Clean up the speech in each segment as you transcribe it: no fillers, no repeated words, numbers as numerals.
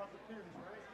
off the pins, right?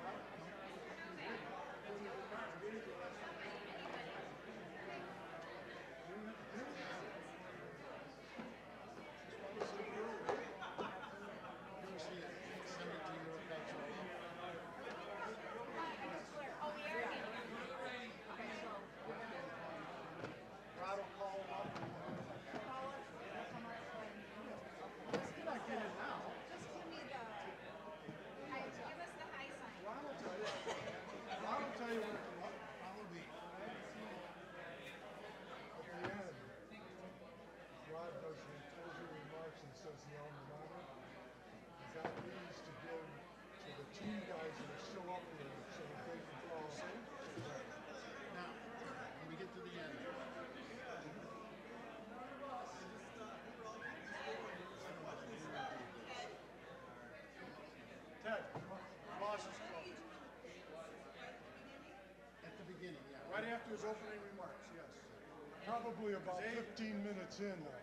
Right after his opening remarks, yes. Probably about 15 minutes in, though.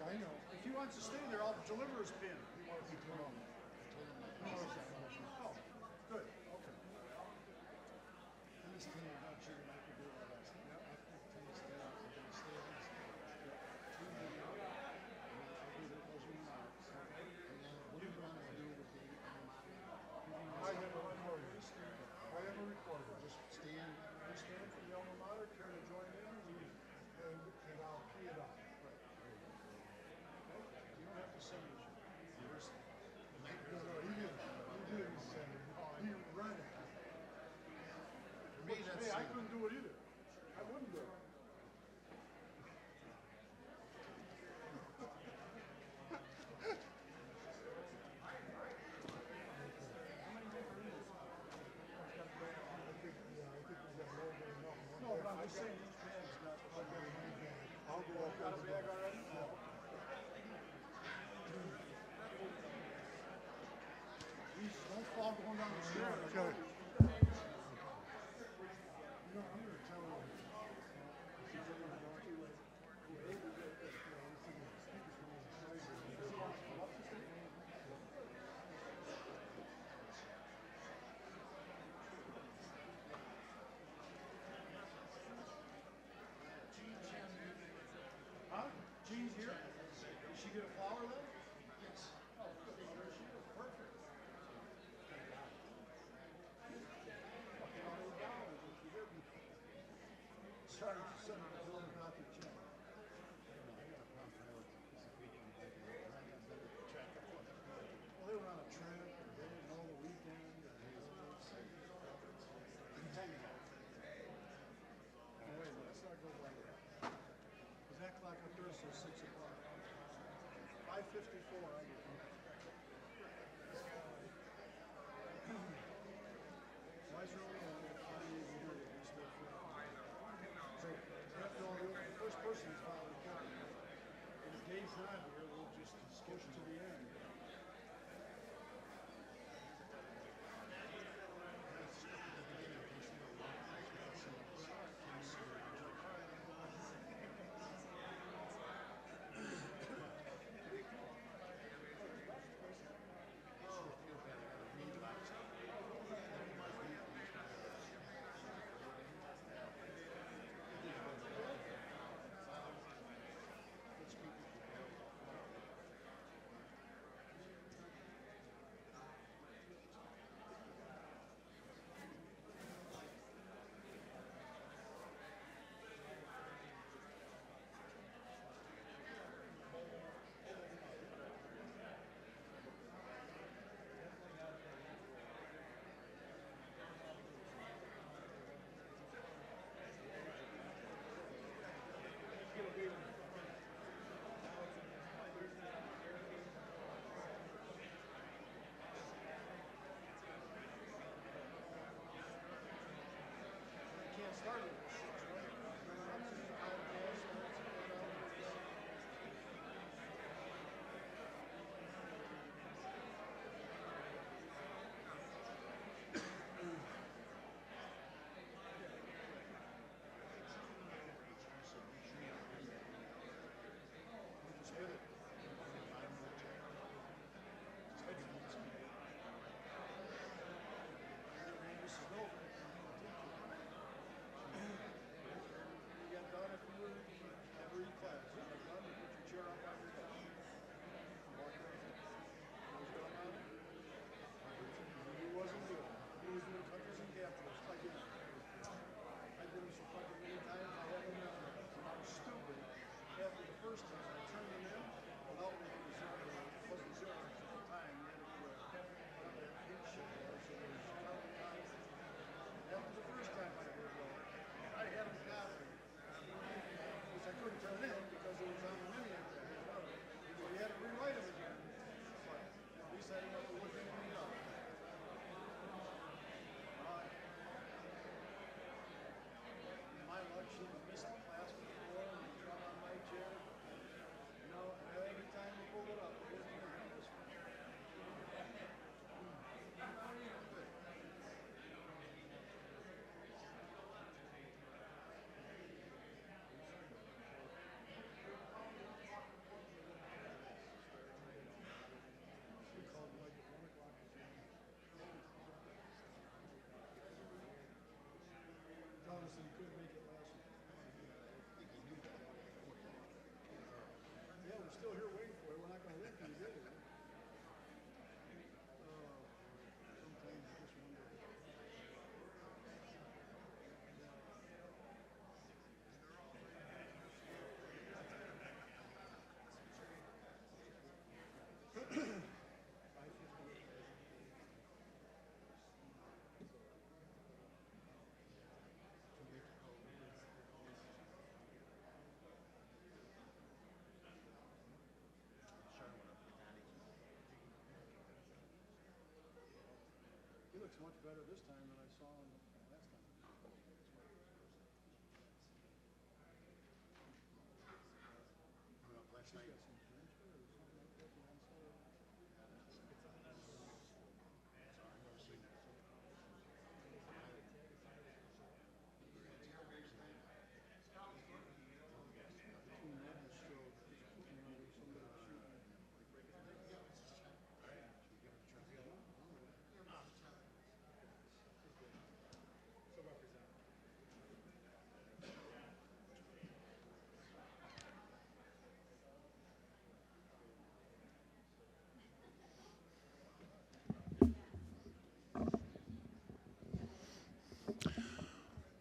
I know. If he wants to stay there, I'll deliver his pin. He wants to come on. Oh, good. Okay. Tennis team, I'm not sure I could do all that stuff. I think tennis team, I'm going to stay on this team. I'll do those remarks. And then what do you want to do with the I have a recorder. Just stand? you stand for the alma mater, care to join in, and I'll key it up. You don't have to send it. No, he didn't send it. He ran it. For me, that's Hey, I couldn't do it either. I wouldn't do it. No, but I'm just saying each band's got a bag. I'll go up Got a bag already? Please don't fall going down the stairs. Okay. You know, I'm going to tell him. Huh? Jean's here? Did she get a flower then? Yes. Oh, good. There she is. Perfect. Sorry to send a bill about the check. Well, they were on a trip, and they didn't know the weekend. Wait, let's not go by that. Because that clock up there says 6 o'clock. 5:54, I get it. Why is early and Farney isn't here? He's still free. So, after all, the first person is filed a report. And if Dave's not here, we'll just skip to the end. us that he couldn't make it last week. Yeah, we're still here waiting for you. We're not gonna leave till you get here. Sometimes you just wonder. He looks much better this time than I saw him last time. Last night.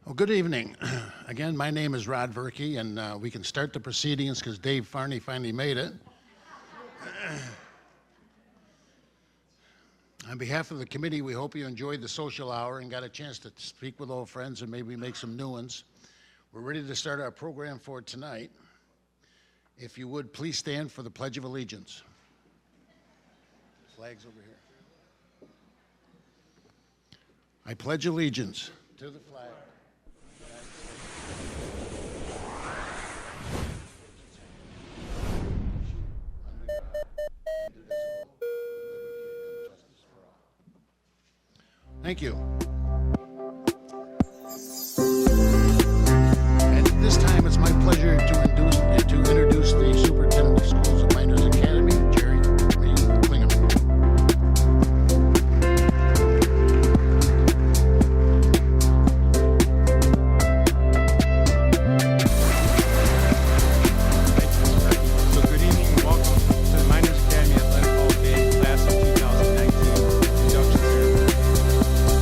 Well, good evening. Again, my name is Rod Verkey, and we can start the proceedings because Dave Farney finally made it. On behalf of the committee, we hope you enjoyed the social hour and got a chance to speak with old friends and maybe make some new ones. We're ready to start our program for tonight. If you would, please stand for the Pledge of Allegiance. Flags over here. I pledge allegiance to the flag. Thank you. And at this time, it's my pleasure to introduce the superintendent of schools of Mynderse Academy, Jerry Klingham. So good evening and welcome to the Mynderse Academy Athletic Hall of Fame class of 2019 induction ceremony.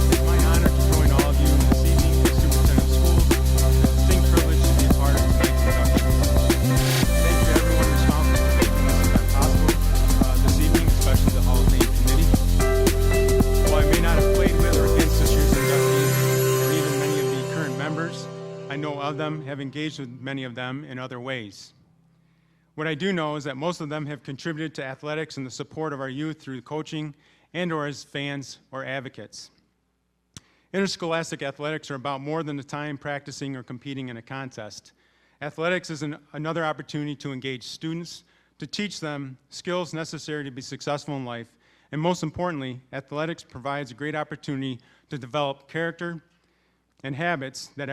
It's my honor to join all of you this evening as superintendent of schools. It's a distinct privilege to be a part of tonight's induction. Thank you to everyone responsible for making this event possible this evening, especially the Hall of Fame committee. While I may not have played with or against this year's inductees, or even many of the current members, I know of them, have engaged with many of them in other ways. What I do know is that most of them have contributed to athletics and the support of our youth through coaching and or as fans or advocates. Interscholastic athletics are about more than the time practicing or competing in a contest. Athletics is another opportunity to engage students, to teach them skills necessary to be successful in life, and most importantly, athletics provides a great opportunity to develop character and habits that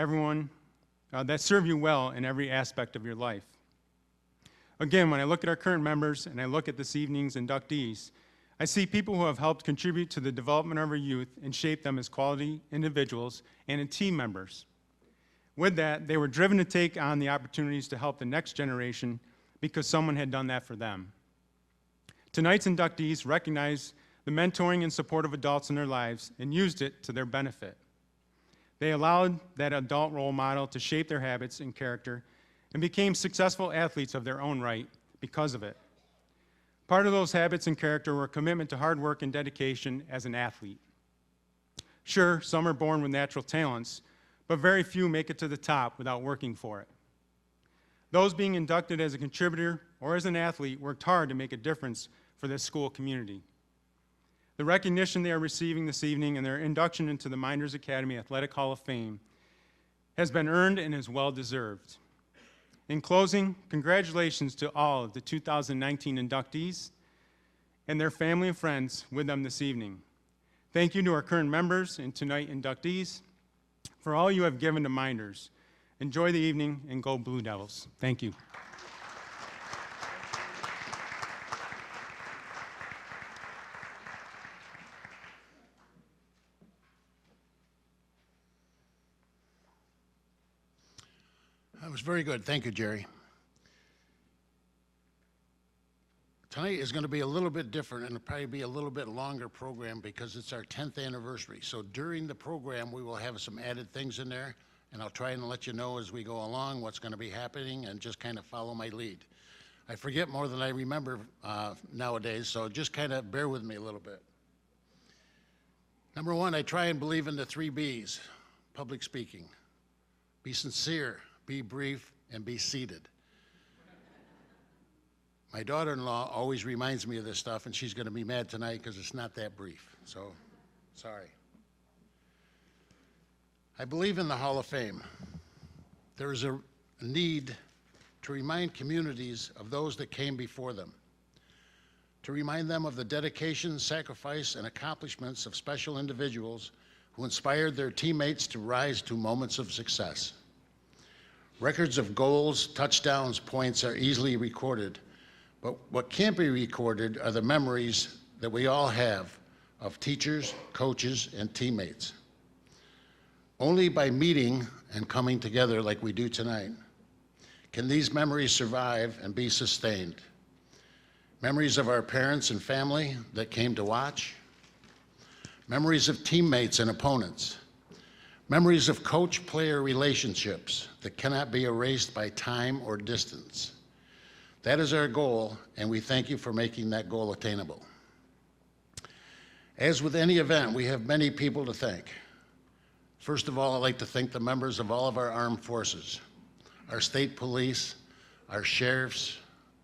that serve you well in every aspect of your life. Again, when I look at our current members and I look at this evening's inductees, I see people who have helped contribute to the development of our youth and shape them as quality individuals and team members. With that, they were driven to take on the opportunities to help the next generation because someone had done that for them. Tonight's inductees recognize the mentoring and support of adults in their lives and used it to their benefit. They allowed that adult role model to shape their habits and character and became successful athletes of their own right because of it. Part of those habits and character were a commitment to hard work and dedication as an athlete. Sure, some are born with natural talents, but very few make it to the top without working for it. Those being inducted as a contributor or as an athlete worked hard to make a difference for this school community. The recognition they are receiving this evening and their induction into the Mynderse Academy Athletic Hall of Fame has been earned and is well deserved. In closing, congratulations to all of the 2019 inductees and their family and friends with them this evening. Thank you to our current members and tonight inductees for all you have given to Mynderse. Enjoy the evening and go Blue Devils. Thank you. was very good. Thank you, Jerry. Tonight is going to be a little bit different and it'll probably be a little bit longer program because it's our 10th anniversary. So during the program, we will have some added things in there, and I'll try and let you know as we go along what's going to be happening and just kind of follow my lead. I forget more than I remember nowadays, so just kind of bear with me a little bit. Number one, I try and believe in the 3 B's, public speaking. Be sincere, be brief, and be seated. My daughter-in-law always reminds me of this stuff, and she's going to be mad tonight because it's not that brief, so sorry. I believe in the Hall of Fame. There is a need to remind communities of those that came before them, to remind them of the dedication, sacrifice, and accomplishments of special individuals who inspired their teammates to rise to moments of success. Records of goals, touchdowns, points are easily recorded, but what can't be recorded are the memories that we all have of teachers, coaches, and teammates. Only by meeting and coming together like we do tonight can these memories survive and be sustained. Memories of our parents and family that came to watch, memories of teammates and opponents, memories of coach-player relationships that cannot be erased by time or distance. That is our goal, and we thank you for making that goal attainable. As with any event, we have many people to thank. First of all, I'd like to thank the members of all of our armed forces, our state police, our sheriffs,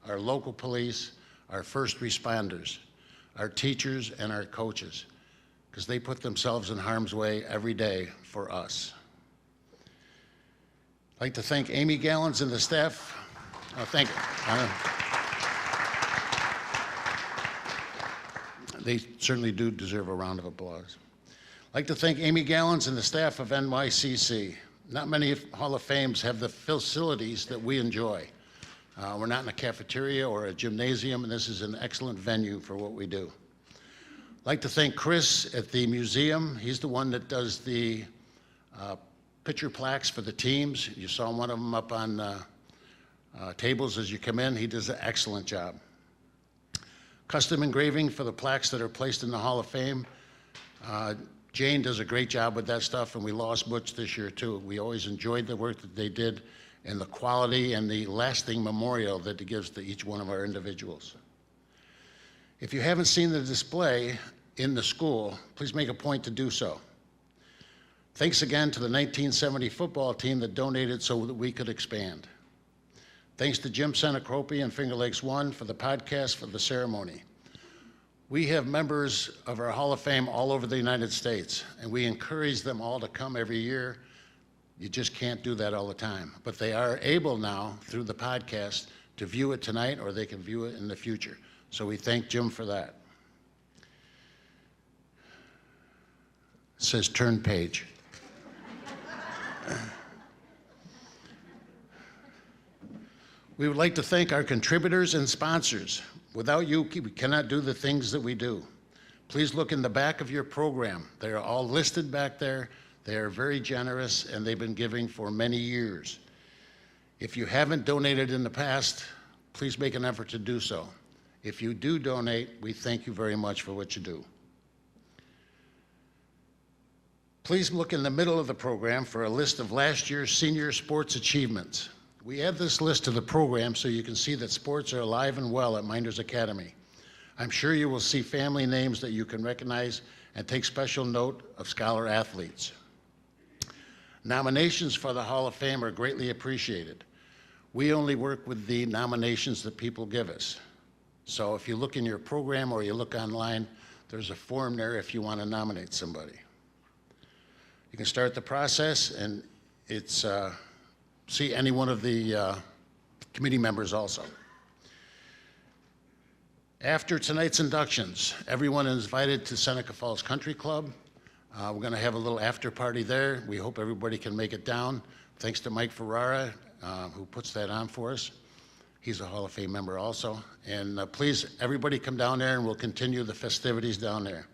our local police, our first responders, our teachers, and our coaches, because they put themselves in harm's way every day for us. I'd like to thank Amy Gallons and the staff. Oh, thank you. They certainly do deserve a round of applause. I'd like to thank Amy Gallons and the staff of NYCC. Not many Hall of Fames have the facilities that we enjoy. We're not in a cafeteria or a gymnasium, and this is an excellent venue for what we do. I'd like to thank Chris at the museum. He's the one that does the picture plaques for the teams. You saw one of them up on tables as you come in. He does an excellent job. Custom engraving for the plaques that are placed in the Hall of Fame. Jane does a great job with that stuff, and we lost Butch this year too. We always enjoyed the work that they did and the quality and the lasting memorial that it gives to each one of our individuals. If you haven't seen the display in the school, please make a point to do so. Thanks again to the 1970 football team that donated so that we could expand. Thanks to Jim Senecropi and Finger Lakes One for the podcast for the ceremony. We have members of our Hall of Fame all over the United States, and we encourage them all to come every year. You just can't do that all the time. But they are able now, through the podcast, to view it tonight, or they can view it in the future. So we thank Jim for that. It says turn page. We would like to thank our contributors and sponsors. Without you, we cannot do the things that we do. Please look in the back of your program. They are all listed back there. They are very generous, and they've been giving for many years. If you haven't donated in the past, please make an effort to do so. If you do donate, we thank you very much for what you do. Please look in the middle of the program for a list of last year's senior sports achievements. We add this list to the program so you can see that sports are alive and well at Mynderse Academy. I'm sure you will see family names that you can recognize and take special note of scholar athletes. Nominations for the Hall of Fame are greatly appreciated. We only work with the nominations that people give us. So if you look in your program or you look online, there's a form there if you want to nominate somebody. You can start the process, and it's see any one of the committee members also. After tonight's inductions, everyone is invited to Seneca Falls Country Club. We're going to have a little after party there. We hope everybody can make it down. Thanks to Mike Ferrara, who puts that on for us. He's a Hall of Fame member also. And please, everybody come down there, and we'll continue the festivities down there.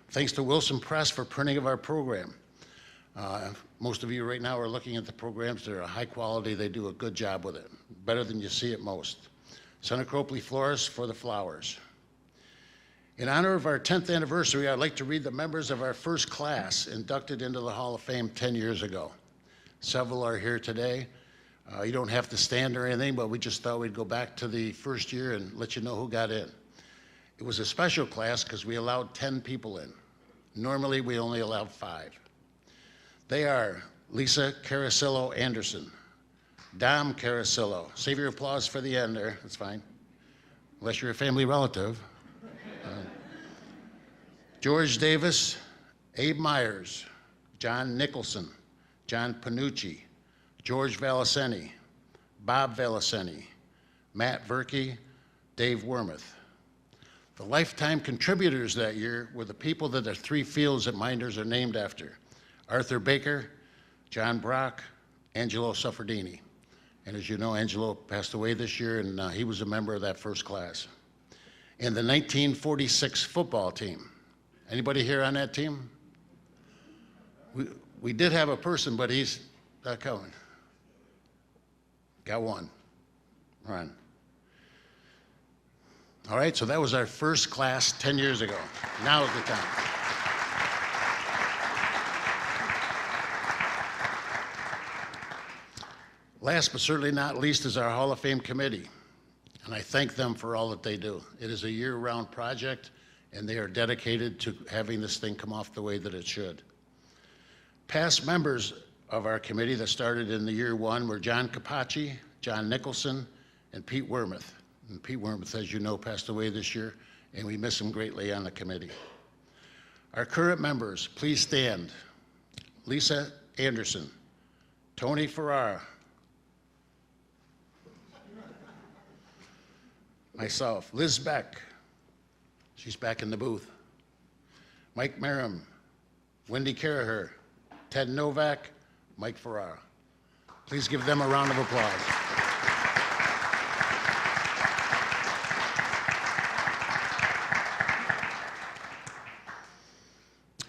Thanks to Wilson Press for printing of our program. Most of you right now are looking at the programs. They're high quality. They do a good job with it, better than you see at most. Senaca Copley Florist for the flowers. In honor of our 10th anniversary, I'd like to read the members of our first class inducted into the Hall of Fame 10 years ago. Several are here today. You don't have to stand or anything, but we just thought we'd go back to the first year and let you know who got in. It was a special class because we allowed 10 people in. Normally, we only allow 5. They are Lisa Carasillo Anderson, Dom Carasillo. Save your applause for the end there, that's fine, unless you're a family relative. George Davis, Abe Myers, John Nicholson, John Panucci, George Valiceni, Bob Valiceni, Matt Verkey, Dave Wormuth. The lifetime contributors that year were the people that the 3 fields at Mynderse are named after: Arthur Baker, John Brock, Angelo Suffredini. And as you know, Angelo passed away this year, and he was a member of that first class. And the 1946 football team. Anybody here on that team? We did have a person, but he's not coming. Got one. Ron. All right, so that was our first class 10 years ago. Now's the time. Last but certainly not least is our Hall of Fame committee, and I thank them for all that they do. It is a year-round project, and they are dedicated to having this thing come off the way that it should. Past members of our committee that started in the year 1 were John Capacci, John Nicholson, and Pete Wormuth. And Pete Wormuth, as you know, passed away this year, and we miss him greatly on the committee. Our current members, please stand. Lisa Anderson, Tony Ferrara, myself, Liz Beck, she's back in the booth, Mike Merrim, Wendy Caraher, Ted Novak, Mike Ferrara. Please give them a round of applause.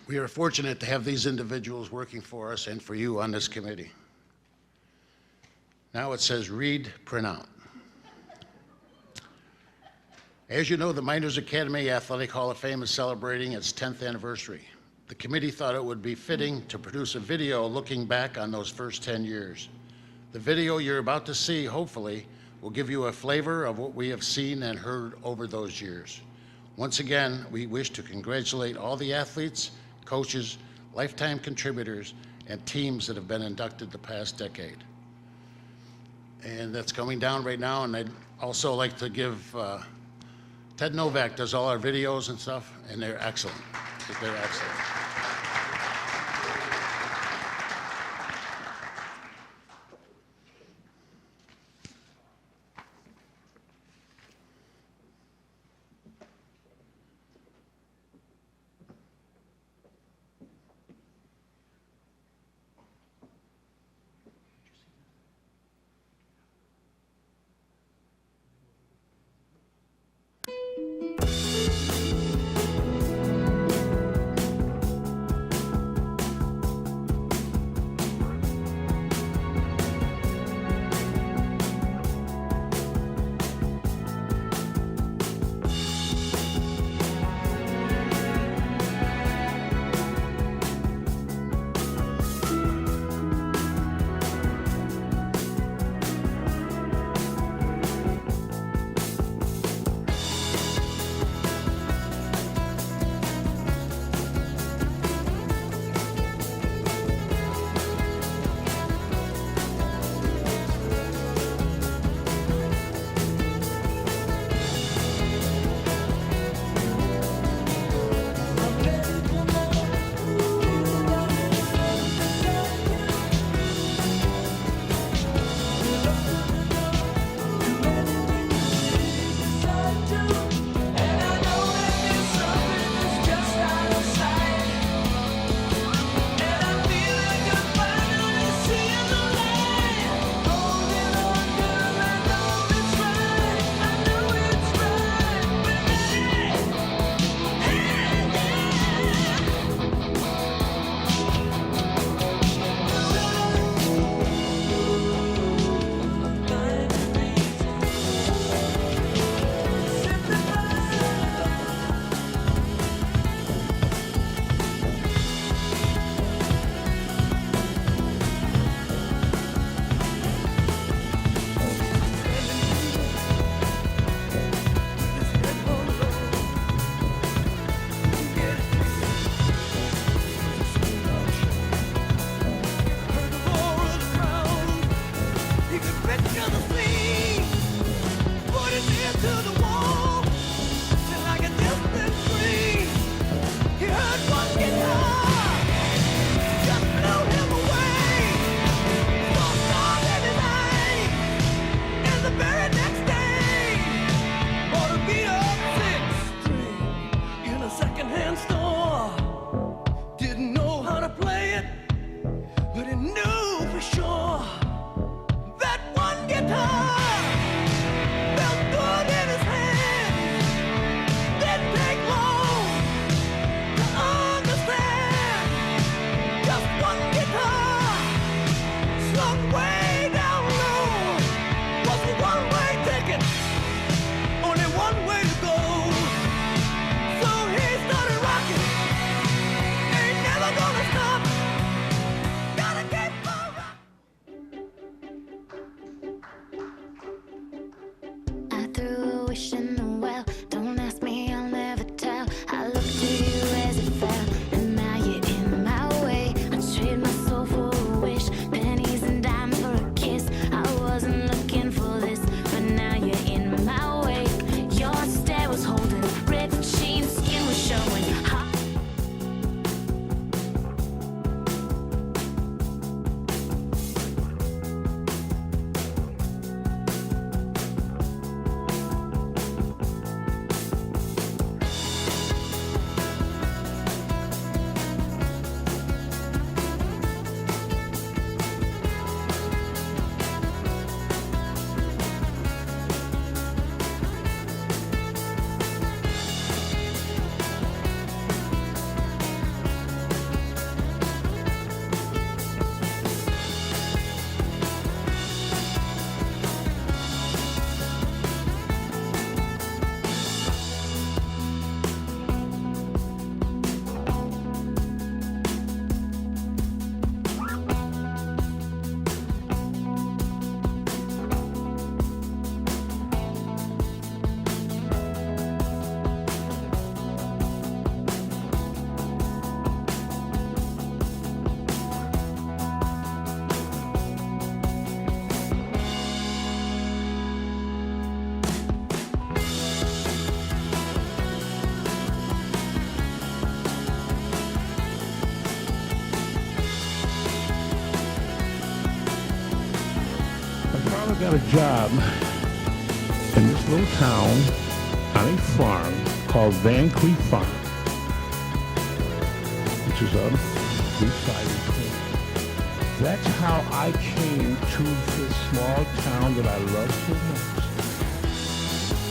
We are fortunate to have these individuals working for us and for you on this committee. Now it says read, print out. As you know, the Mynderse Academy Athletic Hall of Fame is celebrating its 10th anniversary. The committee thought it would be fitting to produce a video looking back on those first 10 years. The video you're about to see, hopefully, will give you a flavor of what we have seen and heard over those years. Once again, we wish to congratulate all the athletes, coaches, lifetime contributors, and teams that have been inducted the past decade. And that's coming down right now, and I'd also like to give Ted Novak does all our videos and stuff, and they're excellent. They're excellent. wishing the well. Don't ask me, I'll never tell. I looked to you as it fell, and now you're in my way. I trade my soul for a wish, pennies and dimes for a kiss. I wasn't looking for this, but now you're in my way. Your stare was holding, ripped jeans, skin was showing. Got a job in this little town on a farm called Van Cleef Farm, which is on the side of the. That's how I came to this small town that I love so much,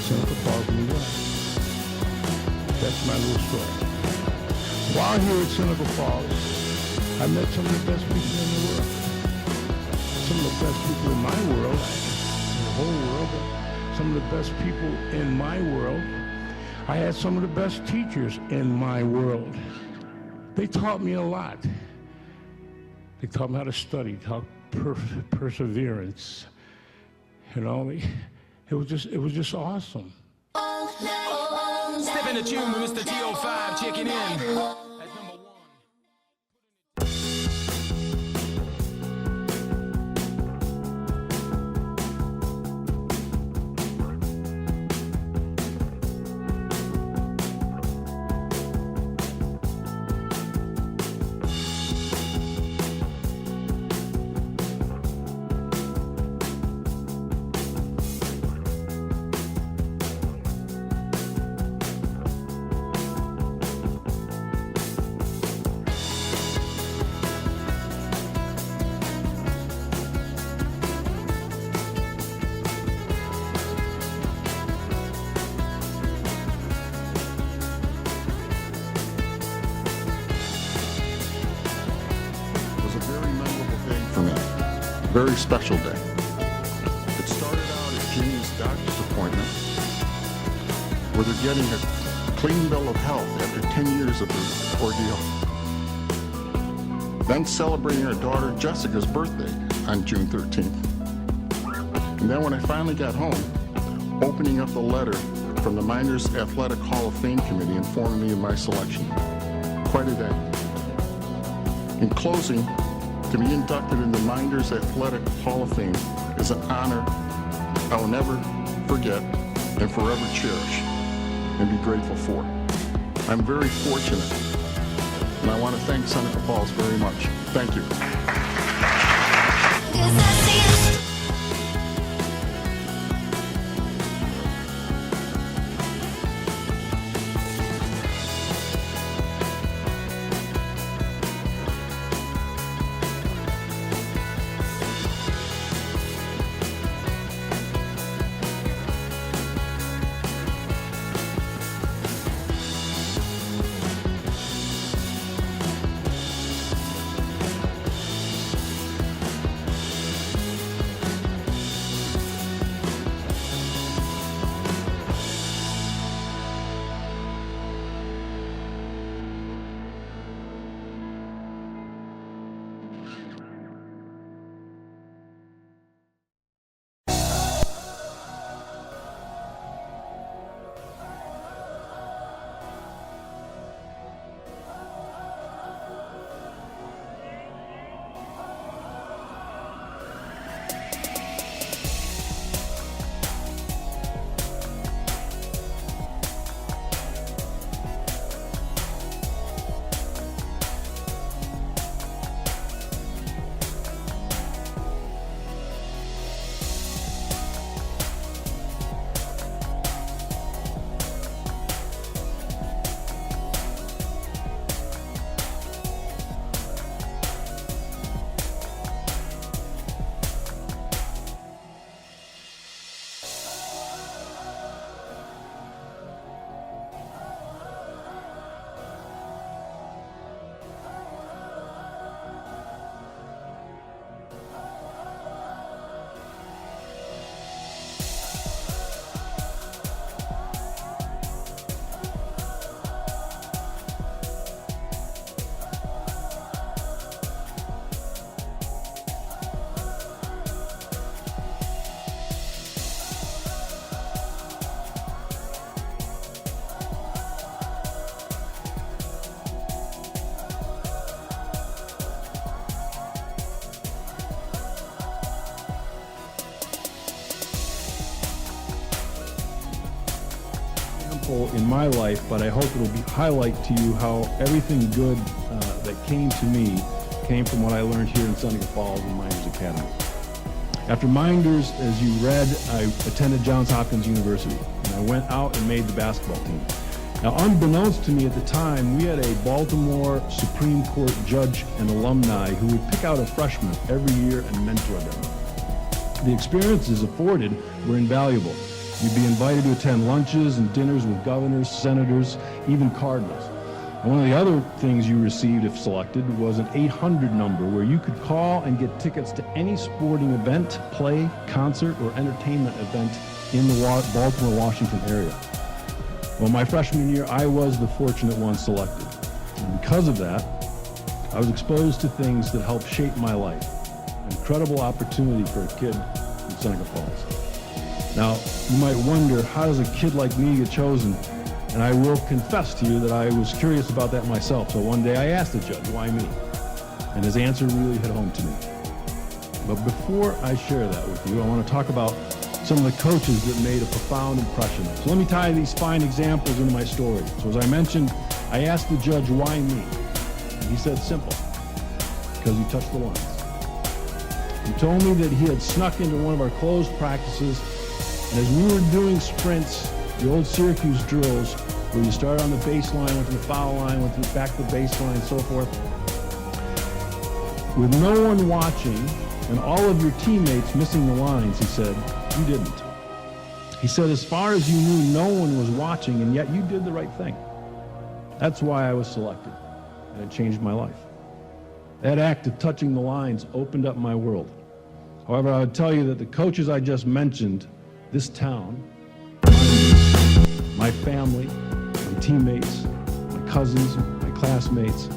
Seneca Falls, New York. That's my little story. While here at Seneca Falls, I met some of the best people in the world. Some of the best people in my world, the whole world, but some of the best people in my world. I had some of the best teachers in my world. They taught me a lot. They taught me how to study, taught perseverance. You know, it was just awesome. Step in the tune with Mr. T05 checking in. Very special day. It started out at Jeannie's doctor's appointment, where they're getting a clean bill of health after 10 years of the ordeal. Then celebrating her daughter Jessica's birthday on June 13th. And then when I finally got home, opening up the letter from the Mynderse Athletic Hall of Fame Committee informing me of my selection. Quite a day. In closing, to be inducted into Mynderse Athletic Hall of Fame is an honor I will never forget and forever cherish and be grateful for. I'm very fortunate, and I want to thank Seneca Falls very much. Thank you. meaningful in my life, but I hope it'll highlight to you how everything good that came to me came from what I learned here in Seneca Falls in Mynderse Academy. After Mynderse, as you read, I attended Johns Hopkins University, and I went out and made the basketball team. Now, unbeknownst to me at the time, we had a Baltimore Supreme Court judge and alumni who would pick out a freshman every year and mentor them. The experiences afforded were invaluable. You'd be invited to attend lunches and dinners with governors, senators, even cardinals. And one of the other things you received if selected was an 800 number where you could call and get tickets to any sporting event, play, concert, or entertainment event in the Baltimore, Washington area. Well, my freshman year, I was the fortunate one selected. And because of that, I was exposed to things that helped shape my life. An incredible opportunity for a kid from Seneca Falls. Now, you might wonder, how does a kid like me get chosen? And I will confess to you that I was curious about that myself. So one day I asked the judge, why me? And his answer really hit home to me. But before I share that with you, I want to talk about some of the coaches that made a profound impression. So let me tie these fine examples into my story. So as I mentioned, I asked the judge, why me? And he said, simple, because you touched the lines. He told me that he had snuck into one of our closed practices, and as we were doing sprints, the old Syracuse drills, where you start on the baseline, went to the foul line, went back to the baseline, so forth, with no one watching and all of your teammates missing the lines, he said, you didn't. He said, as far as you knew, no one was watching, and yet you did the right thing. That's why I was selected, and it changed my life. That act of touching the lines opened up my world. However, I would tell you that the coaches I just mentioned, this town, my family, my teammates, my cousins, my classmates,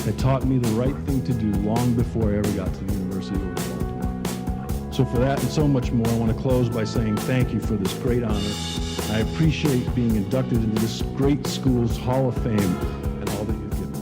had taught me the right thing to do long before I ever got to the University of Baltimore. So for that and so much more, I want to close by saying thank you for this great honor. I appreciate being inducted into this great school's Hall of Fame and all that you've given me.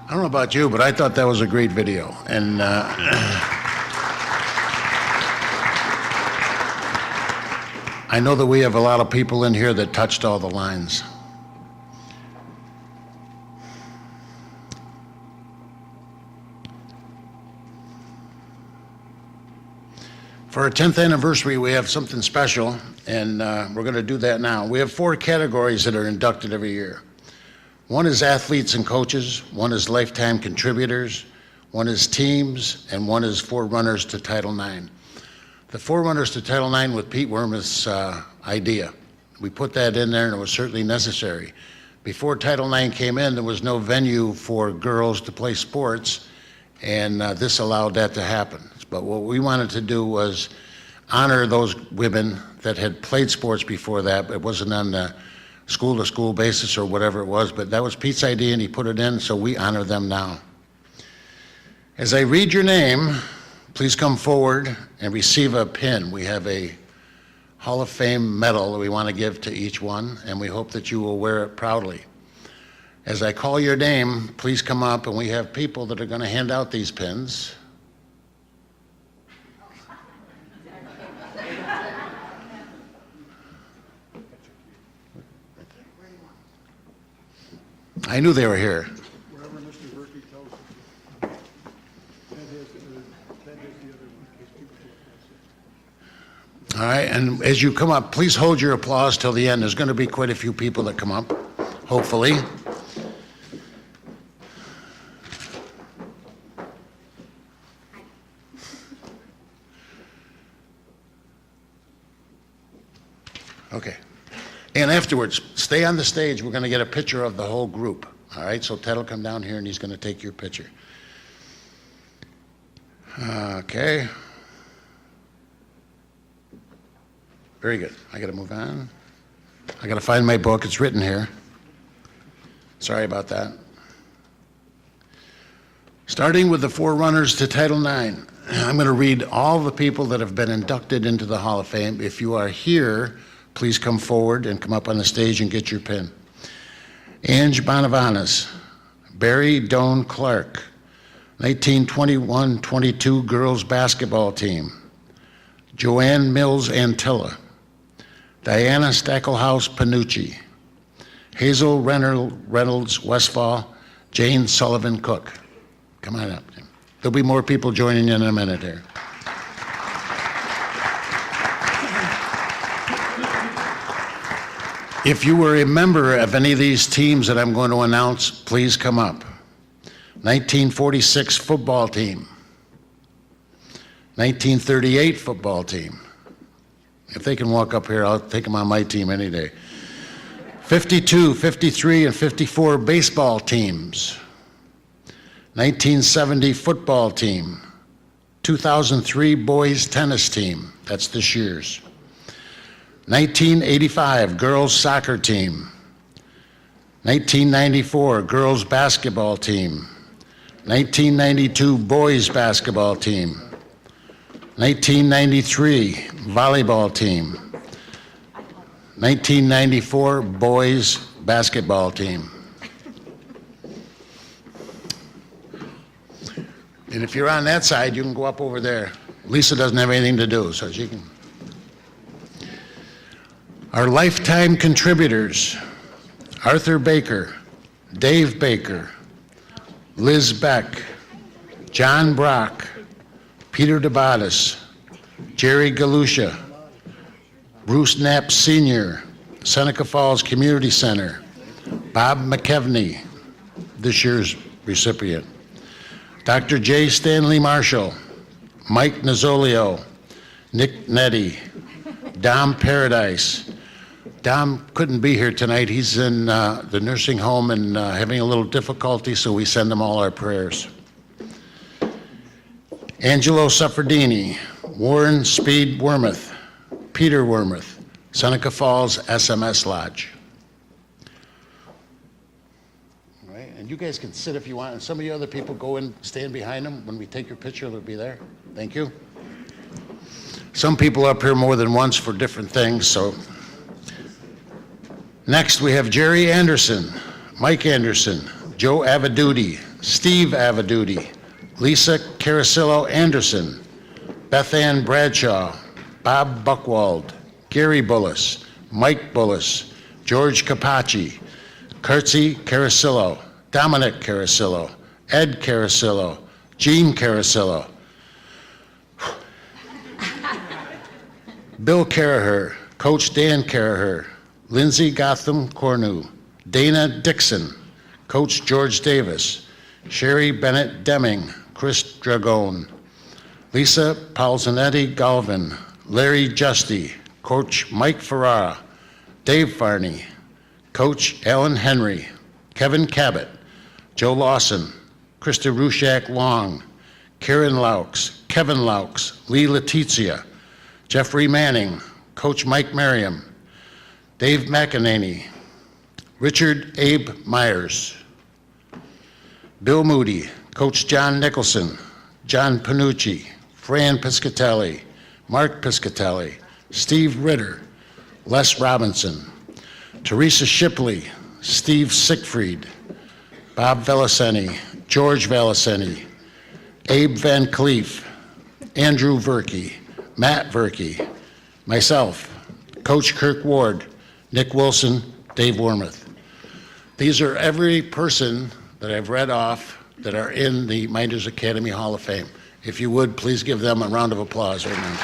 I don't know about you, but I thought that was a great video. And I know that we have a lot of people in here that touched all the lines. For our 10th anniversary, we have something special, and we're going to do that now. We have 4 categories that are inducted every year. One is athletes and coaches, one is lifetime contributors, one is teams, and one is forerunners to Title IX. The forerunners to Title IX with Pete Worm's idea. We put that in there, and it was certainly necessary. Before Title IX came in, there was no venue for girls to play sports, and this allowed that to happen. But what we wanted to do was honor those women that had played sports before that. It wasn't on the school-to-school basis or whatever it was, but that was Pete's idea, and he put it in, so we honor them now. As I read your name, please come forward and receive a pin. We have a Hall of Fame medal that we want to give to each one, and we hope that you will wear it proudly. As I call your name, please come up, and we have people that are going to hand out these pins. I knew they were here. Wherever Mr. Berkey tells us. That is the other one, in case people All right, and as you come up, please hold your applause till the end. There's going to be quite a few people that come up, hopefully. Okay. And afterwards, stay on the stage. We're going to get a picture of the whole group. All right, so Ted will come down here and he's going to take your picture. Okay. Very good. I got to move on. I got to find my book. It's written here. Sorry about that. Starting with the forerunners to Title IX. I'm going to read all the people that have been inducted into the Hall of Fame. If you are here, please come forward and come up on the stage and get your pin. Ange Bonavanas, Barry Doan Clark, 1921-22 girls basketball team. Joanne Mills Antilla, Diana Stackelhouse Panucci, Hazel Reynolds Westfall, Jane Sullivan Cook. Come on up. There'll be more people joining in a minute here. If you were a member of any of these teams that I'm going to announce, please come up. 1946 football team. 1938 football team. If they can walk up here, I'll take them on my team any day. 52, 53, and 54 baseball teams. 1970 football team. 2003 boys tennis team. That's this year's. 1985 girls soccer team. 1994 girls basketball team. 1992 boys basketball team. 1993 volleyball team. 1994 boys basketball team. And if you're on that side, you can go up over there. Lisa doesn't have anything to do, so she can. Our lifetime contributors: Arthur Baker, Dave Baker, Liz Beck, John Brock, Peter DeBatis, Jerry Galusha, Bruce Knapp Sr., Seneca Falls Community Center, Bob McKeveny, this year's recipient, Dr. J. Stanley Marshall, Mike Nazzolio, Nick Nettie, Dom Paradise. Dom couldn't be here tonight. He's in the nursing home and having a little difficulty, so we send him all our prayers. Angelo Suffredini, Warren Speed Wormuth, Peter Wormuth, Seneca Falls SMS Lodge. All right, and you guys can sit if you want, and some of you other people go and stand behind them. When we take your picture, they'll be there. Thank you. Some people up here more than once for different things, so. Next, we have Jerry Anderson, Mike Anderson, Joe Avaduti, Steve Avaduti, Lisa Carasillo Anderson, Beth Ann Bradshaw, Bob Buckwald, Gary Bullis, Mike Bullis, George Capacci, Kurtzy Carasillo, Dominic Carasillo, Ed Carasillo, Gene Carasillo, Bill Caraher, Coach Dan Caraher, Lindsay Gotham Cornu, Dana Dixon, Coach George Davis, Sherry Bennett Deming, Chris Dragone, Lisa Paulzanetti Galvin, Larry Justy, Coach Mike Ferrara, Dave Farney, Coach Alan Henry, Kevin Cabot, Joe Lawson, Krista Rushak Long, Karen Laux, Kevin Laux, Lee Letizia, Jeffrey Manning, Coach Mike Merriam, Dave McEnany, Richard Abe Myers, Bill Moody, Coach John Nicholson, John Panucci, Fran Piscatelli, Mark Piscatelli, Steve Ritter, Les Robinson, Teresa Shipley, Steve Siegfried, Bob Velaseni, George Velaseni, Abe Van Cleef, Andrew Verkey, Matt Verkey, myself, Coach Kirk Ward, Nick Wilson, Dave Wormuth. These are every person that I've read off that are in the Mynderse Academy Hall of Fame. If you would, please give them a round of applause right now.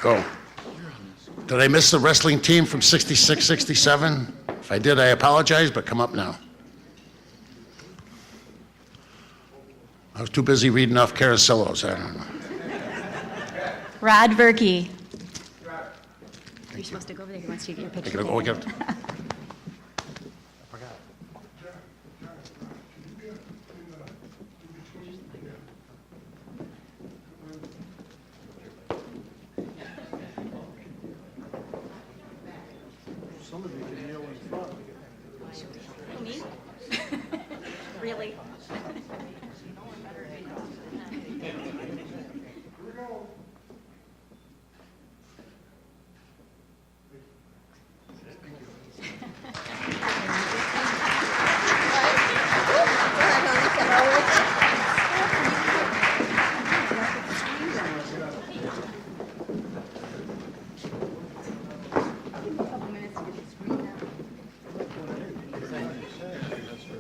Go. Did I miss the wrestling team from 66, 67? If I did, I apologize, but come up now. I was too busy reading off Caracellos. I don't know. Rod Verkey. You're supposed to go over there. He wants you to get your picture. Oh, I got it. Somebody can kneel in front. Me? Really?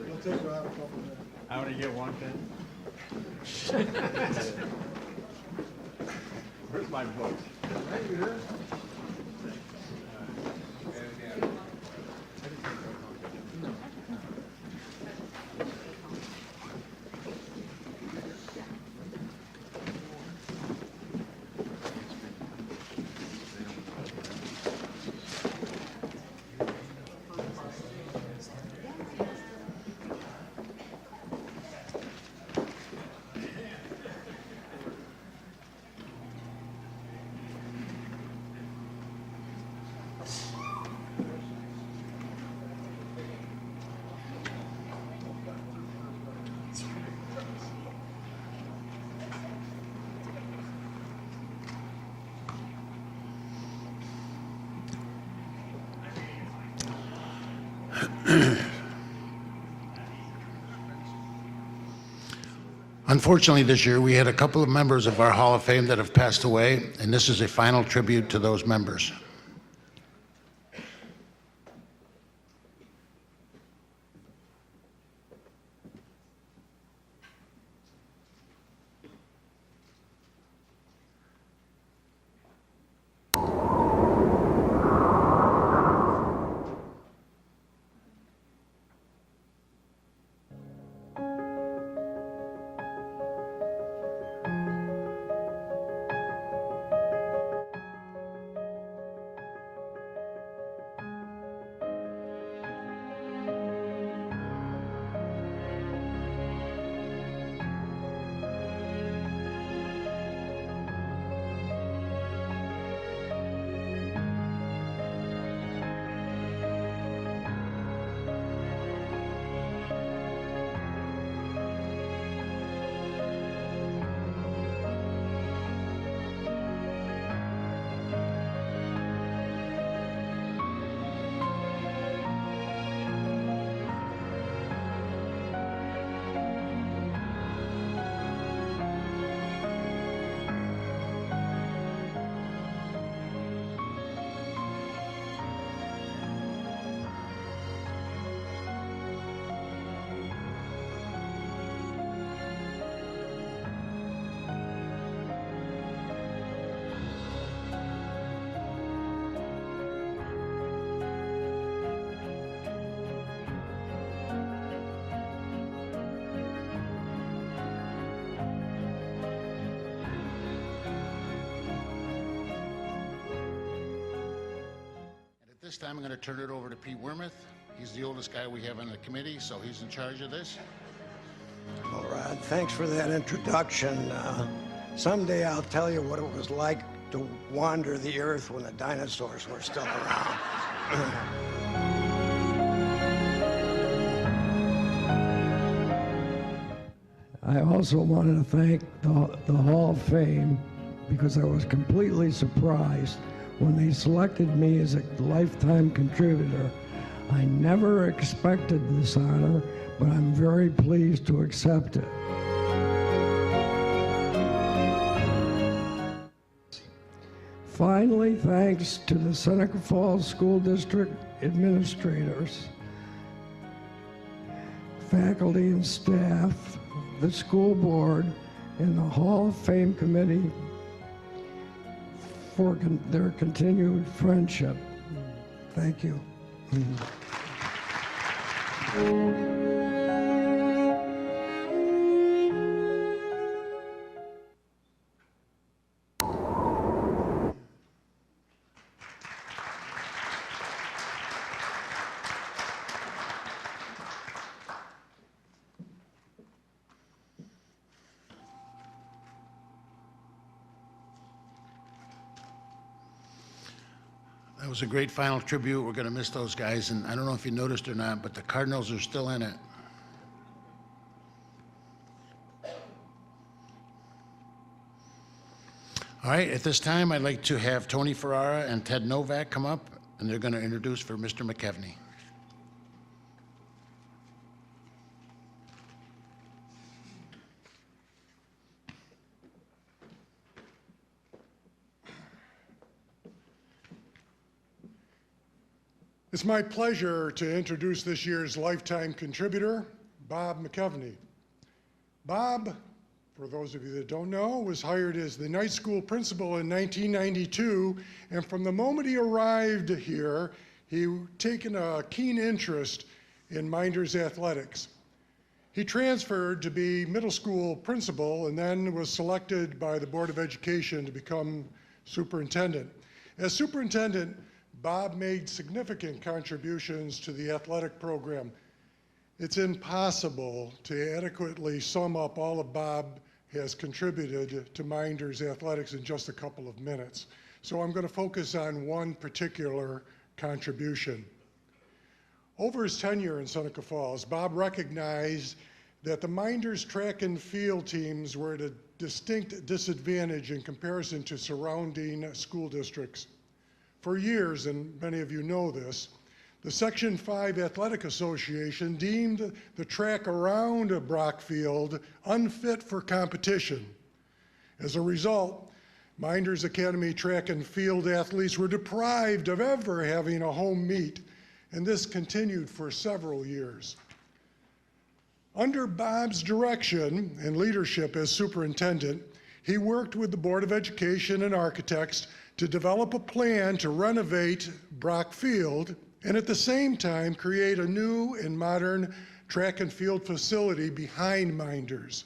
It'll take about a couple minutes. I only get one pen. Where's my book? Right here. Unfortunately, this year, we had a couple of members of our Hall of Fame that have passed away, and this is a final tribute to those members. This time, I'm going to turn it over to Pete Wormuth. He's the oldest guy we have on the committee, so he's in charge of this. All right, thanks for that introduction. Someday I'll tell you what it was like to wander the earth when the dinosaurs were still around. I also wanted to thank the Hall of Fame because I was completely surprised when they selected me as a lifetime contributor. I never expected this honor, but I'm very pleased to accept it. Finally, thanks to the Seneca Falls School District administrators, faculty and staff, the school board, and the Hall of Fame committee for their continued friendship. Thank you. That was a great final tribute. We're going to miss those guys, and I don't know if you noticed or not, but the Cardinals are still in it. All right, at this time, I'd like to have Tony Ferrara and Ted Novak come up, and they're going to introduce for Mr. McKeveny. It's my pleasure to introduce this year's lifetime contributor, Bob McKeveny. Bob, for those of you that don't know, was hired as the night school principal in 1992, and from the moment he arrived here, he taken a keen interest in Mynderse athletics. He transferred to be middle school principal and then was selected by the Board of Education to become superintendent. As superintendent, Bob made significant contributions to the athletic program. It's impossible to adequately sum up all of Bob has contributed to Mynderse athletics in just a couple of minutes. So I'm going to focus on one particular contribution. Over his tenure in Seneca Falls, Bob recognized that the Mynderse track and field teams were at a distinct disadvantage in comparison to surrounding school districts. For years, and many of you know this, the Section 5 Athletic Association deemed the track around Brockfield unfit for competition. As a result, Mynderse Academy track and field athletes were deprived of ever having a home meet, and this continued for several years. Under Bob's direction and leadership as superintendent, he worked with the Board of Education and architects to develop a plan to renovate Brock Field and at the same time create a new and modern track and field facility behind Mynderse.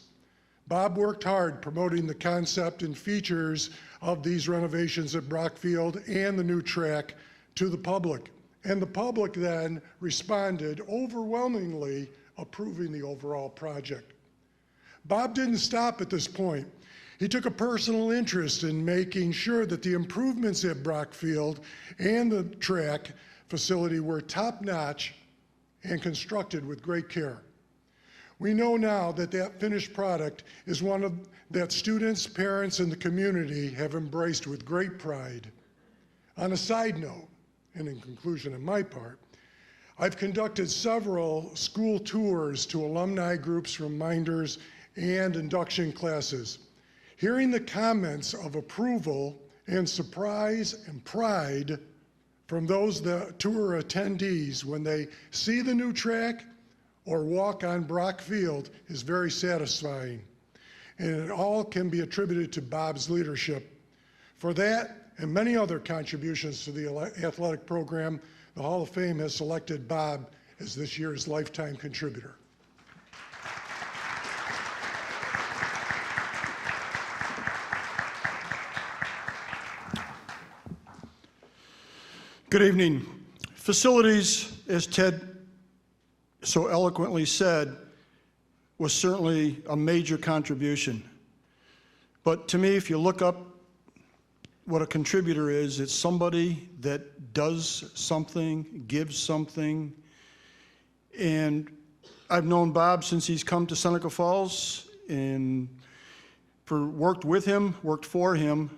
Bob worked hard promoting the concept and features of these renovations at Brock Field and the new track to the public. And the public then responded overwhelmingly, approving the overall project. Bob didn't stop at this point. He took a personal interest in making sure that the improvements at Brockfield and the track facility were top-notch and constructed with great care. We know now that that finished product is one that students, parents, and the community have embraced with great pride. On a side note, and in conclusion on my part, I've conducted several school tours to alumni groups from Mynderse and induction classes. Hearing the comments of approval and surprise and pride from those tour attendees when they see the new track or walk on Brock Field is very satisfying. And it all can be attributed to Bob's leadership. For that and many other contributions to the athletic program, the Hall of Fame has selected Bob as this year's lifetime contributor. Good evening. Facilities, as Ted so eloquently said, was certainly a major contribution. But to me, if you look up what a contributor is, it's somebody that does something, gives something. And I've known Bob since he's come to Seneca Falls and worked with him, worked for him,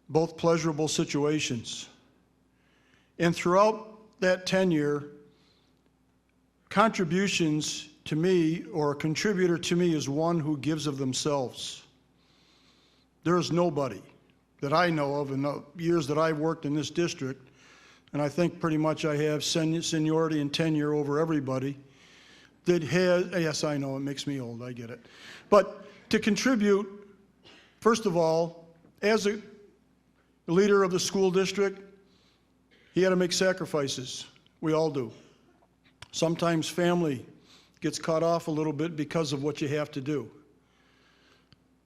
both pleasurable situations. And throughout that tenure, contributions to me, or a contributor to me, is one who gives of themselves. There is nobody that I know of in the years that I've worked in this district, and I think pretty much I have seniority and tenure over everybody, that has, yes, I know, it makes me old, I get it. But to contribute, first of all, as a the leader of the school district, he had to make sacrifices. We all do. Sometimes family gets cut off a little bit because of what you have to do.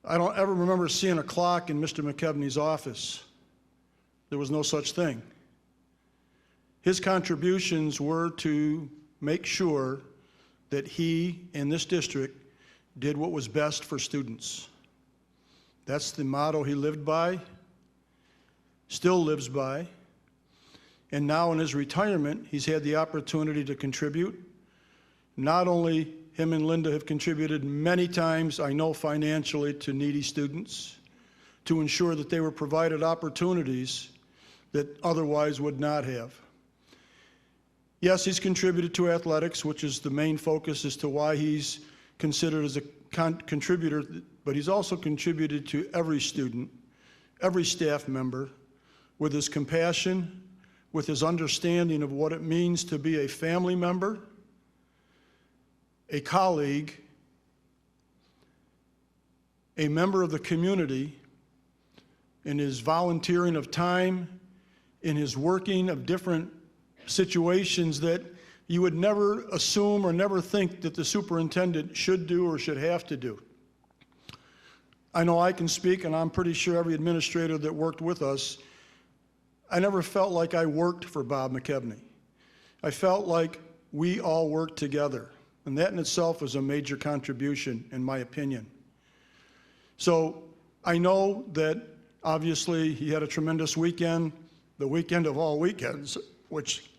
I don't ever remember seeing a clock in Mr. McKeveny's office. There was no such thing. His contributions were to make sure that he and this district did what was best for students. That's the motto he lived by, still lives by, and now in his retirement, he's had the opportunity to contribute. Not only him and Linda have contributed many times, I know financially, to needy students, to ensure that they were provided opportunities that otherwise would not have. Yes, he's contributed to athletics, which is the main focus as to why he's considered as a contributor, but he's also contributed to every student, every staff member, with his compassion, with his understanding of what it means to be a family member, a colleague, a member of the community, in his volunteering of time, in his working of different situations that you would never assume or never think that the superintendent should do or should have to do. I know I can speak, and I'm pretty sure every administrator that worked with us, I never felt like I worked for Bob McKeveny. I felt like we all worked together, and that in itself is a major contribution, in my opinion. So I know that obviously he had a tremendous weekend, the weekend of all weekends, which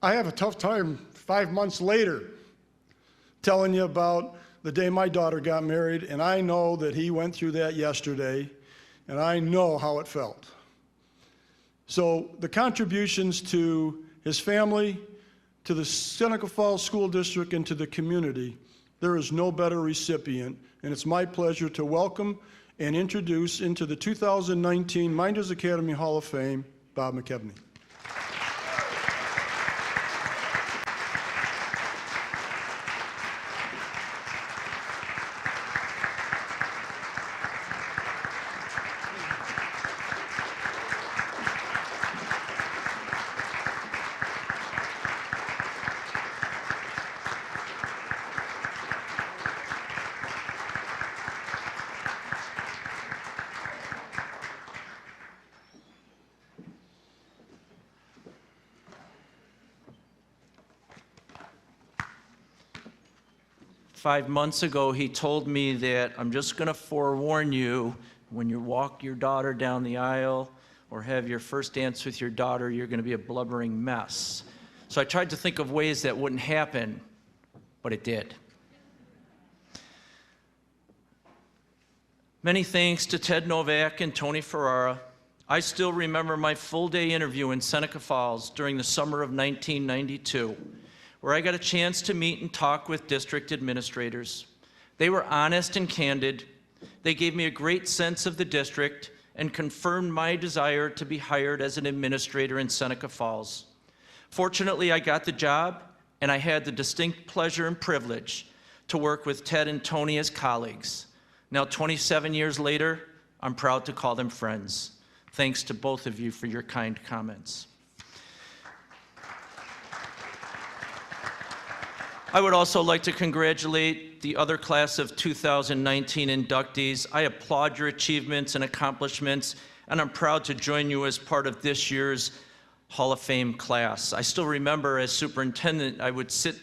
I have a tough time 5 months later telling you about the day my daughter got married, and I know that he went through that yesterday, and I know how it felt. So the contributions to his family, to the Seneca Falls School District, and to the community, there is no better recipient, and it's my pleasure to welcome and introduce into the 2019 Mynderse Academy Hall of Fame, Bob McKeveny. 5 months ago, he told me that I'm just going to forewarn you, when you walk your daughter down the aisle or have your first dance with your daughter, you're going to be a blubbering mess. So I tried to think of ways that wouldn't happen, but it did. Many thanks to Ted Novak and Tony Ferrara. I still remember my full-day interview in Seneca Falls during the summer of 1992, where I got a chance to meet and talk with district administrators. They were honest and candid. They gave me a great sense of the district and confirmed my desire to be hired as an administrator in Seneca Falls. Fortunately, I got the job, and I had the distinct pleasure and privilege to work with Ted and Tony as colleagues. Now, 27 years later, I'm proud to call them friends. Thanks to both of you for your kind comments. I would also like to congratulate the other class of 2019 inductees. I applaud your achievements and accomplishments, and I'm proud to join you as part of this year's Hall of Fame class. I still remember as superintendent, I would sit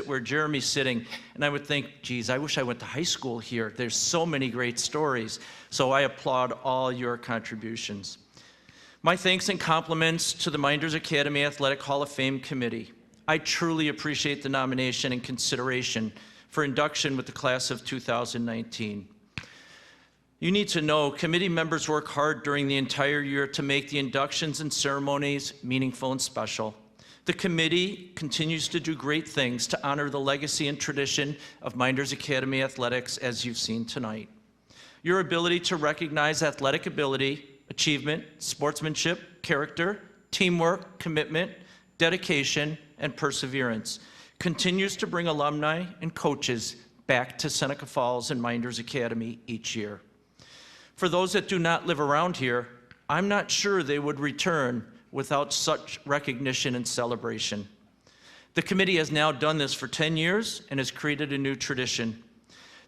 where Jeremy's sitting, and I would think, geez, I wish I went to high school here. There's so many great stories. So I applaud all your contributions. My thanks and compliments to the Mynderse Academy Athletic Hall of Fame Committee. I truly appreciate the nomination and consideration for induction with the class of 2019. You need to know committee members work hard during the entire year to make the inductions and ceremonies meaningful and special. The committee continues to do great things to honor the legacy and tradition of Mynderse Academy athletics, as you've seen tonight. Your ability to recognize athletic ability, achievement, sportsmanship, character, teamwork, commitment, dedication, and perseverance continues to bring alumni and coaches back to Seneca Falls and Mynderse Academy each year. For those that do not live around here, I'm not sure they would return without such recognition and celebration. The committee has now done this for 10 years and has created a new tradition.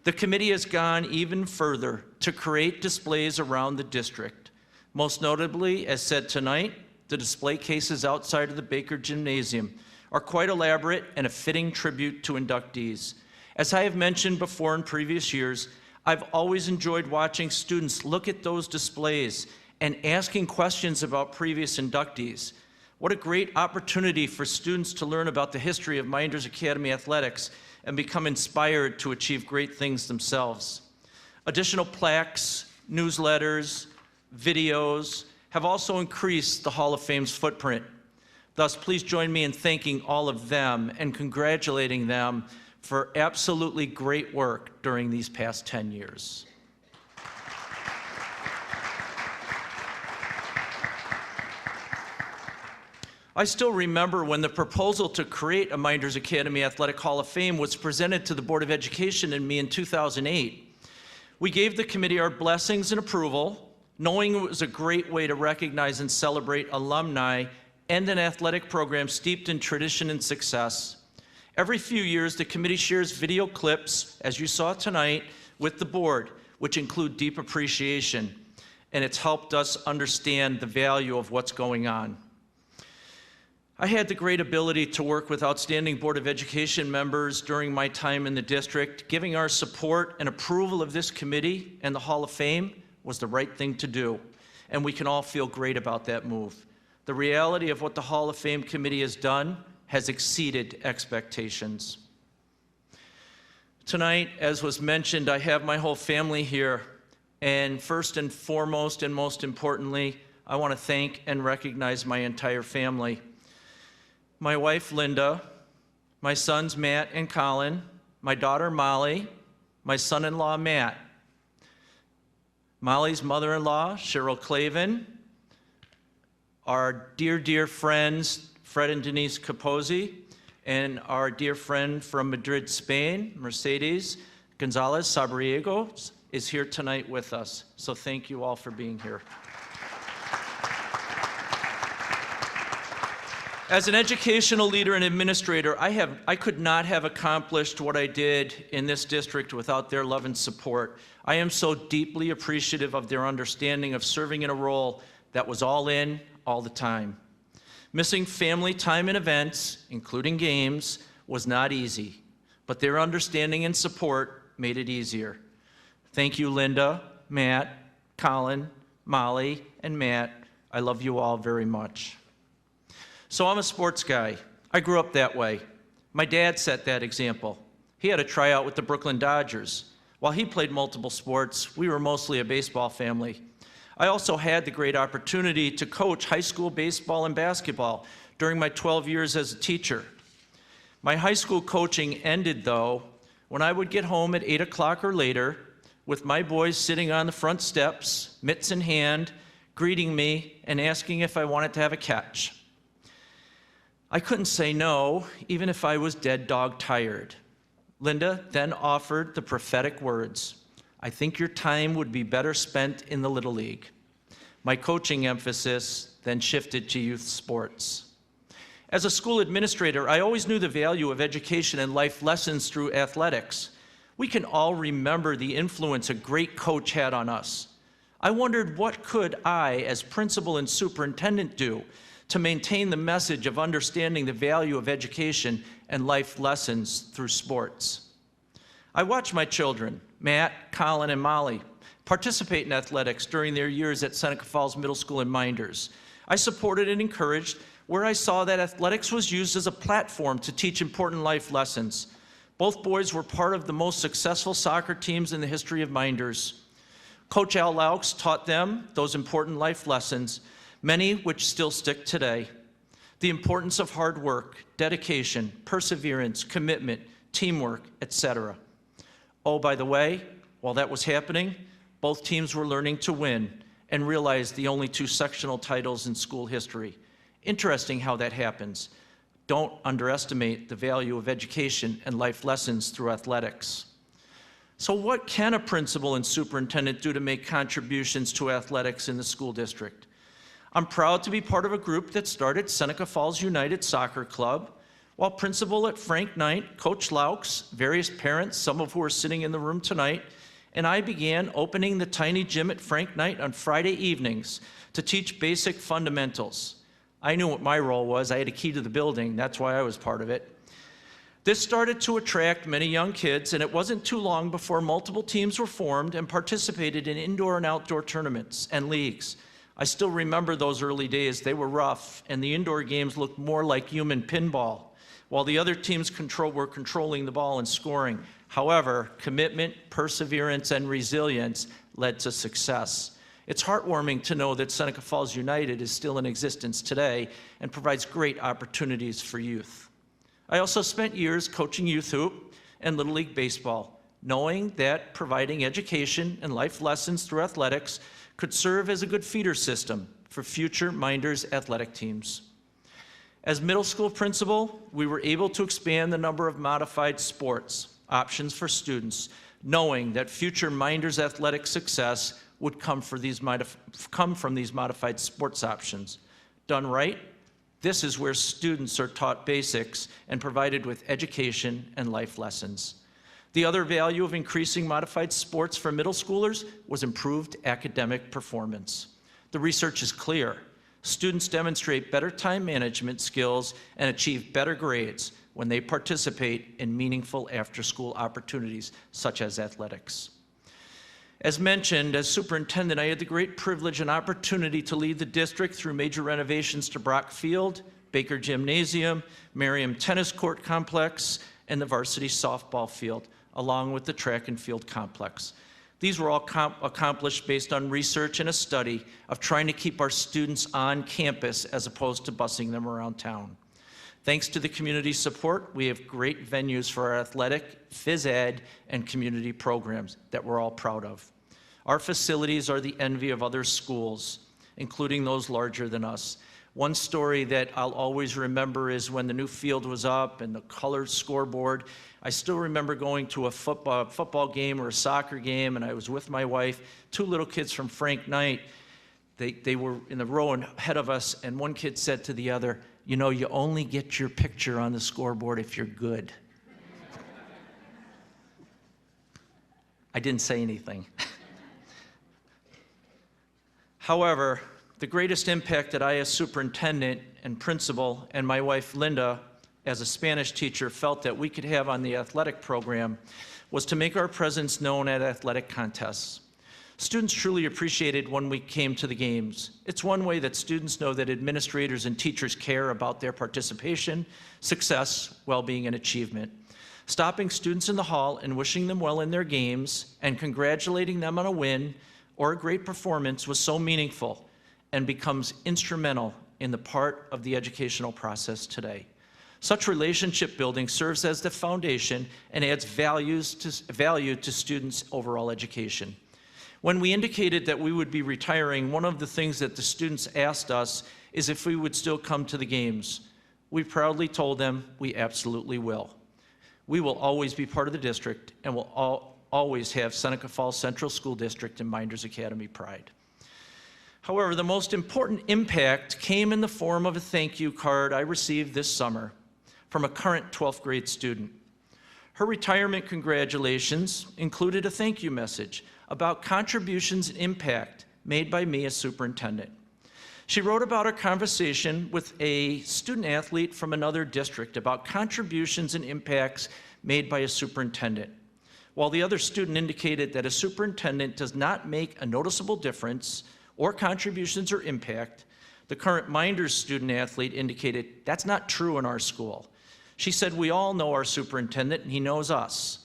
The committee has gone even further to create displays around the district. Most notably, as said tonight, the display cases outside of the Baker Gymnasium are quite elaborate and a fitting tribute to inductees. As I have mentioned before in previous years, I've always enjoyed watching students look at those displays and asking questions about previous inductees. What a great opportunity for students to learn about the history of Mynderse Academy athletics and become inspired to achieve great things themselves. Additional plaques, newsletters, videos have also increased the Hall of Fame's footprint. Thus, please join me in thanking all of them and congratulating them for absolutely great work during these past 10 years. I still remember when the proposal to create a Mynderse Academy Athletic Hall of Fame was presented to the Board of Education and me in 2008. We gave the committee our blessings and approval, knowing it was a great way to recognize and celebrate alumni and an athletic program steeped in tradition and success. Every few years, the committee shares video clips, as you saw tonight, with the board, which include deep appreciation, and it's helped us understand the value of what's going on. I had the great ability to work with outstanding Board of Education members during my time in the district. Giving our support and approval of this committee and the Hall of Fame was the right thing to do, and we can all feel great about that move. The reality of what the Hall of Fame committee has done has exceeded expectations. Tonight, as was mentioned, I have my whole family here, and first and foremost and most importantly, I want to thank and recognize my entire family. My wife, Linda, my sons, Matt and Colin, my daughter, Molly, my son-in-law, Matt, Molly's mother-in-law, Cheryl Clavin, our dear, dear friends, Fred and Denise Capozzi, and our dear friend from Madrid, Spain, Mercedes Gonzalez Sabriego, is here tonight with us. So thank you all for being here. As an educational leader and administrator, I could not have accomplished what I did in this district without their love and support. I am so deeply appreciative of their understanding of serving in a role that was all in, all the time. Missing family time and events, including games, was not easy, but their understanding and support made it easier. Thank you, Linda, Matt, Colin, Molly, and Matt. I love you all very much. So I'm a sports guy. I grew up that way. My dad set that example. He had a tryout with the Brooklyn Dodgers. While he played multiple sports, we were mostly a baseball family. I also had the great opportunity to coach high school baseball and basketball during my 12 years as a teacher. My high school coaching ended, though, when I would get home at 8 o'clock or later with my boys sitting on the front steps, mitts in hand, greeting me and asking if I wanted to have a catch. I couldn't say no, even if I was dead dog tired. Linda then offered the prophetic words, "I think your time would be better spent in the Little League." My coaching emphasis then shifted to youth sports. As a school administrator, I always knew the value of education and life lessons through athletics. We can all remember the influence a great coach had on us. I wondered, what could I, as principal and superintendent, do to maintain the message of understanding the value of education and life lessons through sports? I watched my children, Matt, Colin, and Molly, participate in athletics during their years at Seneca Falls Middle School in Mynderse. I supported and encouraged where I saw that athletics was used as a platform to teach important life lessons. Both boys were part of the most successful soccer teams in the history of Mynderse. Coach Al Laux taught them those important life lessons, many which still stick today. The importance of hard work, dedication, perseverance, commitment, teamwork, etc. Oh, by the way, while that was happening, both teams were learning to win and realized the only 2 sectional titles in school history. Interesting how that happens. Don't underestimate the value of education and life lessons through athletics. So what can a principal and superintendent do to make contributions to athletics in the school district? I'm proud to be part of a group that started Seneca Falls United Soccer Club, while principal at Frank Knight, Coach Laux, various parents, some of who are sitting in the room tonight, and I began opening the tiny gym at Frank Knight on Friday evenings to teach basic fundamentals. I knew what my role was. I had a key to the building. That's why I was part of it. This started to attract many young kids, and it wasn't too long before multiple teams were formed and participated in indoor and outdoor tournaments and leagues. I still remember those early days. They were rough, and the indoor games looked more like human pinball, while the other teams were controlling the ball and scoring. However, commitment, perseverance, and resilience led to success. It's heartwarming to know that Seneca Falls United is still in existence today and provides great opportunities for youth. I also spent years coaching youth hoop and Little League baseball, knowing that providing education and life lessons through athletics could serve as a good feeder system for future Mynderse athletic teams. As middle school principal, we were able to expand the number of modified sports options for students, knowing that future Mynderse athletic success would come from these modified sports options. Done right, this is where students are taught basics and provided with education and life lessons. The other value of increasing modified sports for middle schoolers was improved academic performance. The research is clear. Students demonstrate better time management skills and achieve better grades when they participate in meaningful after-school opportunities such as athletics. As mentioned, as superintendent, I had the great privilege and opportunity to lead the district through major renovations to Brock Field, Baker Gymnasium, Merriam Tennis Court Complex, and the varsity softball field, along with the track and field complex. These were all accomplished based on research and a study of trying to keep our students on campus as opposed to busing them around town. Thanks to the community support, we have great venues for our athletic, phys ed, and community programs that we're all proud of. Our facilities are the envy of other schools, including those larger than us. One story that I'll always remember is when the new field was up and the colored scoreboard. I still remember going to a football game or a soccer game, and I was with my wife, two little kids from Frank Knight. They were in the row ahead of us, and one kid said to the other, "You know, you only get your picture on the scoreboard if you're good." I didn't say anything. However, the greatest impact that I as superintendent and principal and my wife Linda as a Spanish teacher felt that we could have on the athletic program was to make our presence known at athletic contests. Students truly appreciated when we came to the games. It's one way that students know that administrators and teachers care about their participation, success, well-being, and achievement. Stopping students in the hall and wishing them well in their games and congratulating them on a win or a great performance was so meaningful and becomes instrumental in the part of the educational process today. Such relationship building serves as the foundation and adds value to students' overall education. When we indicated that we would be retiring, one of the things that the students asked us is if we would still come to the games. We proudly told them we absolutely will. We will always be part of the district and will always have Seneca Falls Central School District and Mynderse Academy pride. However, the most important impact came in the form of a thank you card I received this summer from a current 12th grade student. Her retirement congratulations included a thank you message about contributions and impact made by me as superintendent. She wrote about her conversation with a student athlete from another district about contributions and impacts made by a superintendent. While the other student indicated that a superintendent does not make a noticeable difference or contributions or impact, the current Mynderse student athlete indicated that's not true in our school. She said, "We all know our superintendent and he knows us.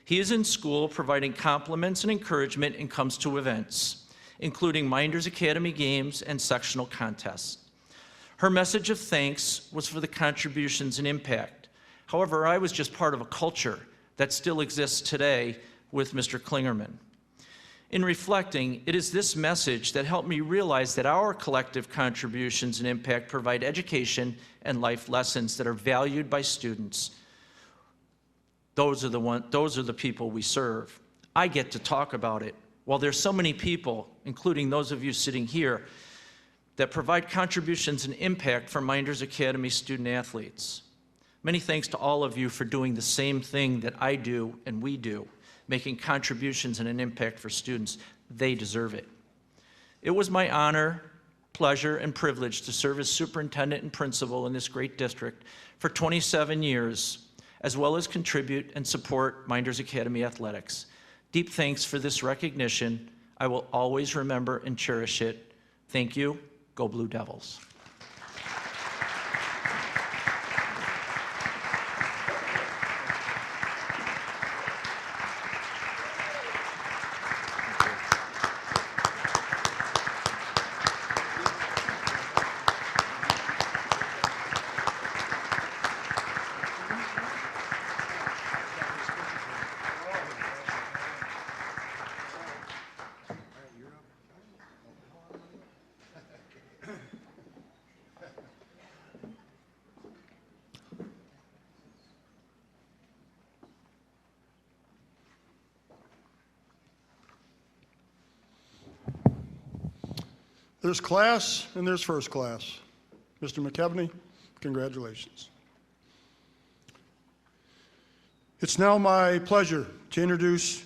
He is in school providing compliments and encouragement and comes to events, including Mynderse Academy games and sectional contests." Her message of thanks was for the contributions and impact. However, I was just part of a culture that still exists today with Mr. Klingerman. In reflecting, it is this message that helped me realize that our collective contributions and impact provide education and life lessons that are valued by students. Those are the people we serve. I get to talk about it. While there's so many people, including those of you sitting here, that provide contributions and impact for Mynderse Academy student athletes. Many thanks to all of you for doing the same thing that I do and we do, making contributions and an impact for students. They deserve it. It was my honor, pleasure, and privilege to serve as superintendent and principal in this great district for 27 years, as well as contribute and support Mynderse Academy athletics. Deep thanks for this recognition. I will always remember and cherish it. Thank you. Go Blue Devils. There's class and there's first class. Mr. McKeveny, congratulations. It's now my pleasure to introduce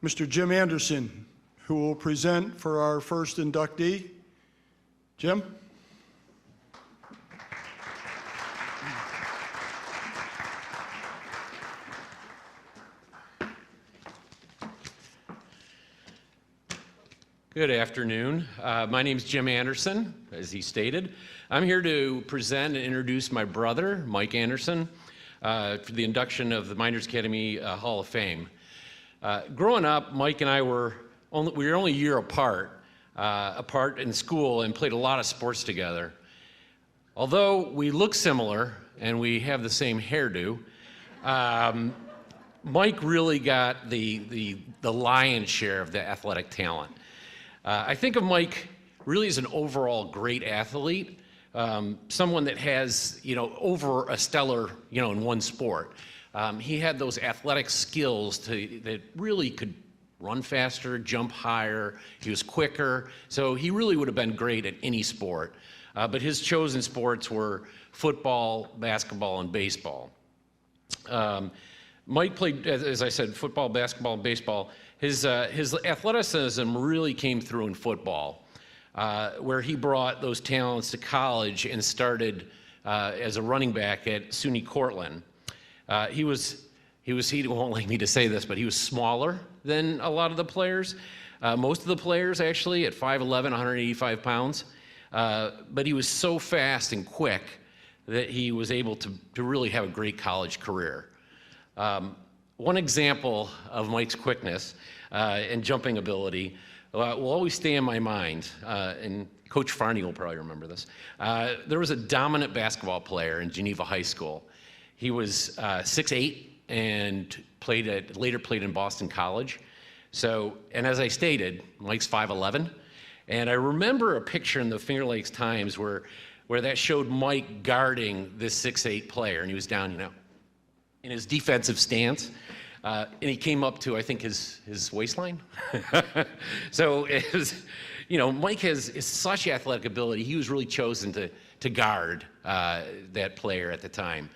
Mr. Jim Anderson, who will present for our first inductee. Jim? Good afternoon. My name is Jim Anderson, as he stated. I'm here to present and introduce my brother, Mike Anderson, for the induction of the Mynderse Academy Hall of Fame. Growing up, Mike and I were only a year apart in school and played a lot of sports together. Although we look similar and we have the same hairdo, Mike really got the lion's share of the athletic talent. I think of Mike really as an overall great athlete, someone that has, over a stellar, in one sport. He had those athletic skills that really could run faster, jump higher. He was quicker, so he really would have been great at any sport. But his chosen sports were football, basketball, and baseball. Mike played, as I said, football, basketball, and baseball. His athleticism really came through in football, where he brought those talents to college and started as a running back at SUNY Cortland. He won't like me to say this, but he was smaller than a lot of the players. Most of the players, actually, at 5'11", 185 pounds. But he was so fast and quick that he was able to really have a great college career. One example of Mike's quickness and jumping ability will always stay in my mind, and Coach Farney will probably remember this. There was a dominant basketball player in Geneva High School. He was 6'8", and later played in Boston College. And as I stated, Mike's 5'11", and I remember a picture in the Finger Lakes Times where that showed Mike guarding this 6'8" player, and he was down, in his defensive stance, and he came up to, I think, his waistline. So it was, Mike has such athletic ability. He was really chosen to guard that player at the time,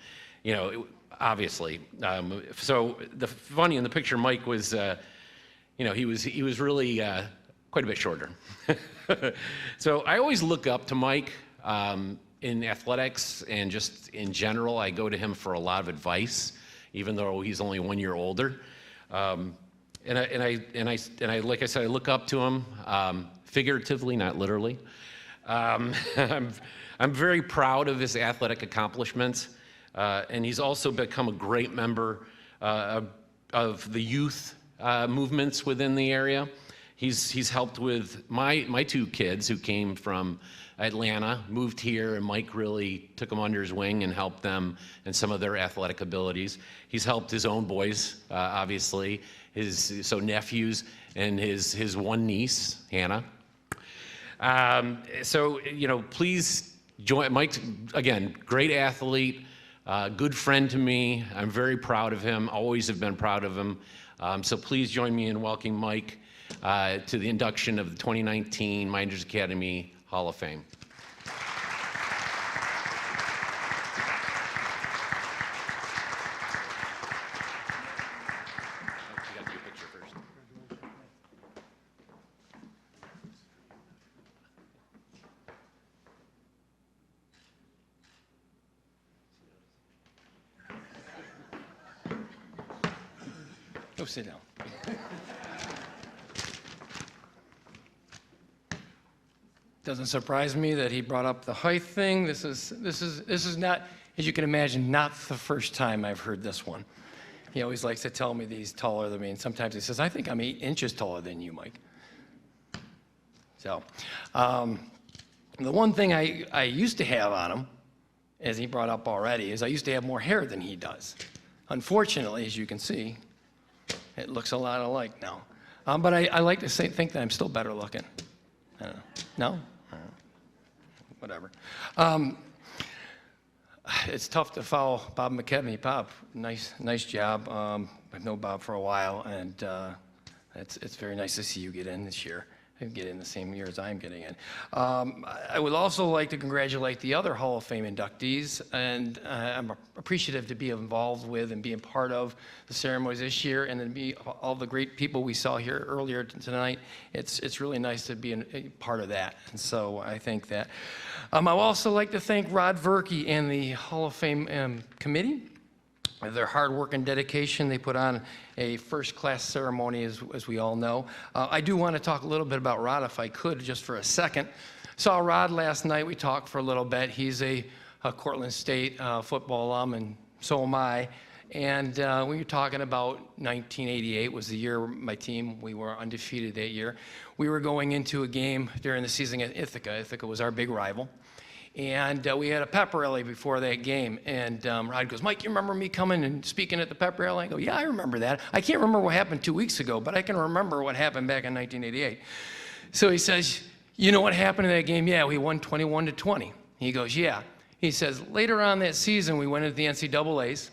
obviously. So funny in the picture, Mike was, he was really quite a bit shorter. So I always look up to Mike in athletics and just in general. I go to him for a lot of advice, even though he's only 1 year older. And I, like I said, I look up to him figuratively, not literally. I'm very proud of his athletic accomplishments, and he's also become a great member of the youth movements within the area. He's helped with my two kids who came from Atlanta, moved here, and Mike really took them under his wing and helped them in some of their athletic abilities. He's helped his own boys, obviously, his nephews and his one niece, Hannah. Please join. Mike's, again, great athlete, good friend to me. I'm very proud of him, always have been proud of him. So please join me in welcoming Mike to the induction of the 2019 Mynderse Academy Hall of Fame. Go sit down. Doesn't surprise me that he brought up the height thing. This is not, as you can imagine, not the first time I've heard this one. He always likes to tell me that he's taller than me, and sometimes he says, "I think I'm 8 inches taller than you, Mike." So, the one thing I used to have on him, as he brought up already, is I used to have more hair than he does. Unfortunately, as you can see, it looks a lot alike now. But I like to think that I'm still better looking. I don't know. No? Whatever. It's tough to follow Bob McKeveny. Bob, nice job. I've known Bob for a while, and it's very nice to see you get in this year and get in the same year as I'm getting in. I would also like to congratulate the other Hall of Fame inductees, and I'm appreciative to be involved with and being part of the ceremonies this year, and then be all the great people we saw here earlier tonight. It's really nice to be a part of that, and so I think that. I would also like to thank Rod Verkey and the Hall of Fame committee. Their hard work and dedication, they put on a first-class ceremony, as we all know. I do want to talk a little bit about Rod, if I could, just for a second. Saw Rod last night. We talked for a little bit. He's a Cortland State football alum, and so am I. And we were talking about 1988 was the year my team, we were undefeated that year. We were going into a game during the season at Ithaca. Ithaca was our big rival. And we had a pep rally before that game. And Rod goes, "Mike, you remember me coming and speaking at the pep rally?" I go, "Yeah, I remember that. I can't remember what happened 2 weeks ago, but I can remember what happened back in 1988. So he says, "You know what happened in that game?" "Yeah, we won 21-20. He goes, "Yeah." He says, "Later on that season, we went into the NCAAs.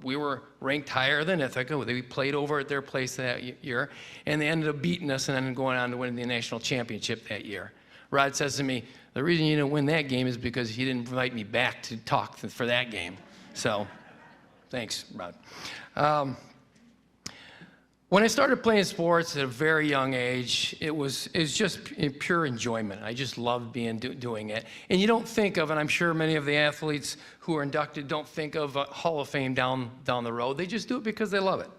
We were ranked higher than Ithaca. We played over at their place that year, and they ended up beating us and then going on to win the national championship that year." Rod says to me, "The reason you didn't win that game is because he didn't invite me back to talk for that game." So, thanks, Rod. When I started playing sports at a very young age, it's just pure enjoyment. I just loved doing it. And you don't think of, and I'm sure many of the athletes who are inducted don't think of a Hall of Fame down the road. They just do it because they love it,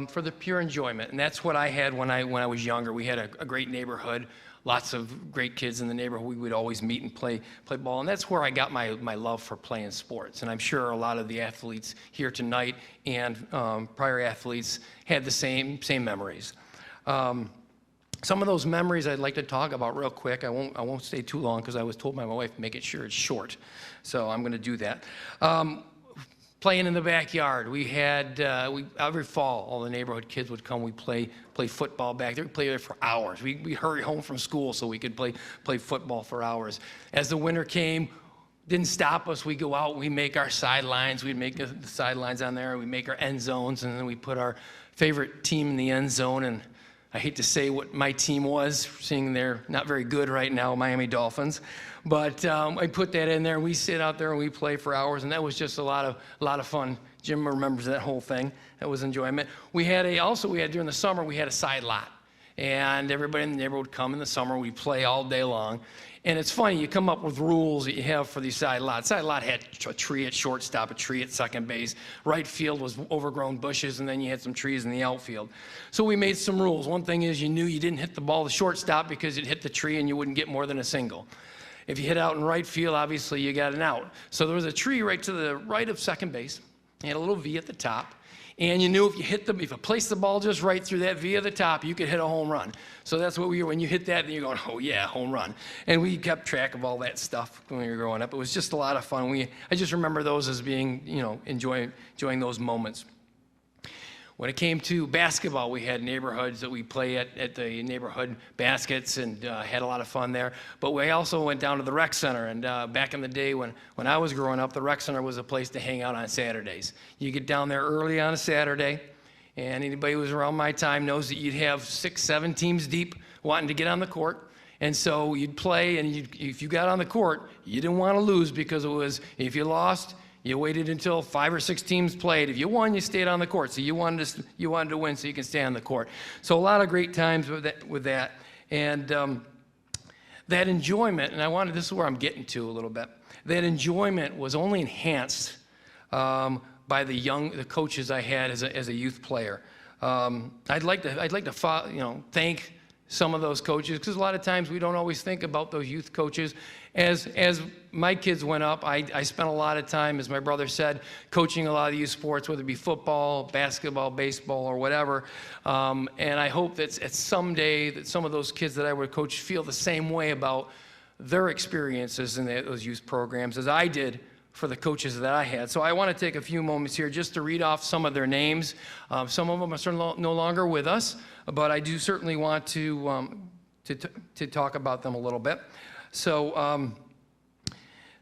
for the pure enjoyment. And that's what I had when I was younger. We had a great neighborhood. Lots of great kids in the neighborhood. We would always meet and play ball, and that's where I got my love for playing sports. And I'm sure a lot of the athletes here tonight and prior athletes had the same memories. Some of those memories I'd like to talk about real quick. I won't stay too long because I was told by my wife to make sure it's short, so I'm going to do that. Playing in the backyard. We had, every fall, all the neighborhood kids would come. We'd play football back there. We'd play there for hours. We'd hurry home from school so we could play football for hours. As the winter came, didn't stop us. We'd go out, we'd make our sidelines. We'd make the sidelines on there. We'd make our end zones, and then we put our favorite team in the end zone. And I hate to say what my team was, seeing they're not very good right now, Miami Dolphins. But I put that in there, and we sit out there and we play for hours, and that was just a lot of fun. Jim remembers that whole thing. That was enjoyment. We had during the summer, we had a side lot, and everybody in the neighborhood would come in the summer. We'd play all day long. And it's funny, you come up with rules that you have for these side lots. Side lot had a tree at shortstop, a tree at second base. Right field was overgrown bushes, and then you had some trees in the outfield. So we made some rules. One thing is you knew you didn't hit the ball to shortstop because it hit the tree and you wouldn't get more than a single. If you hit out in right field, obviously you got an out. So there was a tree right to the right of second base. It had a little V at the top. And you knew if you placed the ball just right through that V at the top, you could hit a home run. So that's what when you hit that, then you're going, "Oh yeah, home run." And we kept track of all that stuff when we were growing up. It was just a lot of fun. I just remember those as being, enjoying those moments. When it came to basketball, we had neighborhoods that we play at the neighborhood baskets and had a lot of fun there. But we also went down to the rec center. And back in the day when I was growing up, the rec center was a place to hang out on Saturdays. You get down there early on a Saturday, And anybody who was around my time knows that you'd have 6, 7 teams deep wanting to get on the court. And so you'd play, and if you got on the court, you didn't want to lose, because it was, if you lost, you waited until 5 or 6 teams played. If you won, you stayed on the court. So you wanted to win so you can stay on the court. So a lot of great times with that. And that enjoyment, and this is where I'm getting to a little bit, that enjoyment was only enhanced by the coaches I had as a youth player. I'd like to thank some of those coaches, because a lot of times we don't always think about those youth coaches. As my kids went up, I spent a lot of time, as my brother said, coaching a lot of youth sports, whether it be football, basketball, baseball, or whatever. And I hope that someday that some of those kids that I would coach feel the same way about their experiences in those youth programs as I did for the coaches that I had. So I want to take a few moments here just to read off some of their names. Some of them are no longer with us, but I do certainly want to talk about them a little bit. So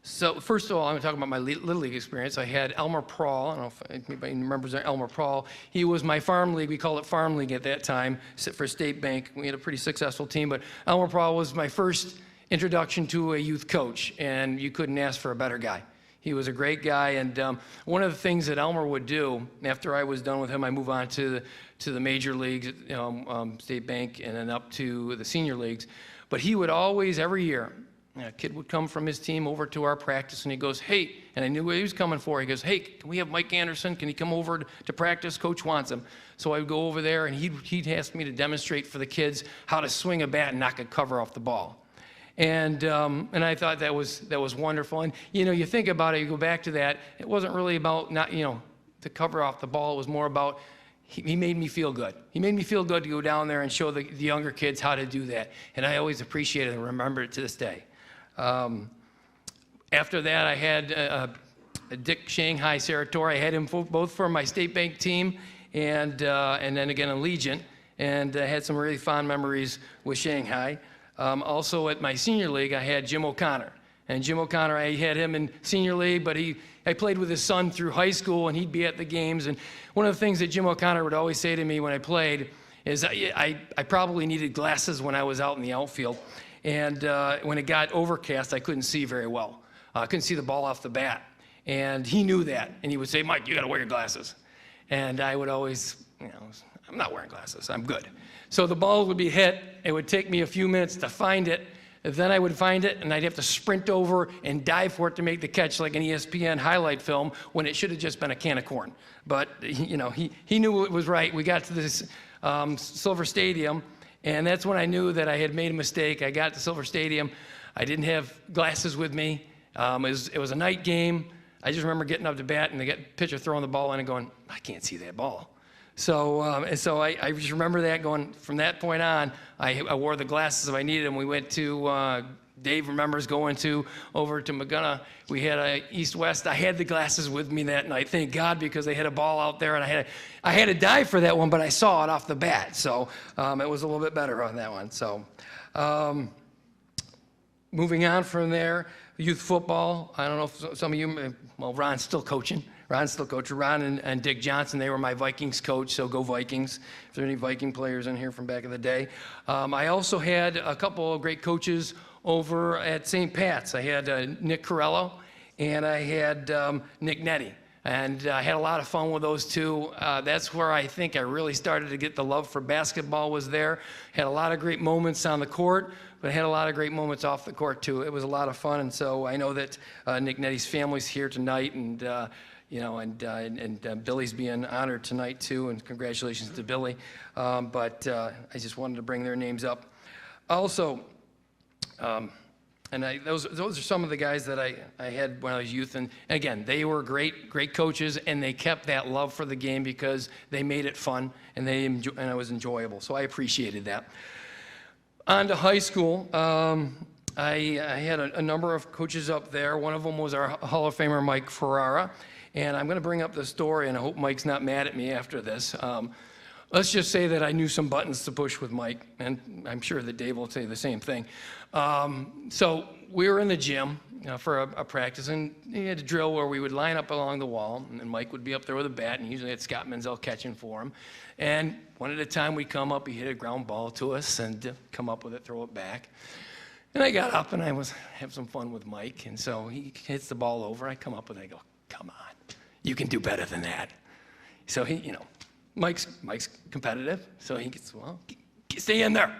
first of all, I'm going to talk about my Little League experience. I had Elmer Prawl. I don't know if anybody remembers Elmer Prawl. He was my farm league. We called it Farm League at that time for State Bank. We had a pretty successful team, but Elmer Prawl was my first introduction to a youth coach, and you couldn't ask for a better guy. He was a great guy, and one of the things that Elmer would do, after I was done with him, I moved on to the major leagues, State Bank, and then up to the senior leagues. But he would always, every year, a kid would come from his team over to our practice, and he goes, hey, and I knew what he was coming for. He goes, hey, can we have Mike Anderson? Can he come over to practice? Coach wants him. So I would go over there, and he'd ask me to demonstrate for the kids how to swing a bat and knock a cover off the ball. And I thought that was wonderful. And, you think about it, you go back to that, it wasn't really about to cover off the ball. It was more about he made me feel good. He made me feel good to go down there and show the younger kids how to do that. And I always appreciate it and remember it to this day. After that, I had Dick Shanghai Sarator. I had him both for my State Bank team and then again Allegiant. And I had some really fond memories with Shanghai. Also at my senior league, I had Jim O'Connor. And Jim O'Connor, I had him in senior league, but I played with his son through high school, and he'd be at the games. And one of the things that Jim O'Connor would always say to me when I played is I probably needed glasses when I was out in the outfield. And when it got overcast, I couldn't see very well. I couldn't see the ball off the bat. And he knew that. And he would say, Mike, you got to wear your glasses. And I would always, I'm not wearing glasses. I'm good. So the ball would be hit. It would take me a few minutes to find it. Then I would find it, and I'd have to sprint over and dive for it to make the catch like an ESPN highlight film when it should have just been a can of corn. But, he knew it was right. We got to this Silver Stadium, and that's when I knew that I had made a mistake. I got to Silver Stadium. I didn't have glasses with me. It was a night game. I just remember getting up to bat, and the pitcher throwing the ball in and going, I can't see that ball. So I just remember that going, from that point on, I wore the glasses if I needed them. We went to, Dave remembers going over to McGunna. We had a east-west. I had the glasses with me that night, thank God, because they had a ball out there, and I had to dive for that one, but I saw it off the bat. So it was a little bit better on that one. So moving on from there, youth football. I don't know if some of you, well, Ron's still coaching. Ron and Dick Johnson, they were my Vikings coach, so go Vikings. If there are any Viking players in here from back in the day. I also had a couple of great coaches over at St. Pat's. I had Nick Corello, and I had Nick Nettie. And I had a lot of fun with those two. That's where I think I really started to get the love for basketball was there. Had a lot of great moments on the court, but had a lot of great moments off the court too. It was a lot of fun, and so I know that Nick Nettie's family's here tonight, and Billy's being honored tonight too, and congratulations to Billy. But I just wanted to bring their names up. Also, those are some of the guys that I had when I was youth, and again, they were great coaches, and they kept that love for the game because they made it fun, and it was enjoyable. So I appreciated that. On to high school. I had a number of coaches up there. One of them was our Hall of Famer, Mike Ferrara. And I'm going to bring up the story, and I hope Mike's not mad at me after this. Let's just say that I knew some buttons to push with Mike, and I'm sure that Dave will say the same thing. So we were in the gym, for a practice, and he had a drill where we would line up along the wall, and Mike would be up there with a bat, and usually had Scott Menzel catching for him. And one at a time we'd come up, he hit a ground ball to us, and come up with it, throw it back. And I got up, and I was having some fun with Mike, and so he hits the ball over. I come up with it, I go, come on, you can do better than that. So he, you know, Mike's competitive, so he gets, well, stay in there,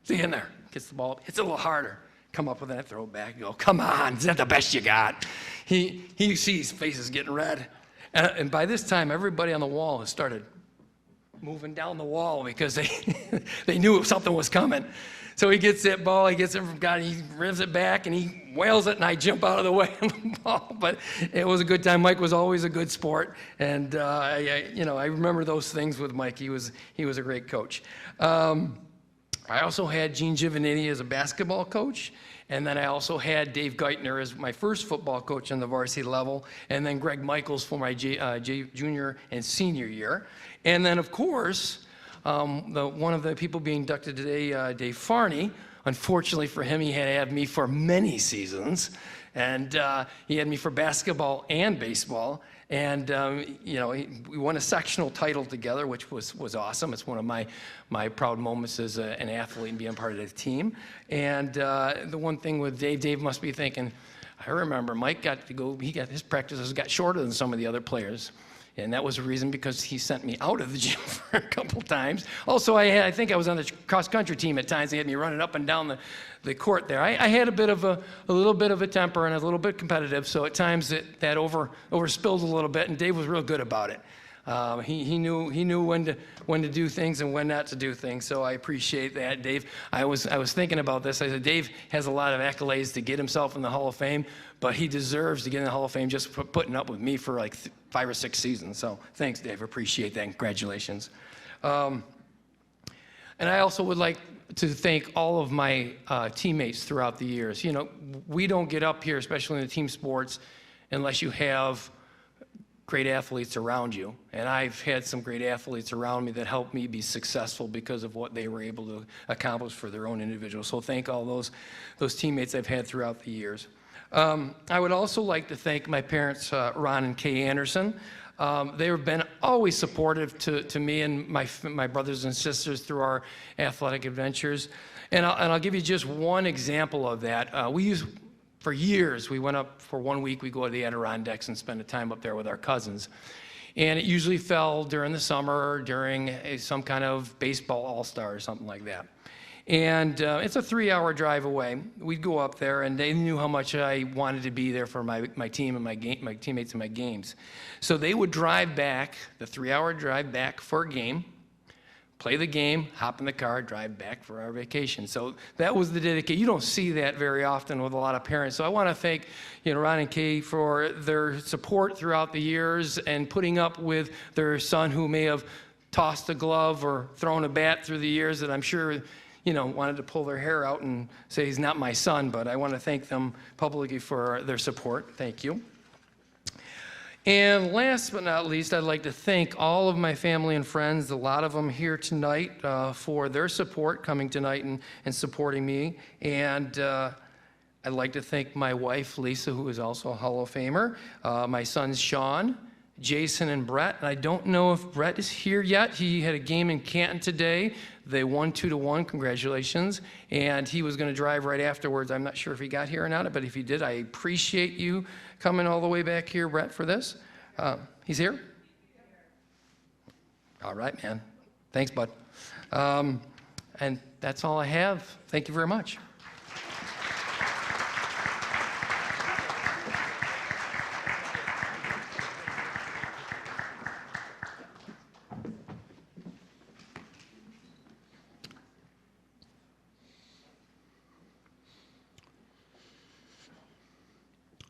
stay in there. Gets the ball, hits it a little harder. Come up with that, throw it back, go, come on, is that the best you got? He sees faces getting red. And by this time, everybody on the wall has started moving down the wall because they knew something was coming. So he gets that ball, he gets it from God, he rivs it back, and he whales it, and I jump out of the way of the ball. But it was a good time. Mike was always a good sport, and I remember those things with Mike. He was a great coach. I also had Gene Giovannini as a basketball coach, and then I also had Dave Geithner as my first football coach on the varsity level, and then Greg Michaels for my junior and senior year. And then, of course, one of the people being inducted today, Dave Farney. Unfortunately for him, he had to have me for many seasons, and he had me for basketball and baseball. And we won a sectional title together, which was awesome. It's one of my proud moments as an athlete and being part of the team. And the one thing with Dave must be thinking, I remember Mike got to go, his practices got shorter than some of the other players. And that was the reason because he sent me out of the gym for a couple times. Also, I think I was on the cross-country team at times. They had me running up and down the court there. I had a little bit of a temper and a little bit competitive, so at times that overspilled a little bit, and Dave was real good about it. He knew when to do things and when not to do things, so I appreciate that, Dave. I was thinking about this. I said, Dave has a lot of accolades to get himself in the Hall of Fame, but he deserves to get in the Hall of Fame just for putting up with me for like 5 or 6 seasons. So thanks, Dave. Appreciate that. Congratulations. And I also would like to thank all of my teammates throughout the years. You know, we don't get up here, especially in the team sports, unless you have great athletes around you. And I've had some great athletes around me that helped me be successful because of what they were able to accomplish for their own individuals. So thank all those teammates I've had throughout the years. I would also like to thank my parents, Ron and Kay Anderson. They have been always supportive to me and my brothers and sisters through our athletic adventures. And I'll give you just one example of that. For years, we went up for 1 week, we go to the Adirondacks and spend the time up there with our cousins. And it usually fell during the summer, during some kind of baseball all-star or something like that. And it's a 3-hour drive away. We'd go up there, and they knew how much I wanted to be there for my team and my teammates and my games. So they would drive back, the 3-hour drive back for a game, play the game, hop in the car, drive back for our vacation. So that was the dedication. You don't see that very often with a lot of parents. So I want to thank Ron and Kay for their support throughout the years and putting up with their son who may have tossed a glove or thrown a bat through the years that I'm sure wanted to pull their hair out and say he's not my son, but I want to thank them publicly for their support. Thank you. And last but not least, I'd like to thank all of my family and friends, a lot of them here tonight, for their support, coming tonight and supporting me. And I'd like to thank my wife, Lisa, who is also a Hall of Famer, my sons, Sean, Jason, and Brett. And I don't know if Brett is here yet. He had a game in Canton today. They won 2-1, congratulations. And he was gonna drive right afterwards. I'm not sure if he got here or not, but if he did, I appreciate you coming all the way back here, Brett, for this. He's here? All right, man. Thanks, bud. And that's all I have. Thank you very much.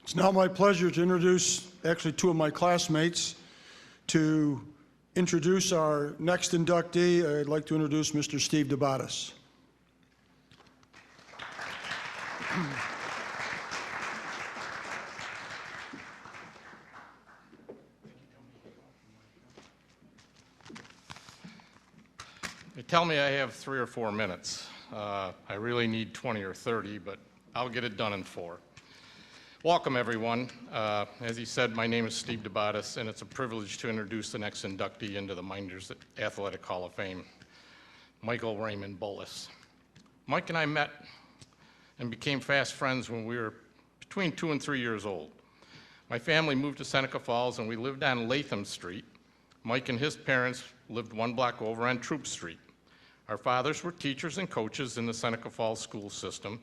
It's now my pleasure to introduce actually 2 of my classmates. To introduce our next inductee, I'd like to introduce Mr. Steve DeBatis. They tell me I have 3 or 4 minutes. I really need 20 or 30, but I'll get it done in 4. Welcome, everyone. As he said, my name is Steve DeBatis, and it's a privilege to introduce the next inductee into the Mynderse Athletic Hall of Fame, Michael Raymond Bullis. Mike and I met and became fast friends when we were between 2 and 3 years old. My family moved to Seneca Falls, and we lived on Latham Street. Mike and his parents lived 1 block over on Troop Street. Our fathers were teachers and coaches in the Seneca Falls school system,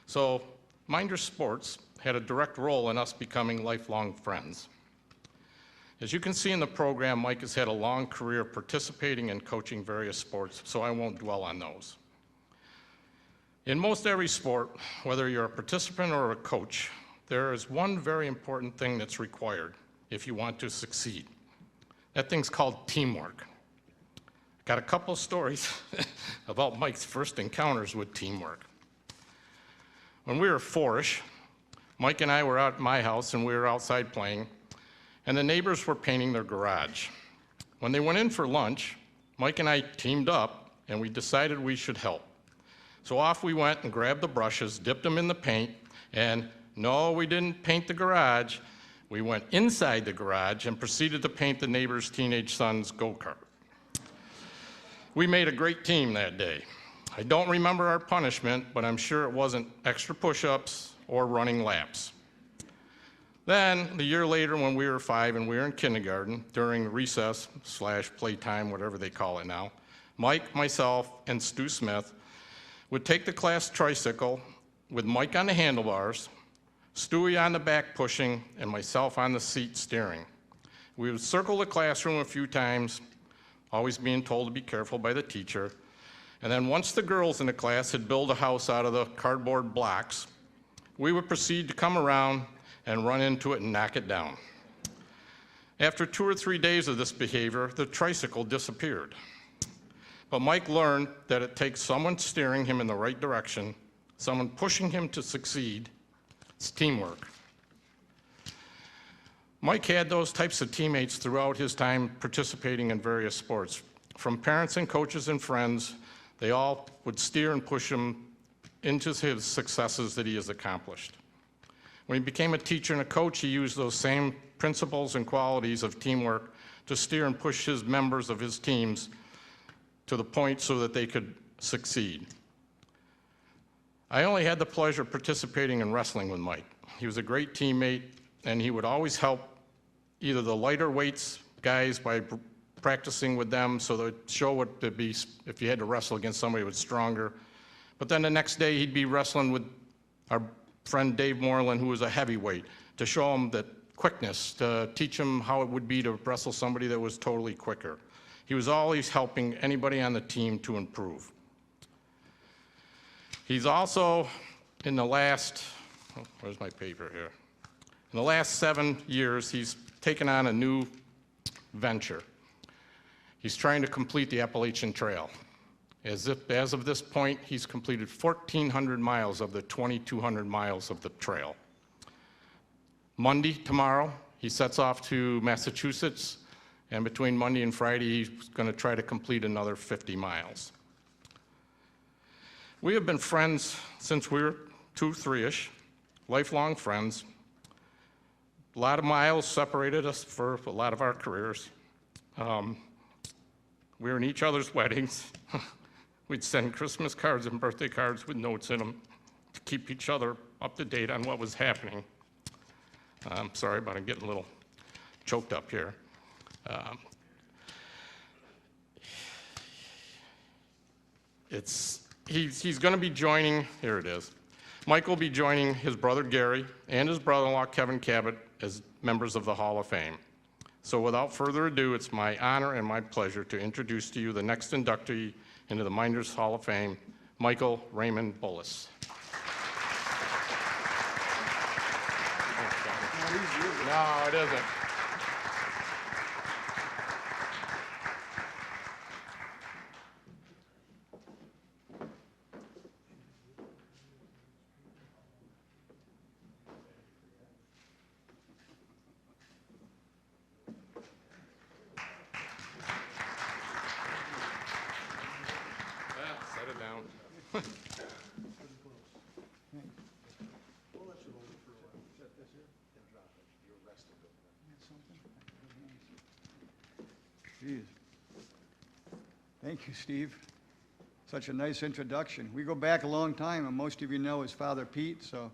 so Mynderse sports had a direct role in us becoming lifelong friends. As you can see in the program, Mike has had a long career participating and coaching various sports, so I won't dwell on those. In most every sport, whether you're a participant or a coach, there is one very important thing that's required if you want to succeed. That thing's called teamwork. Got a couple stories about Mike's first encounters with teamwork. When we were 4-ish, Mike and I were out at my house and we were outside playing, and the neighbors were painting their garage. When they went in for lunch, Mike and I teamed up and we decided we should help. So off we went and grabbed the brushes, dipped them in the paint, and no, we didn't paint the garage. We went inside the garage and proceeded to paint the neighbor's teenage son's go-kart. We made a great team that day. I don't remember our punishment, but I'm sure it wasn't extra push-ups or running laps. Then, a year later, when we were 5 and we were in kindergarten, during recess / playtime, whatever they call it now, Mike, myself, and Stu Smith would take the class tricycle with Mike on the handlebars, Stewie on the back pushing, and myself on the seat steering. We would circle the classroom a few times, always being told to be careful by the teacher. And then once the girls in the class had built a house out of the cardboard blocks, we would proceed to come around and run into it and knock it down. After 2 or 3 days of this behavior, the tricycle disappeared. But Mike learned that it takes someone steering him in the right direction, someone pushing him to succeed. It's teamwork. Mike had those types of teammates throughout his time participating in various sports. From parents and coaches and friends, they all would steer and push him into his successes that he has accomplished. When he became a teacher and a coach, he used those same principles and qualities of teamwork to steer and push his members of his teams to the point so that they could succeed. I only had the pleasure of participating in wrestling with Mike. He was a great teammate, and he would always help either the lighter weights guys by practicing with them so they'd show what to be if you had to wrestle against somebody who was stronger. But then the next day he'd be wrestling with our friend Dave Moreland, who was a heavyweight, to show him that quickness, to teach him how it would be to wrestle somebody that was totally quicker. He was always helping anybody on the team to improve. He's also, in the last, where's my paper here? In the last 7 years, he's taken on a new venture. He's trying to complete the Appalachian Trail. As of this point, he's completed 1,400 miles of the 2,200 miles of the trail. Monday, tomorrow, he sets off to Massachusetts, and between Monday and Friday, he's going to try to complete another 50 miles. We have been friends since we were 2, 3-ish, lifelong friends. A lot of miles separated us for a lot of our careers. We were in each other's weddings. We'd send Christmas cards and birthday cards with notes in them to keep each other up to date on what was happening. I'm sorry about it getting a little choked up here. He's going to be joining, here it is. Mike will be joining his brother Gary and his brother-in-law Kevin Cabot as members of the Hall of Fame. So without further ado, it's my honor and my pleasure to introduce to you the next inductee into the Mynderse Hall of Fame, Michael Raymond Bullis. No, it isn't. Set it down. We'll let you hold it for a while. Set this Geez. Thank you, Steve. Such a nice introduction. We go back a long time, and most of you know his father, Pete, so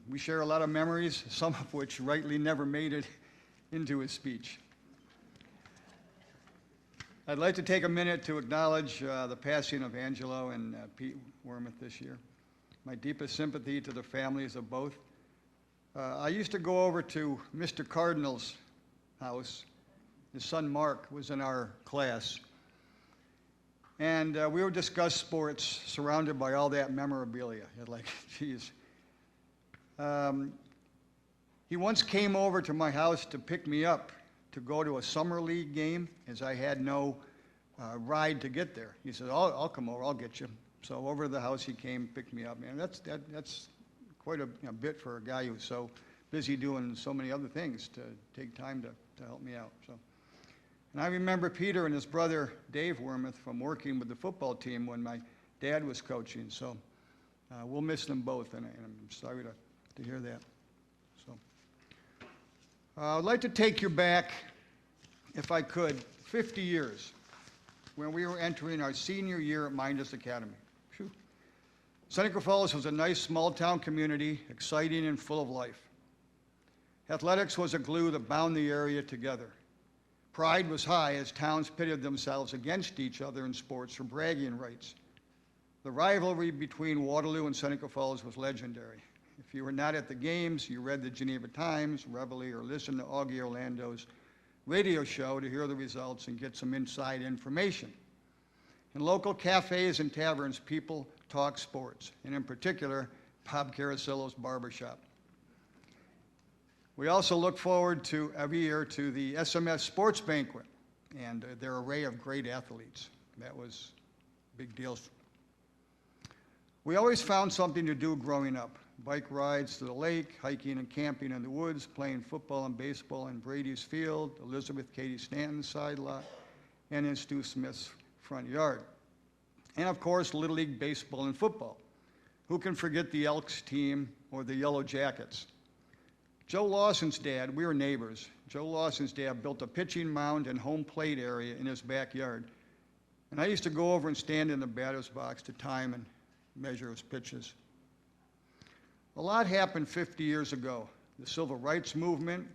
we share a lot of memories, some of which rightly never made it into his speech. I'd like to take a minute to acknowledge the passing of Angelo and Pete Wormuth this year. My deepest sympathy to the families of both. I used to go over to Mr. Cardinal's house. His son Mark was in our class. And we would discuss sports surrounded by all that memorabilia. You're like, geez. He once came over to my house to pick me up to go to a summer league game, as I had no ride to get there. He said, I'll come over, I'll get you. So over to the house he came, picked me up. Man, that's quite a bit for a guy who's so busy doing so many other things to take time to help me out. So, and I remember Peter and his brother Dave Wormuth from working with the football team when my dad was coaching. So we'll miss them both, and I'm sorry to hear that. So I'd like to take you back, if I could, 50 years, when we were entering our senior year at Mynderse Academy. Whew. Seneca Falls was a nice small-town community, exciting and full of life. Athletics was a glue that bound the area together. Pride was high as towns pitted themselves against each other in sports for bragging rights. The rivalry between Waterloo and Seneca Falls was legendary. If you were not at the games, you read the Geneva Times, Reveille, or listened to Augie Orlando's radio show to hear the results and get some inside information. In local cafes and taverns, people talk sports, and in particular, Bob Carasillo's barbershop. We also look forward to every year to the SMS Sports Banquet and their array of great athletes. That was a big deal. We always found something to do growing up. Bike rides to the lake, hiking and camping in the woods, playing football and baseball in Brady's field, Elizabeth Cady Stanton's side lot, and in Stu Smith's front yard. And of course, Little League baseball and football. Who can forget the Elks team or the Yellow Jackets? Joe Lawson's dad, we were neighbors. Joe Lawson's dad built a pitching mound and home plate area in his backyard. And I used to go over and stand in the batter's box to time and measure his pitches. A lot happened 50 years ago. The Civil Rights Movement,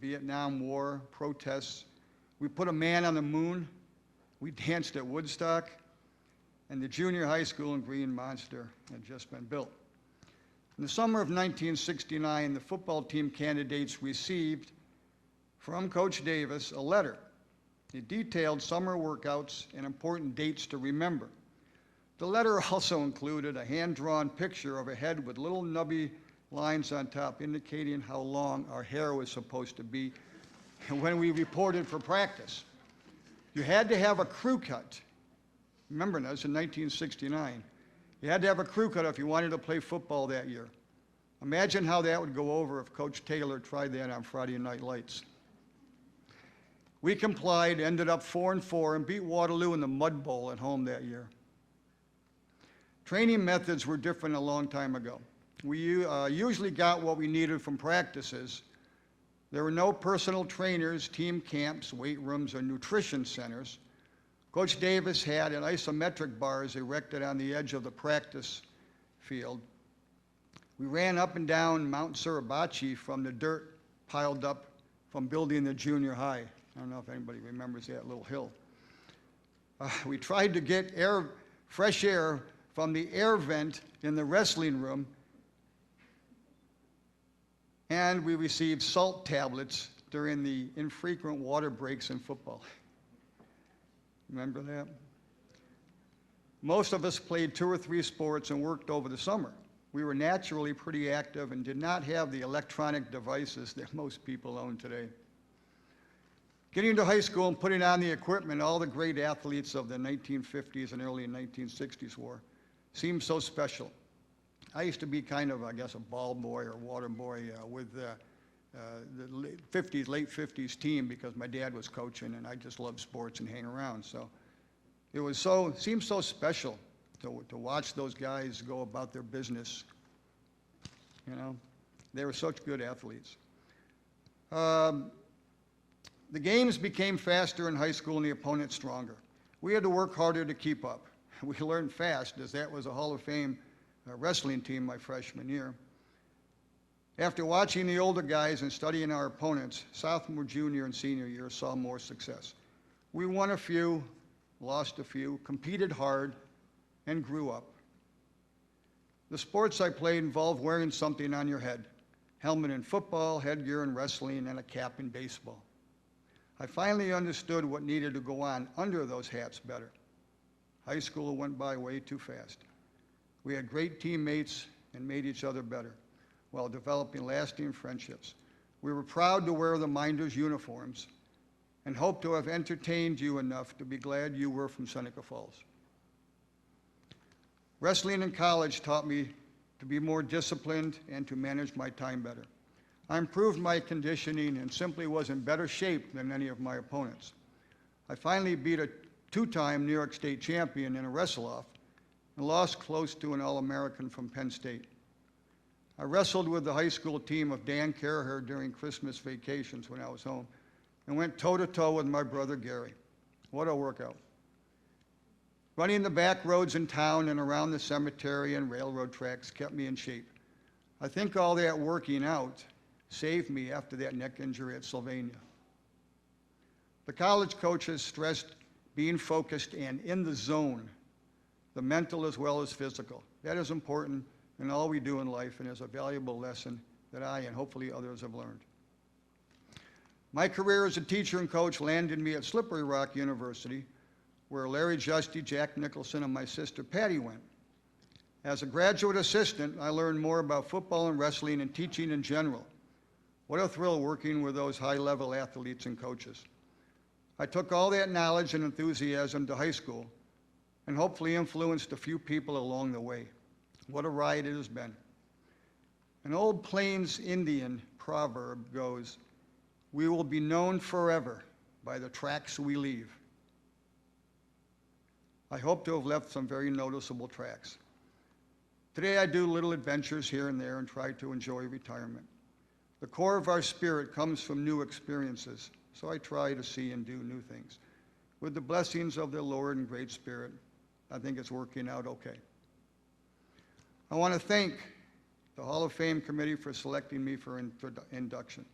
Vietnam War, protests. We put a man on the moon. We danced at Woodstock. And the junior high school in Green Monster had just been built. In the summer of 1969, the football team candidates received from Coach Davis a letter. It detailed summer workouts and important dates to remember. The letter also included a hand-drawn picture of a head with little nubby lines on top indicating how long our hair was supposed to be when we reported for practice. You had to have a crew cut. Remember, that was in 1969. You had to have a crew cut if you wanted to play football that year. Imagine how that would go over if Coach Taylor tried that on Friday Night Lights. We complied, ended up 4-4, and beat Waterloo in the Mud Bowl at home that year. Training methods were different a long time ago. We usually got what we needed from practices. There were no personal trainers, team camps, weight rooms, or nutrition centers. Coach Davis had an isometric bars erected on the edge of the practice field. We ran up and down Mount Suribachi from the dirt piled up from building the junior high. I don't know if anybody remembers that little hill. We tried to get fresh air from the air vent in the wrestling room, and we received salt tablets during the infrequent water breaks in football. Remember that? Most of us played 2 or 3 sports and worked over the summer. We were naturally pretty active and did not have the electronic devices that most people own today. Getting to high school and putting on the equipment all the great athletes of the 1950s and early 1960s wore seemed so special. I used to be kind of, I guess, a ball boy or water boy with the late 50s team because my dad was coaching and I just loved sports and hang around. So it seemed so special to watch those guys go about their business. You know, they were such good athletes. The games became faster in high school and the opponents stronger. We had to work harder to keep up. We learned fast, as that was a Hall of Fame wrestling team my freshman year. After watching the older guys and studying our opponents, sophomore, junior, and senior year saw more success. We won a few, lost a few, competed hard, and grew up. The sports I played involved wearing something on your head: helmet in football, headgear in wrestling, and a cap in baseball. I finally understood what needed to go on under those hats better. High school went by way too fast. We had great teammates and made each other better while developing lasting friendships. We were proud to wear the Mynderse uniforms and hope to have entertained you enough to be glad you were from Seneca Falls. Wrestling in college taught me to be more disciplined and to manage my time better. I improved my conditioning and simply was in better shape than any of my opponents. I finally beat a two-time New York State champion in a wrestle-off and lost close to an All-American from Penn State. I wrestled with the high school team of Dan Caraher during Christmas vacations when I was home and went toe-to-toe with my brother Gary. What a workout. Running the back roads in town and around the cemetery and railroad tracks kept me in shape. I think all that working out saved me after that neck injury at Sylvania. The college coaches stressed being focused and in the zone, the mental as well as physical. That is important in all we do in life and is a valuable lesson that I and hopefully others have learned. My career as a teacher and coach landed me at Slippery Rock University, where Larry Justy, Jack Nicholson, and my sister Patty went. As a graduate assistant, I learned more about football and wrestling and teaching in general. What a thrill working with those high-level athletes and coaches. I took all that knowledge and enthusiasm to high school and hopefully influenced a few people along the way. What a ride it has been. An old Plains Indian proverb goes, "We will be known forever by the tracks we leave." I hope to have left some very noticeable tracks. Today I do little adventures here and there and try to enjoy retirement. The core of our spirit comes from new experiences, so I try to see and do new things. With the blessings of the Lord and Great Spirit, I think it's working out okay. I want to thank the Hall of Fame committee for selecting me for induction.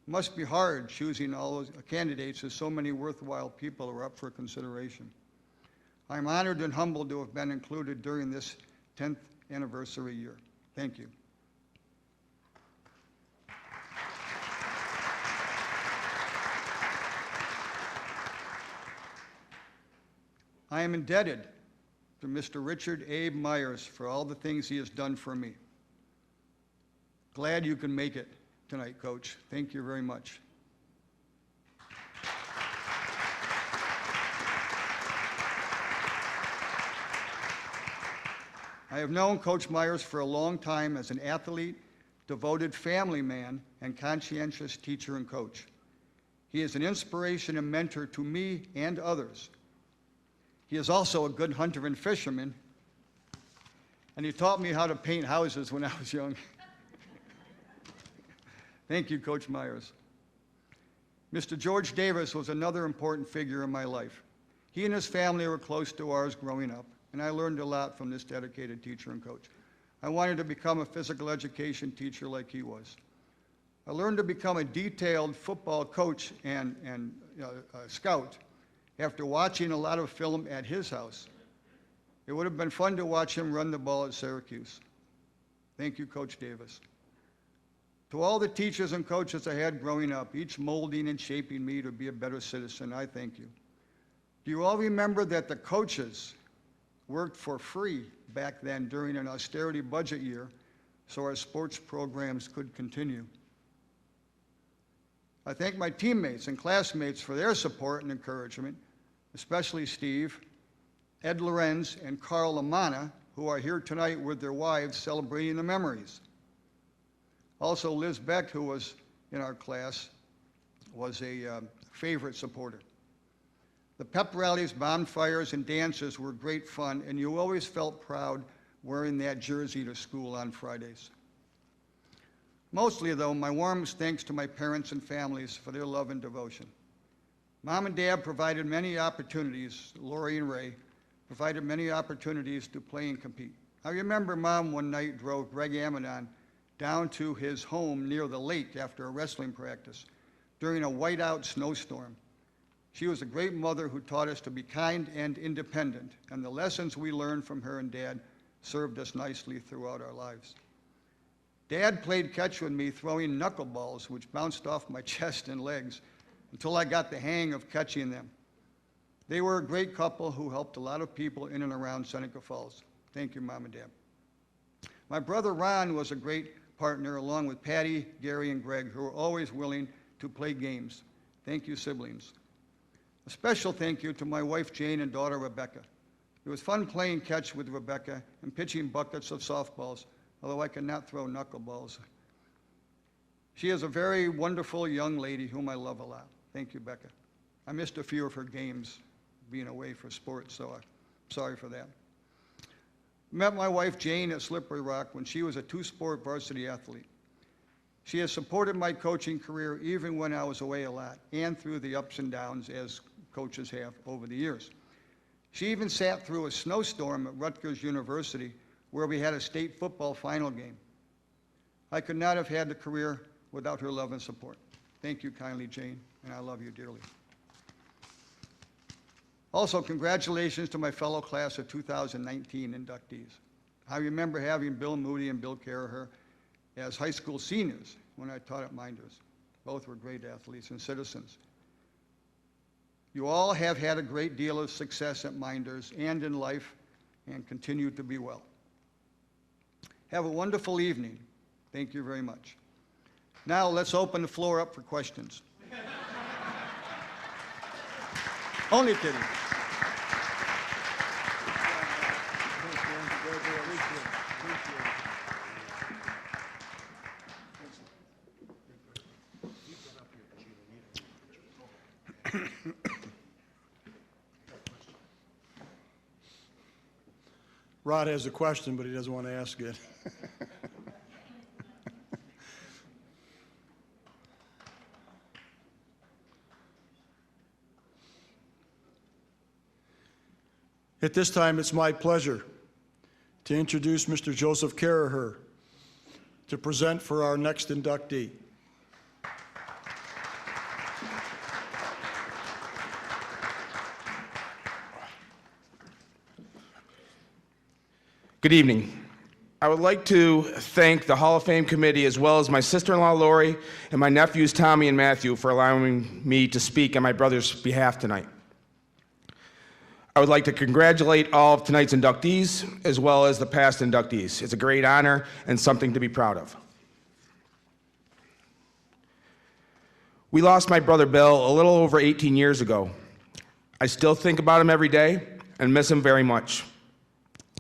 It must be hard choosing all those candidates as so many worthwhile people are up for consideration. I'm honored and humbled to have been included during this 10th anniversary year. Thank you. I am indebted to Mr. Richard Abe Myers for all the things he has done for me. Glad you can make it tonight, Coach. Thank you very much. I have known Coach Myers for a long time as an athlete, devoted family man, and conscientious teacher and coach. He is an inspiration and mentor to me and others. He is also a good hunter and fisherman, and he taught me how to paint houses when I was young. Thank you, Coach Myers. Mr. George Davis was another important figure in my life. He and his family were close to ours growing up, and I learned a lot from this dedicated teacher and coach. I wanted to become a physical education teacher like he was. I learned to become a detailed football coach and scout after watching a lot of film at his house. It would have been fun to watch him run the ball at Syracuse. Thank you, Coach Davis. To all the teachers and coaches I had growing up, each molding and shaping me to be a better citizen, I thank you. Do you all remember that the coaches worked for free back then during an austerity budget year so our sports programs could continue? I thank my teammates and classmates for their support and encouragement, especially Steve, Ed Lorenz, and Carl Lamana, who are here tonight with their wives celebrating the memories. Also, Liz Beck, who was in our class, was a favorite supporter. The pep rallies, bonfires, and dances were great fun, and you always felt proud wearing that jersey to school on Fridays. Mostly, though, my warmest thanks to my parents and families for their love and devotion. Mom and Dad provided many opportunities, Lori and Ray, provided many opportunities to play and compete. I remember Mom one night drove Greg Amidon down to his home near the lake after a wrestling practice during a whiteout snowstorm. She was a great mother who taught us to be kind and independent, and the lessons we learned from her and Dad served us nicely throughout our lives. Dad played catch with me, throwing knuckleballs, which bounced off my chest and legs until I got the hang of catching them. They were a great couple who helped a lot of people in and around Seneca Falls. Thank you, Mom and Dad. My brother Ron was a great partner, along with Patty, Gary, and Greg, who were always willing to play games. Thank you, siblings. A special thank you to my wife Jane and daughter Rebecca. It was fun playing catch with Rebecca and pitching buckets of softballs, although I cannot throw knuckleballs. She is a very wonderful young lady whom I love a lot. Thank you, Becca. I missed a few of her games being away for sports, so I'm sorry for that. Met my wife Jane at Slippery Rock when she was a two-sport varsity athlete. She has supported my coaching career even when I was away a lot and through the ups and downs as coaches have over the years. She even sat through a snowstorm at Rutgers University where we had a state football final game. I could not have had the career without her love and support. Thank you kindly, Jane, and I love you dearly. Also, congratulations to my fellow class of 2019 inductees. I remember having Bill Moody and Bill Caraher as high school seniors when I taught at Mynderse. Both were great athletes and citizens. You all have had a great deal of success at Mynderse and in life, and continue to be well. Have a wonderful evening. Thank you very much. Now let's open the floor up for questions. Only kidding. Rod has a question, but he doesn't want to ask it. At this time, it's my pleasure to introduce Mr. Joseph Caraher to present for our next inductee. Good evening. I would like to thank the Hall of Fame committee as well as my sister-in-law Lori and my nephews Tommy and Matthew for allowing me to speak on my brother's behalf tonight. I would like to congratulate all of tonight's inductees as well as the past inductees. It's a great honor and something to be proud of. We lost my brother Bill a little over 18 years ago. I still think about him every day and miss him very much.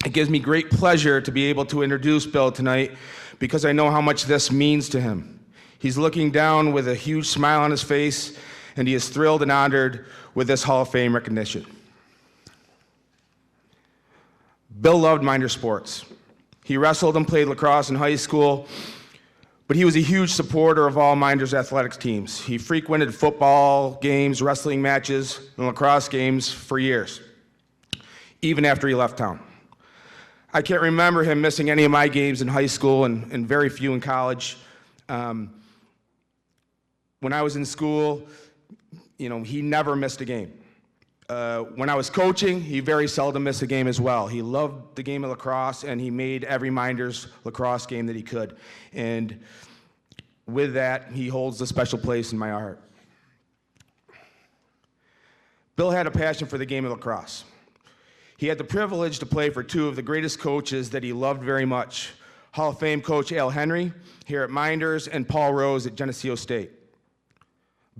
It gives me great pleasure to be able to introduce Bill tonight because I know how much this means to him. He's looking down with a huge smile on his face, and he is thrilled and honored with this Hall of Fame recognition. Bill loved Mynderse sports. He wrestled and played lacrosse in high school, but he was a huge supporter of all Mynderse athletics teams. He frequented football games, wrestling matches, and lacrosse games for years, even after he left town. I can't remember him missing any of my games in high school and very few in college. When I was in school, he never missed a game. When I was coaching, he very seldom missed a game as well. He loved the game of lacrosse, and he made every Mynderse lacrosse game that he could. And with that, he holds a special place in my heart. Bill had a passion for the game of lacrosse. He had the privilege to play for two of the greatest coaches that he loved very much, Hall of Fame coach Al Henry here at Mynderse and Paul Rose at Geneseo State.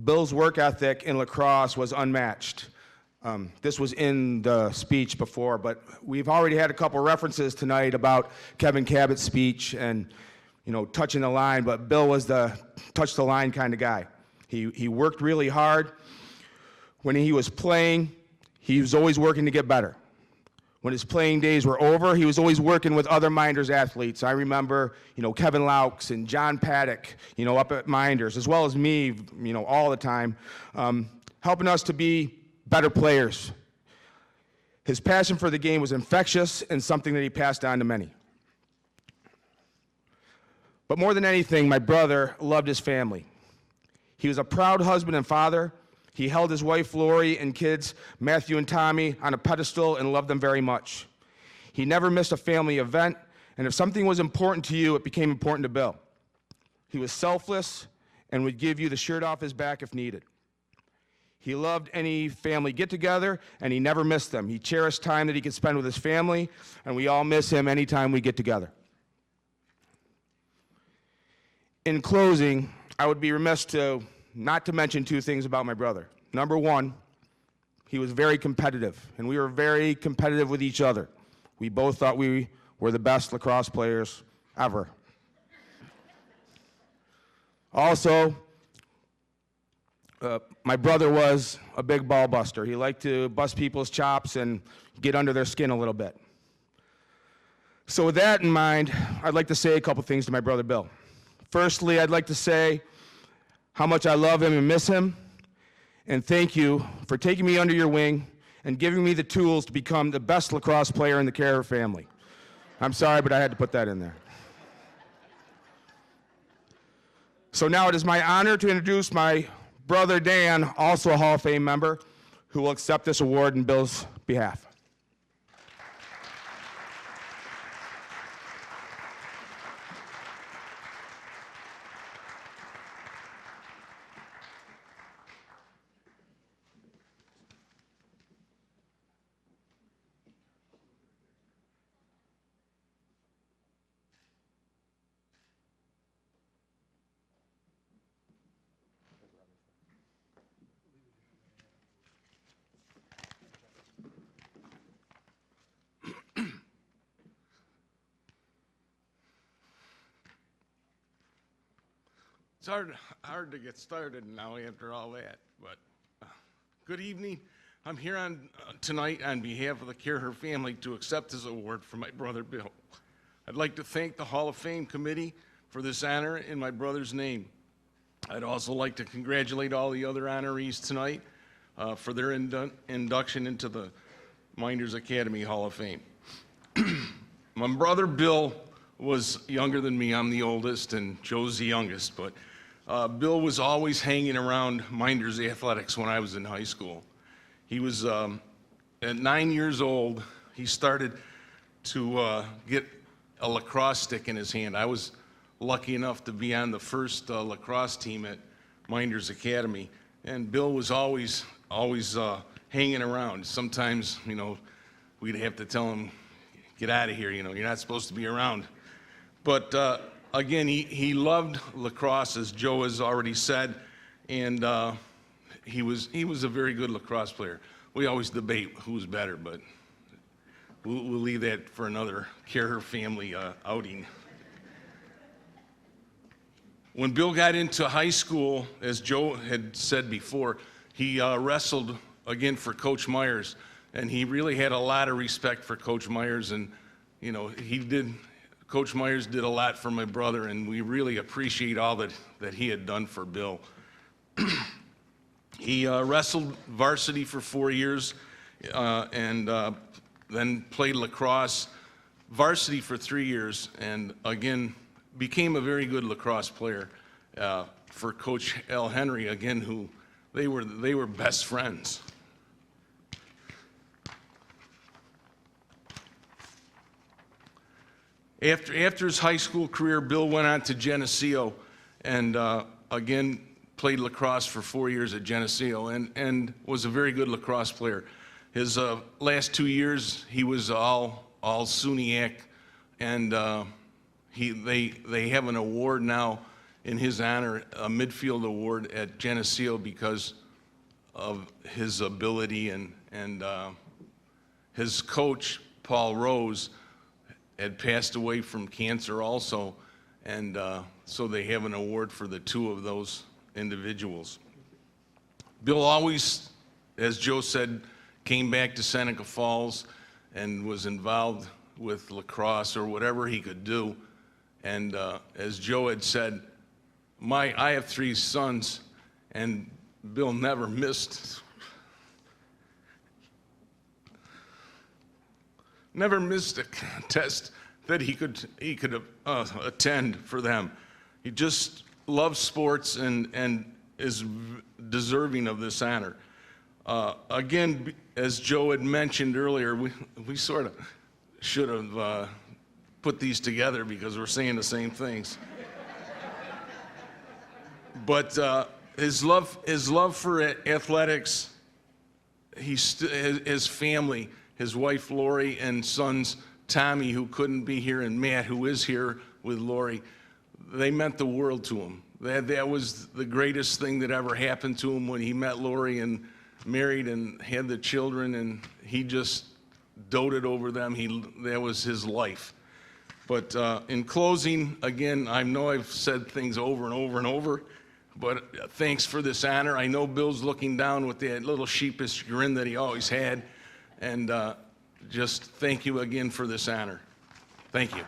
Bill's work ethic in lacrosse was unmatched. This was in the speech before, but we've already had a couple references tonight about Kevin Cabot's speech and touching the line, but Bill was the touch the line kind of guy. He worked really hard. When he was playing, he was always working to get better. When his playing days were over, he was always working with other Mynderse athletes. I remember, Kevin Laux and John Paddock, up at Mynderse, as well as me, all the time, helping us to be better players. His passion for the game was infectious and something that he passed on to many. But more than anything, my brother loved his family. He was a proud husband and father. He held his wife Lori and kids Matthew and Tommy on a pedestal and loved them very much. He never missed a family event, and if something was important to you, it became important to Bill. He was selfless and would give you the shirt off his back if needed. He loved any family get-together, and he never missed them. He cherished time that he could spend with his family, and we all miss him anytime we get together. In closing, I would be remiss not to mention two things about my brother. Number one, he was very competitive, and we were very competitive with each other. We both thought we were the best lacrosse players ever. Also, my brother was a big ball buster. He liked to bust people's chops and get under their skin a little bit. So with that in mind, I'd like to say a couple things to my brother Bill. Firstly, I'd like to say how much I love him and miss him, and thank you for taking me under your wing and giving me the tools to become the best lacrosse player in the Caraher family. I'm sorry, but I had to put that in there. So now it is my honor to introduce my brother Dan, also a Hall of Fame member, who will accept this award in Bill's behalf. It's hard to get started now after all that, but good evening. I'm here tonight on behalf of the Caraher family to accept this award for my brother Bill. I'd like to thank the Hall of Fame committee for this honor in my brother's name. I'd also like to congratulate all the other honorees tonight for their induction into the Mynderse Academy Hall of Fame. My brother Bill was younger than me. I'm the oldest and Joe's the youngest, but Bill was always hanging around Mynderse athletics when I was in high school. He was, at 9 years old, he started to get a lacrosse stick in his hand. I was lucky enough to be on the first lacrosse team at Mynderse Academy, and Bill was always hanging around. Sometimes, we'd have to tell him, get out of here, you're not supposed to be around. But again, he loved lacrosse, as Joe has already said, and he was a very good lacrosse player. We always debate who's better, but we'll leave that for another Caraher family outing. When Bill got into high school, as Joe had said before, he wrestled again for Coach Myers, and he really had a lot of respect for Coach Myers, and Coach Myers did a lot for my brother, and we really appreciate all that he had done for Bill. He wrestled varsity for 4 years and then played lacrosse varsity for 3 years, and again became a very good lacrosse player for Coach Al Henry, again, who they were best friends. After his high school career, Bill went on to Geneseo and again played lacrosse for 4 years at Geneseo and was a very good lacrosse player. His last 2 years, he was all SUNYAC, and they have an award now in his honor, a midfield award at Geneseo, because of his ability, and his coach, Paul Rose, had passed away from cancer also, and so they have an award for the two of those individuals. Bill always, as Joe said, came back to Seneca Falls and was involved with lacrosse or whatever he could do. And as Joe had said, I have 3 sons, and Bill never missed a test that he could attend for them. He just loves sports and is deserving of this honor. Again, as Joe had mentioned earlier, we sort of should have put these together because we're saying the same things. But his love for athletics, his family, his wife Lori and sons Tommy, who couldn't be here, and Matt, who is here with Lori, they meant the world to him. That was the greatest thing that ever happened to him when he met Lori and married and had the children, and he just doted over them. That was his life. But in closing, again, I know I've said things over and over and over, but thanks for this honor. I know Bill's looking down with that little sheepish grin that he always had, and just thank you again for this honor. Thank you.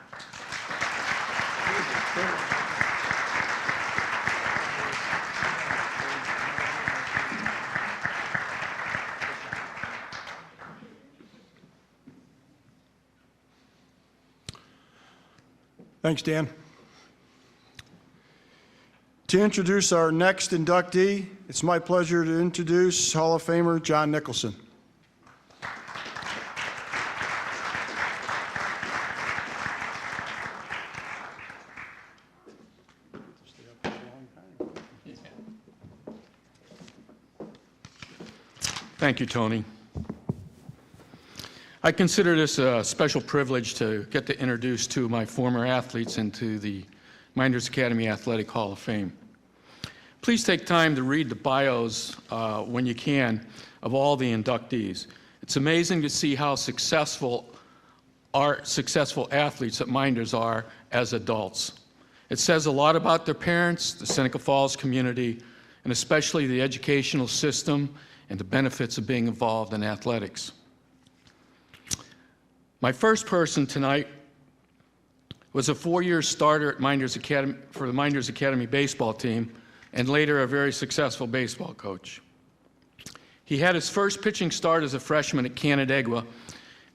Thanks, Dan. To introduce our next inductee, it's my pleasure to introduce Hall of Famer John Nicholson. Thank you, Tony. I consider this a special privilege to get to introduce two of my former athletes into the Mynderse Academy Athletic Hall of Fame. Please take time to read the bios when you can of all the inductees. It's amazing to see how successful athletes at Mynderse are as adults. It says a lot about their parents, the Seneca Falls community, and especially the educational system and the benefits of being involved in athletics. My first person tonight was a 4-year starter at Mynderse Academy for the Mynderse Academy baseball team, and later a very successful baseball coach. He had his first pitching start as a freshman at Canandaigua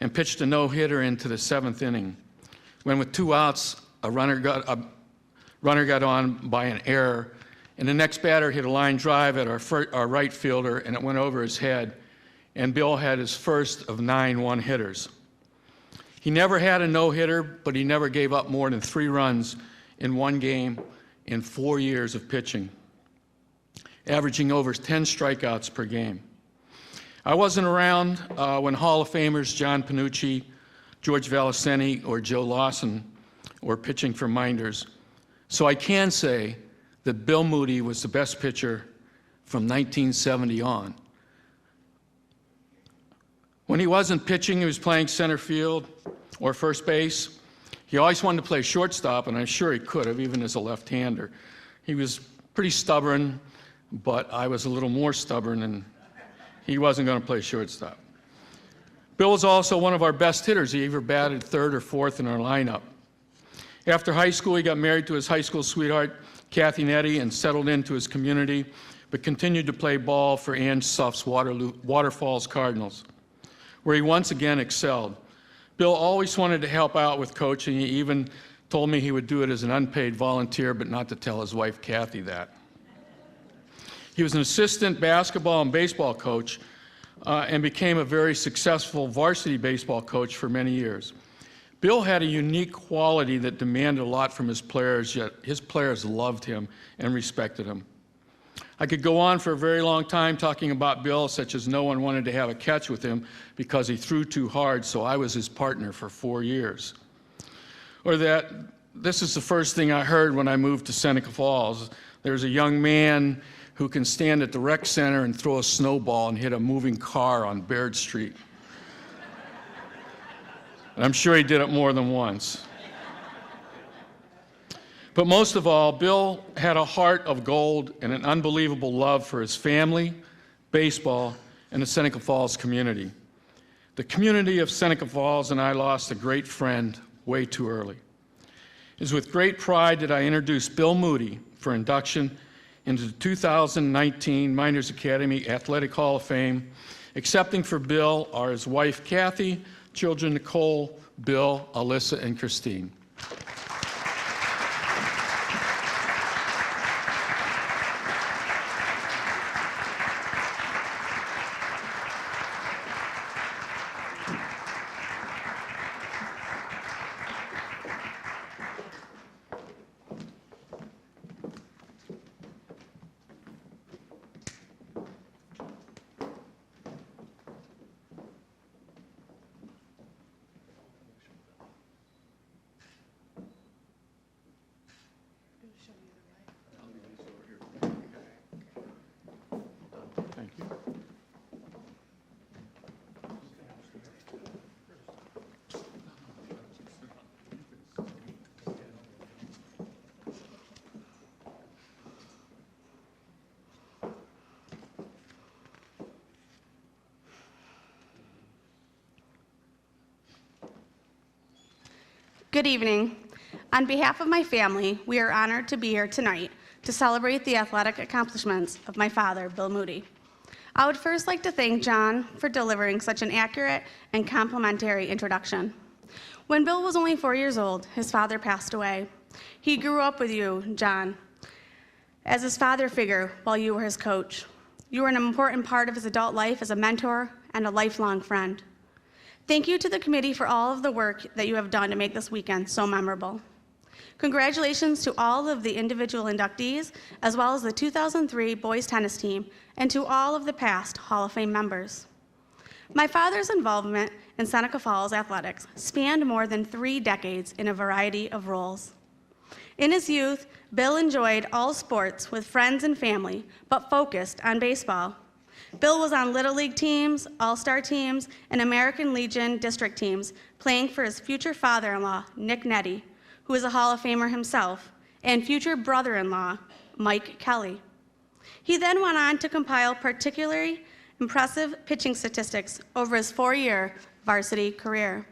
and pitched a no-hitter into the 7th inning, when with 2 outs, a runner got on by an error, and the next batter hit a line drive at our right fielder, and it went over his head, and Bill had his first of 9 one-hitters. He never had a no-hitter, but he never gave up more than 3 runs in one game in 4 years of pitching, averaging over 10 strikeouts per game. I wasn't around when Hall of Famers John Panucci, George Valiceni, or Joe Lawson were pitching for Mynderse, so I can say that Bill Moody was the best pitcher from 1970 on. When he wasn't pitching, he was playing center field or first base. He always wanted to play shortstop, and I'm sure he could have, even as a left-hander. He was pretty stubborn, but I was a little more stubborn, and he wasn't going to play shortstop. Bill was also one of our best hitters. He either batted 3rd or 4th in our lineup. After high school, he got married to his high school sweetheart, Kathy Nettie, and settled into his community, but continued to play ball for Ann Suff's Waterfalls Cardinals, where he once again excelled. Bill always wanted to help out with coaching. He even told me he would do it as an unpaid volunteer, but not to tell his wife, Kathy, that. He was an assistant basketball and baseball coach and became a very successful varsity baseball coach for many years. Bill had a unique quality that demanded a lot from his players, yet his players loved him and respected him. I could go on for a very long time talking about Bill, such as no one wanted to have a catch with him because he threw too hard, so I was his partner for 4 years. Or that this is the first thing I heard when I moved to Seneca Falls. There's a young man who can stand at the rec center and throw a snowball and hit a moving car on Baird Street. And I'm sure he did it more than once. But most of all, Bill had a heart of gold and an unbelievable love for his family, baseball, and the Seneca Falls community. The community of Seneca Falls and I lost a great friend way too early. It is with great pride that I introduce Bill Moody for induction into the 2019 Mynderse Academy Athletic Hall of Fame. Accepting for Bill are his wife Kathy, children Nicole, Bill, Alyssa, and Christine. Good evening. On behalf of my family, we are honored to be here tonight to celebrate the athletic accomplishments of my father, Bill Moody. I would first like to thank John for delivering such an accurate and complimentary introduction. When Bill was only 4 years old, his father passed away. He grew up with you, John, as his father figure while you were his coach. You were an important part of his adult life as a mentor and a lifelong friend. Thank you to the committee for all of the work that you have done to make this weekend so memorable. Congratulations to all of the individual inductees, as well as the 2003 boys tennis team, and to all of the past Hall of Fame members. My father's involvement in Seneca Falls athletics spanned more than 3 decades in a variety of roles. In his youth, Bill enjoyed all sports with friends and family, but focused on baseball. Bill was on Little League teams, All-Star teams, and American Legion district teams, playing for his future father-in-law, Nick Nettie, who is a Hall of Famer himself, and future brother-in-law, Mike Kelly. He then went on to compile particularly impressive pitching statistics over his 4-year varsity career.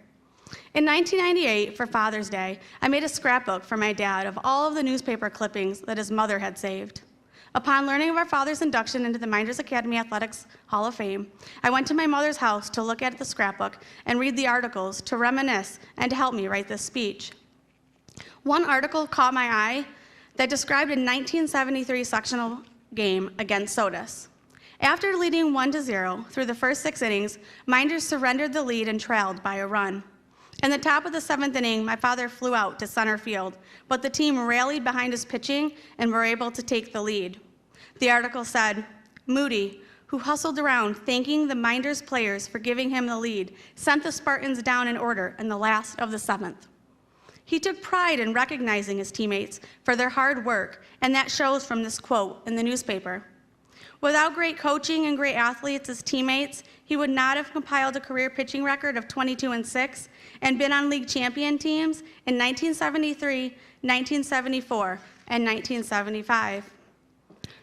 In 1998, for Father's Day, I made a scrapbook for my dad of all of the newspaper clippings that his mother had saved. Upon learning of our father's induction into the Mynderse Academy Athletics Hall of Fame, I went to my mother's house to look at the scrapbook and read the articles to reminisce and to help me write this speech. One article caught my eye that described a 1973 sectional game against Sodas. After leading 1-0 through the first 6 innings, Mynderse surrendered the lead and trailed by a run. In the top of the 7th inning, my father flew out to center field, but the team rallied behind his pitching and were able to take the lead. The article said, Moody, who hustled around thanking the Mynderse players for giving him the lead, sent the Spartans down in order in the last of the 7th. He took pride in recognizing his teammates for their hard work, and that shows from this quote in the newspaper. Without great coaching and great athletes as teammates, he would not have compiled a career pitching record of 22-6 and been on league champion teams in 1973, 1974, and 1975.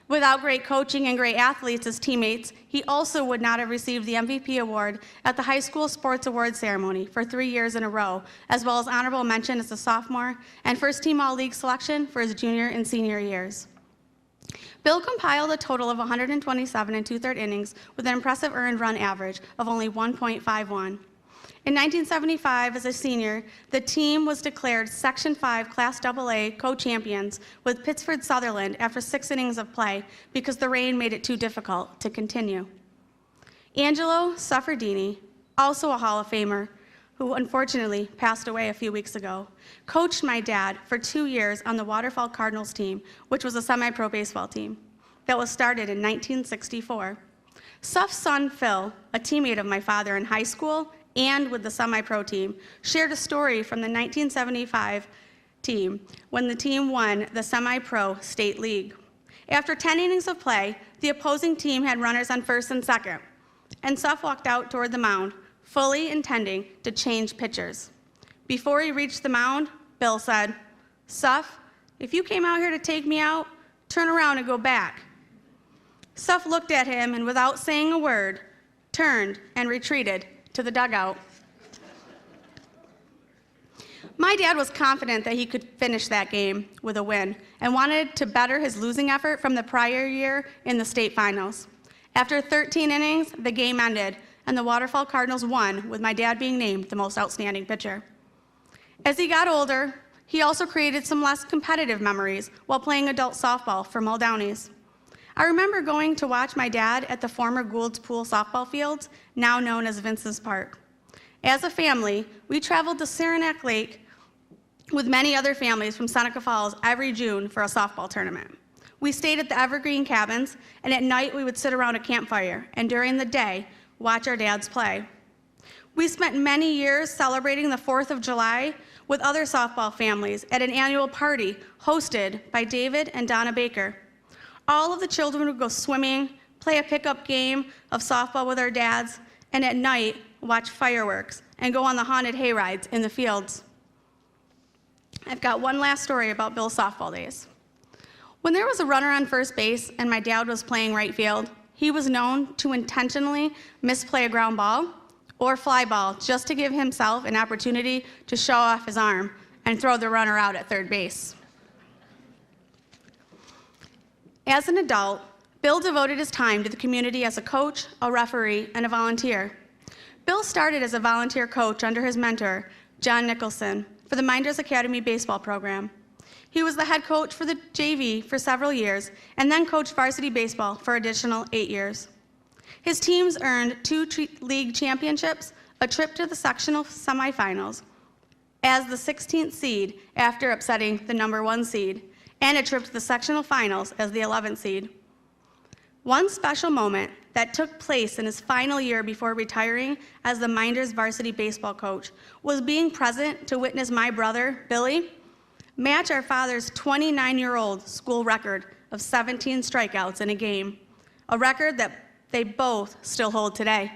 Without great coaching and great athletes as teammates, he also would not have received the MVP award at the high school sports awards ceremony for 3 years in a row, as well as honorable mention as a sophomore and first team all-league selection for his junior and senior years. Bill compiled a total of 127 2/3 innings with an impressive earned run average of only 1.51. In 1975, as a senior, the team was declared Section 5 Class AA co-champions with Pittsford Sutherland after 6 innings of play because the rain made it too difficult to continue. Angelo Suffredini, also a Hall of Famer, who unfortunately passed away a few weeks ago, coached my dad for 2 years on the Waterfall Cardinals team, which was a semi-pro baseball team that was started in 1964. Suff's son, Phil, a teammate of my father in high school and with the semi-pro team, shared a story from the 1975 team when the team won the semi-pro state league. After 10 innings of play, the opposing team had runners on first and second, and Suff walked out toward the mound, fully intending to change pitchers. Before he reached the mound, Bill said, Suff, if you came out here to take me out, turn around and go back. Suff looked at him and without saying a word, turned and retreated to the dugout. My dad was confident that he could finish that game with a win and wanted to better his losing effort from the prior year in the state finals. After 13 innings, the game ended, and the Waterfall Cardinals won, with my dad being named the most outstanding pitcher. As he got older, he also created some less competitive memories while playing adult softball for Muldowney's. I remember going to watch my dad at the former Gould's Pool softball fields, now known as Vincent's Park. As a family, we traveled to Saranac Lake with many other families from Seneca Falls every June for a softball tournament. We stayed at the Evergreen Cabins, and at night we would sit around a campfire, and during the day, watch our dads play. We spent many years celebrating the 4th of July with other softball families at an annual party hosted by David and Donna Baker. All of the children would go swimming, play a pickup game of softball with our dads, and at night, watch fireworks and go on the haunted hayrides in the fields. I've got one last story about Bill's softball days. When there was a runner on first base and my dad was playing right field, he was known to intentionally misplay a ground ball or fly ball just to give himself an opportunity to show off his arm and throw the runner out at third base. As an adult, Bill devoted his time to the community as a coach, a referee, and a volunteer. Bill started as a volunteer coach under his mentor, John Nicholson, for the Mynderse Academy baseball program. He was the head coach for the JV for several years and then coached varsity baseball for additional 8 years. His teams earned 2 league championships, a trip to the sectional semifinals as the 16th seed after upsetting the number 1 seed, and a trip to the sectional finals as the 11th seed. One special moment that took place in his final year before retiring as the Mynderse varsity baseball coach was being present to witness my brother, Billy, match our father's 29-year-old school record of 17 strikeouts in a game, a record that they both still hold today.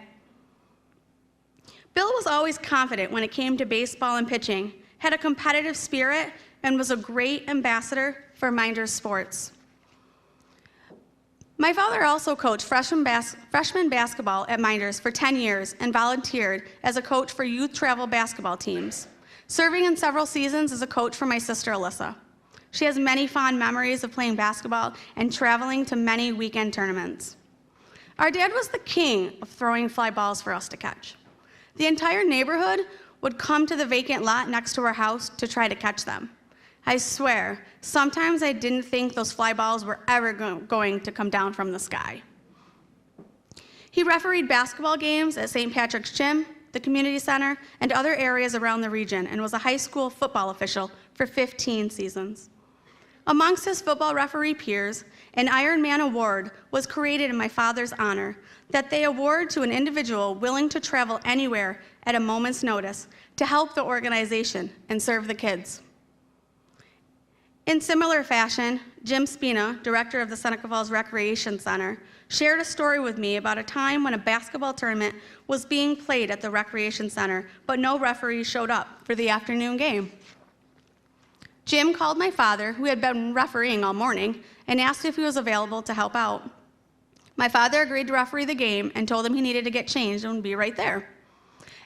Bill was always confident when it came to baseball and pitching, had a competitive spirit, and was a great ambassador for Mynderse sports. My father also coached freshman basketball at Mynderse for 10 years and volunteered as a coach for youth travel basketball teams, serving in several seasons as a coach for my sister Alyssa. She has many fond memories of playing basketball and traveling to many weekend tournaments. Our dad was the king of throwing fly balls for us to catch. The entire neighborhood would come to the vacant lot next to our house to try to catch them. I swear, sometimes I didn't think those fly balls were ever going to come down from the sky. He refereed basketball games at St. Patrick's Gym, the community center, and other areas around the region, and was a high school football official for 15 seasons. Amongst his football referee peers, an Iron Man Award was created in my father's honor that they award to an individual willing to travel anywhere at a moment's notice to help the organization and serve the kids. In similar fashion, Jim Spina, director of the Seneca Falls Recreation Center, shared a story with me about a time when a basketball tournament was being played at the Recreation Center, but no referee showed up for the afternoon game. Jim called my father, who had been refereeing all morning, and asked if he was available to help out. My father agreed to referee the game and told him he needed to get changed and would be right there.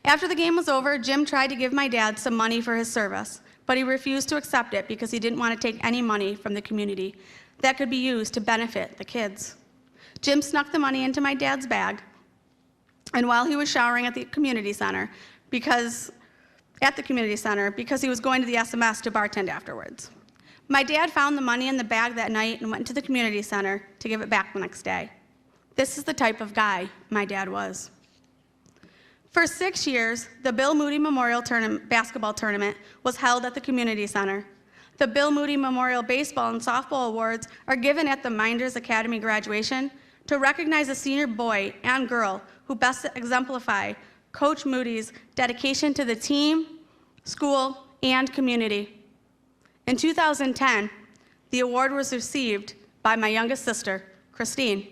After the game was over, Jim tried to give my dad some money for his service, but he refused to accept it because he didn't want to take any money from the community that could be used to benefit the kids. Jim snuck the money into my dad's bag, and while he was showering at the community center, because he was going to the SMS to bartend afterwards. My dad found the money in the bag that night and went to the community center to give it back the next day. This is the type of guy my dad was. For 6 years, the Bill Moody Memorial Basketball Tournament was held at the community center. The Bill Moody Memorial Baseball and Softball Awards are given at the Mynderse Academy graduation to recognize a senior boy and girl who best exemplify Coach Moody's dedication to the team, school, and community. In 2010, the award was received by my youngest sister, Christine.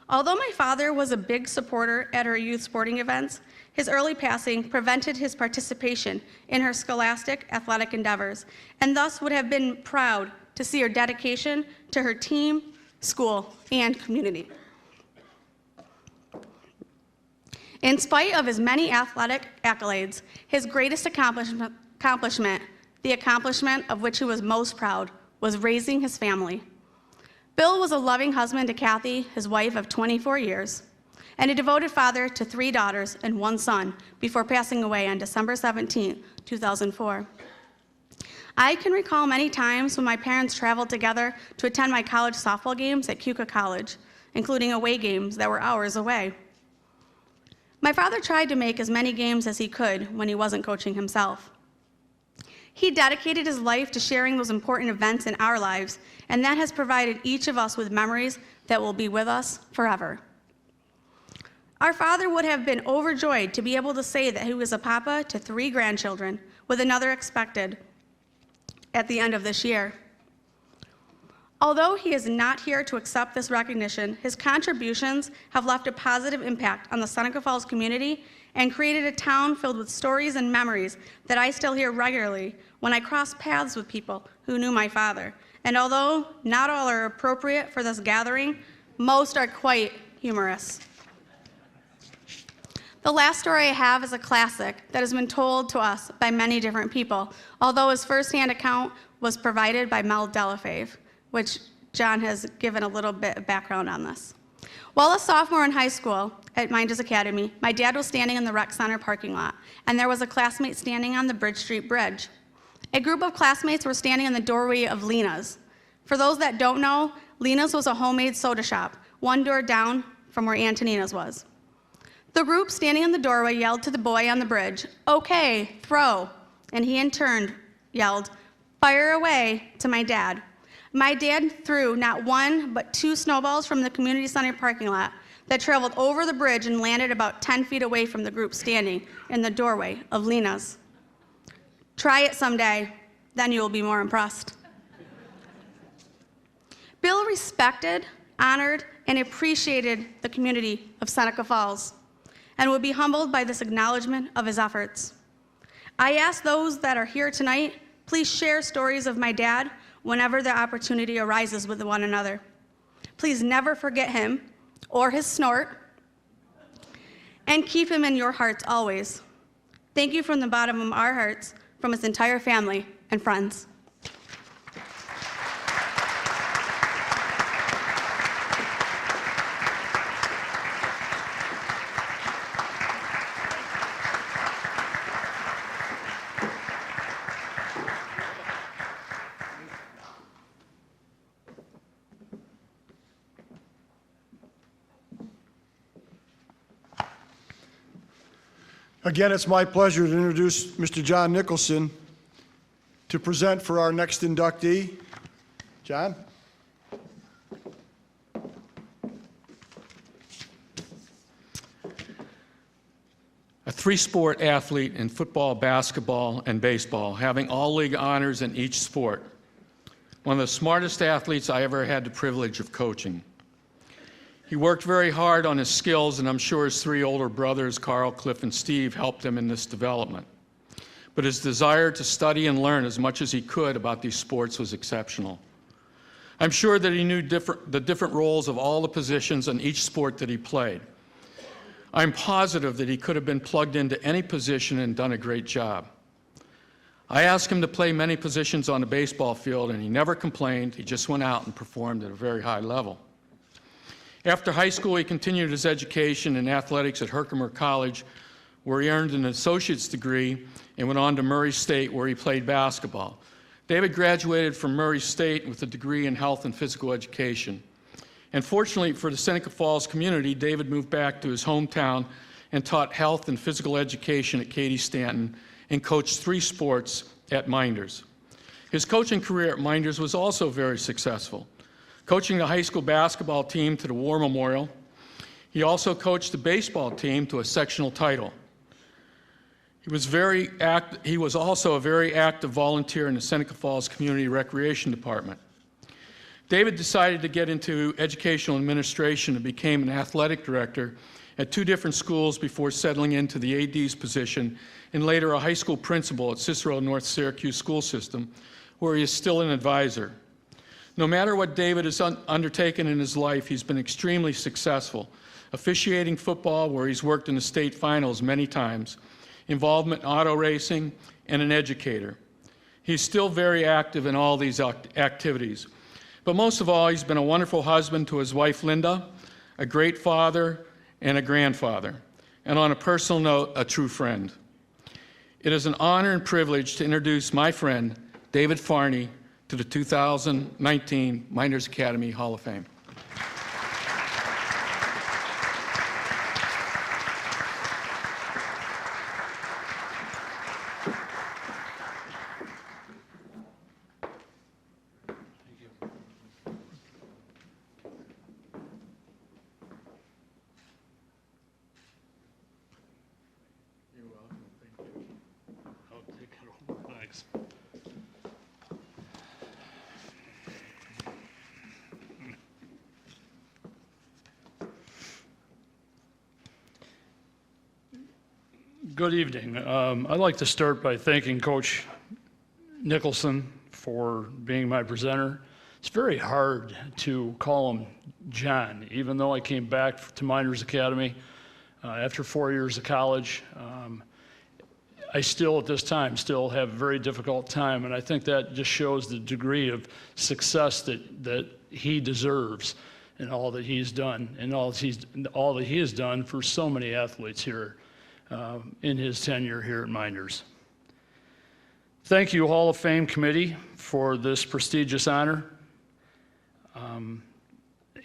Although my father was a big supporter at her youth sporting events, his early passing prevented his participation in her scholastic athletic endeavors, and thus would have been proud to see her dedication to her team, school, and community. In spite of his many athletic accolades, his greatest accomplishment, the accomplishment of which he was most proud, was raising his family. Bill was a loving husband to Kathy, his wife of 24 years, and a devoted father to 3 daughters and 1 son before passing away on December 17, 2004. I can recall many times when my parents traveled together to attend my college softball games at Keuka College, including away games that were hours away. My father tried to make as many games as he could when he wasn't coaching himself. He dedicated his life to sharing those important events in our lives, and that has provided each of us with memories that will be with us forever. Our father would have been overjoyed to be able to say that he was a papa to 3 grandchildren, with another expected at the end of this year. Although he is not here to accept this recognition, his contributions have left a positive impact on the Seneca Falls community and created a town filled with stories and memories that I still hear regularly when I cross paths with people who knew my father. And although not all are appropriate for this gathering, most are quite humorous. The last story I have is a classic that has been told to us by many different people, although his firsthand account was provided by Mel Delafave, which John has given a little bit of background on this. While a sophomore in high school at Mynderse Academy, my dad was standing in the rec center parking lot, and there was a classmate standing on the Bridge Street Bridge. A group of classmates were standing in the doorway of Lena's. For those that don't know, Lena's was a homemade soda shop, 1 door down from where Antonina's was. The group standing in the doorway yelled to the boy on the bridge, "Okay, throw," and he in turn yelled, "Fire away," to my dad. My dad threw not 1, but 2 snowballs from the community center parking lot that traveled over the bridge and landed about 10 feet away from the group standing in the doorway of Lena's. Try it someday, then you will be more impressed. Bill respected, honored, and appreciated the community of Seneca Falls and would be humbled by this acknowledgement of his efforts. I ask those that are here tonight, please share stories of my dad whenever the opportunity arises with one another. Please never forget him or his snort, and keep him in your hearts always. Thank you from the bottom of our hearts, from his entire family and friends. Again, it's my pleasure to introduce Mr. John Nicholson to present for our next inductee. John? A 3-sport athlete in football, basketball, and baseball, having all league honors in each sport. One of the smartest athletes I ever had the privilege of coaching. He worked very hard on his skills, and I'm sure his 3 older brothers, Carl, Cliff, and Steve, helped him in this development. But his desire to study and learn as much as he could about these sports was exceptional. I'm sure that he knew the different roles of all the positions in each sport that he played. I'm positive that he could have been plugged into any position and done a great job. I asked him to play many positions on the baseball field, and he never complained. He just went out and performed at a very high level. After high school, he continued his education in athletics at Herkimer College, where he earned an associate's degree and went on to Murray State, where he played basketball. David graduated from Murray State with a degree in health and physical education. And fortunately for the Seneca Falls community, David moved back to his hometown and taught health and physical education at Katy Stanton and coached 3 sports at Mynderse. His coaching career at Mynderse was also very successful. Coaching the high school basketball team to the War Memorial, he also coached the baseball team to a sectional title. He was also a very active volunteer in the Seneca Falls Community Recreation Department. David decided to get into educational administration and became an athletic director at 2 different schools before settling into the AD's position and later a high school principal at Cicero North Syracuse School System, where he is still an advisor. No matter what David has undertaken in his life, he's been extremely successful. Officiating football, where he's worked in the state finals many times, involvement in auto racing, and an educator. He's still very active in all these activities. But most of all, he's been a wonderful husband to his wife, Linda, a great father, and a grandfather. And on a personal note, a true friend. It is an honor and privilege to introduce my friend, David Farney, to the 2019 Mynderse Academy Hall of Fame. Good evening. I'd like to start by thanking Coach Nicholson for being my presenter. It's very hard to call him John, even though I came back to Mynderse Academy after 4 years of college. I still, at this time, still have a very difficult time, and I think that just shows the degree of success that he deserves and all that he's done, and all that he has done for so many athletes here in his tenure here at Mynderse. Thank you, Hall of Fame Committee, for this prestigious honor,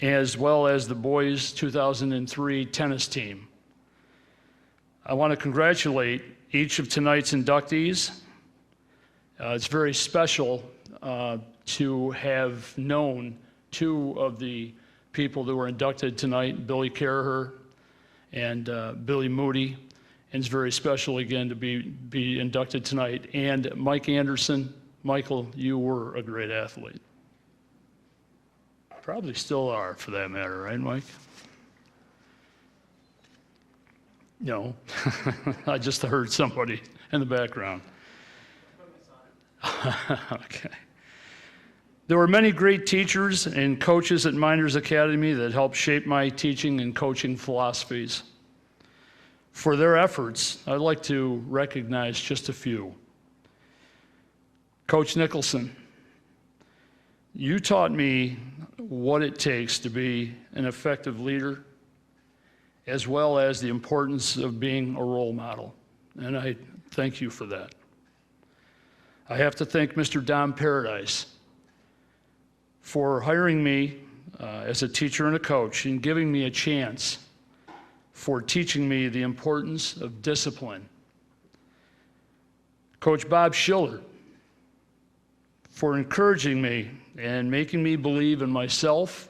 as well as the boys' 2003 tennis team. I want to congratulate each of tonight's inductees. It's very special to have known two of the people that were inducted tonight, Billy Caraher and Billy Moody. And it's very special, again, to be inducted tonight. And Mike Anderson. Michael, you were a great athlete. Probably still are, for that matter, right, Mike? No. I just heard somebody in the background. Okay. There were many great teachers and coaches at Mynderse Academy that helped shape my teaching and coaching philosophies. For their efforts, I'd like to recognize just a few. Coach Nicholson, you taught me what it takes to be an effective leader, as well as the importance of being a role model, and I thank you for that. I have to thank Mr. Don Paradise for hiring me as a teacher and a coach and giving me a chance for teaching me the importance of discipline. Coach Bob Schiller, for encouraging me and making me believe in myself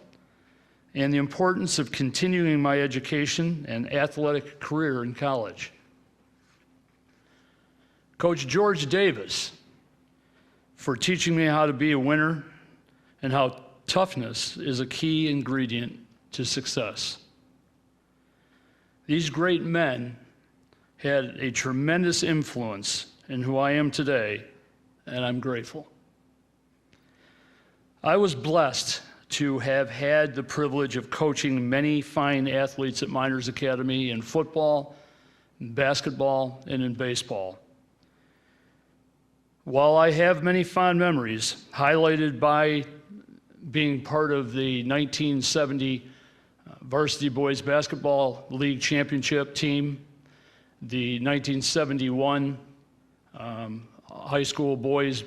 and the importance of continuing my education and athletic career in college. Coach George Davis, for teaching me how to be a winner and how toughness is a key ingredient to success. These great men had a tremendous influence in who I am today, and I'm grateful. I was blessed to have had the privilege of coaching many fine athletes at Mynderse Academy in football, in basketball, and in baseball. While I have many fond memories, highlighted by being part of the 1970 Varsity Boys Basketball League Championship team, the 1971 High School Boys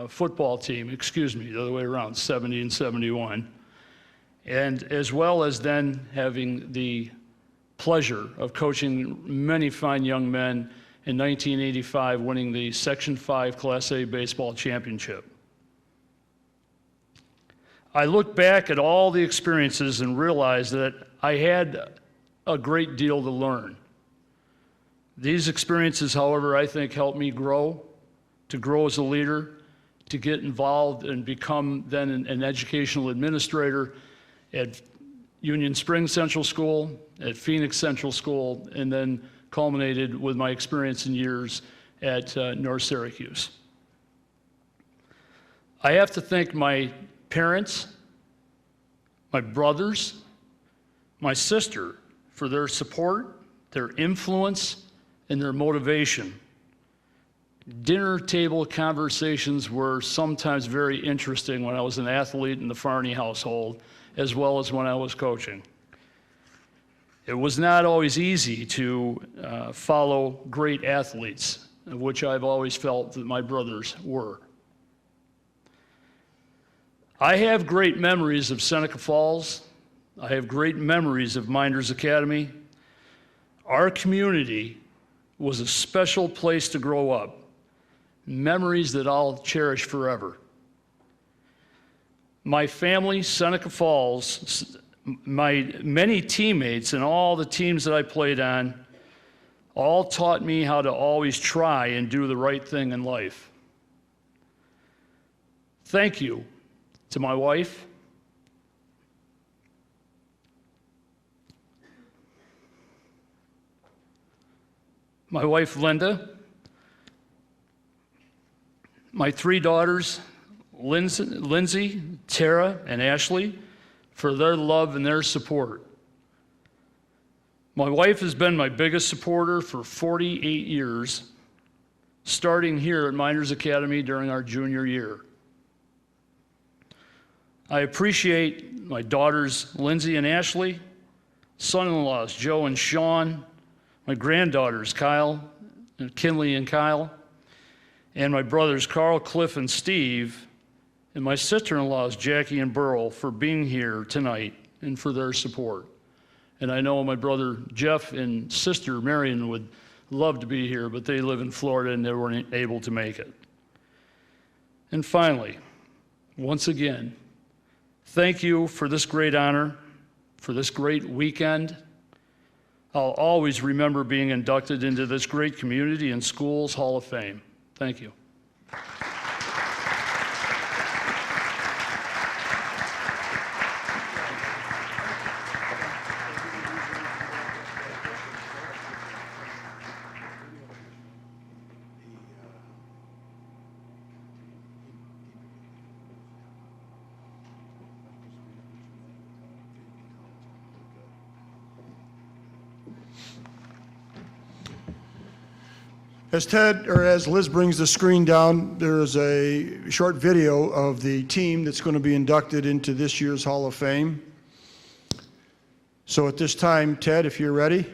football team, the other way around, 70 and 71, and as well as then having the pleasure of coaching many fine young men in 1985, winning the Section 5 Class A baseball championship. I look back at all the experiences and realize that I had a great deal to learn. These experiences, however, I think helped me grow, to grow as a leader, to get involved and become then an educational administrator at Union Springs Central School, at Phoenix Central School, and then culminated with my experience and years at North Syracuse. I have to thank my parents, my brothers, my sister for their support, their influence, and their motivation. Dinner table conversations were sometimes very interesting when I was an athlete in the Farney household, as well as when I was coaching. It was not always easy to follow great athletes, of which I've always felt that my brothers were. I have great memories of Seneca Falls. I have great memories of Mynderse Academy. Our community was a special place to grow up. Memories that I'll cherish forever. My family, Seneca Falls, my many teammates and all the teams that I played on, all taught me how to always try and do the right thing in life. Thank you to my wife, Linda, my 3 daughters, Lindsay, Tara, and Ashley, for their love and their support. My wife has been my biggest supporter for 48 years, starting here at Mynderse Academy during our junior year. I appreciate my daughters, Lindsay and Ashley, son-in-laws, Joe and Sean, my granddaughters, Kinley and Kyle, and my brothers, Carl, Cliff, and Steve, and my sister-in-laws, Jackie and Burl, for being here tonight and for their support. And I know my brother, Jeff, and sister, Marion, would love to be here, but they live in Florida and they weren't able to make it. And finally, once again, thank you for this great honor, for this great weekend. I'll always remember being inducted into this great community and schools Hall of Fame. Thank you. As Liz brings the screen down, there's a short video of the team that's going to be inducted into this year's Hall of Fame. So at this time, Ted, if you're ready.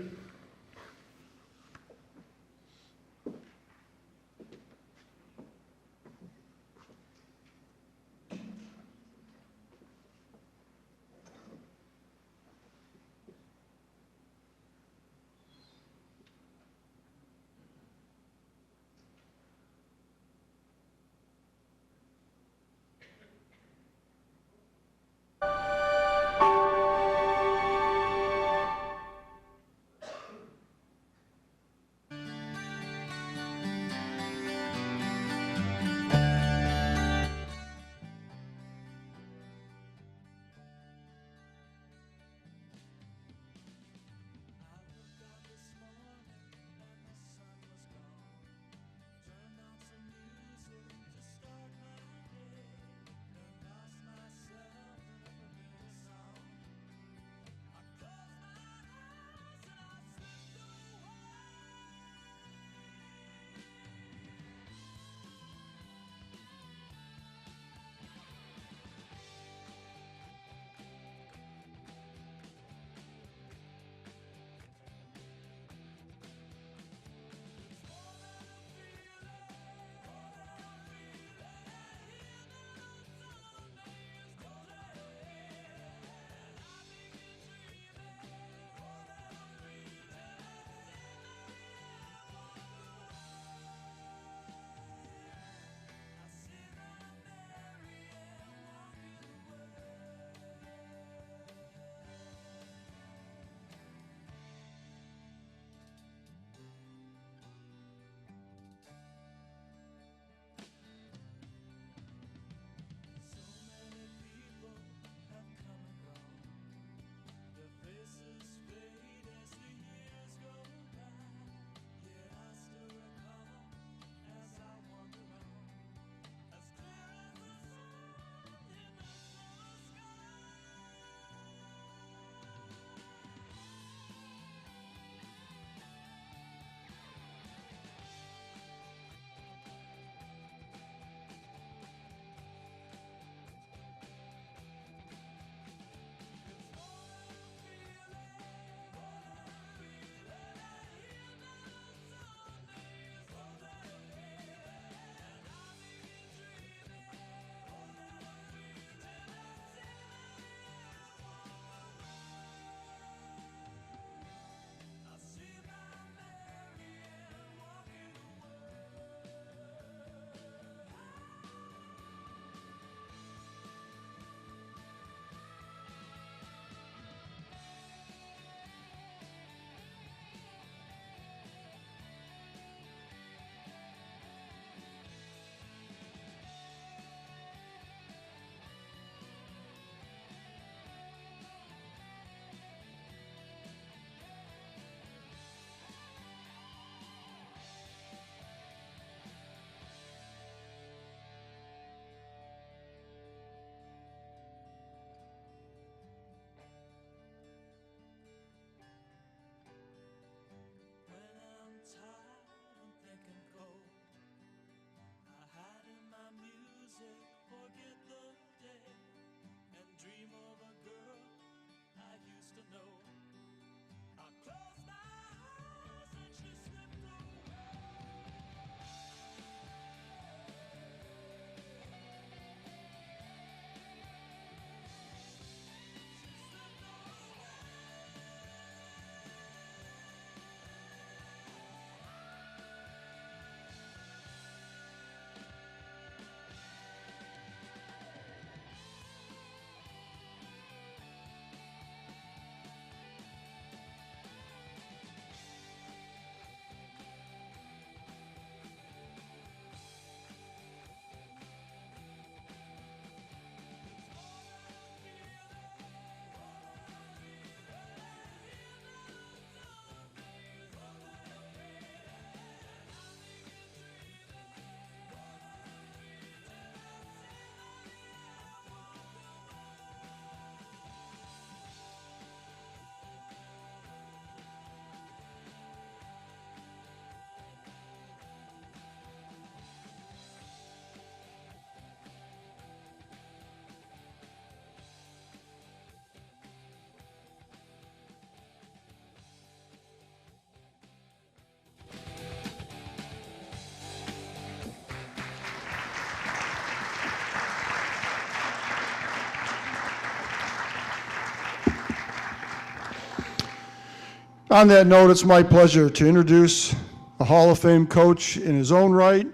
On that note, it's my pleasure to introduce a Hall of Fame coach in his own right,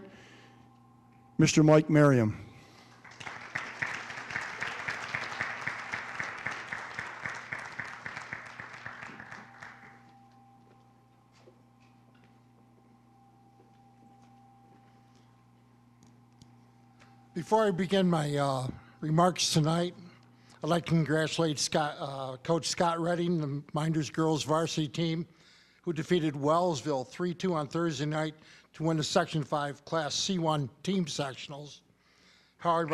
Mr. Mike Merriam. Before I begin my remarks tonight, I'd like to congratulate Coach Scott Redding, the Minders girls varsity team, who defeated Wellsville 3-2 on Thursday night to win the Section 5 Class C1 team sectionals. Powered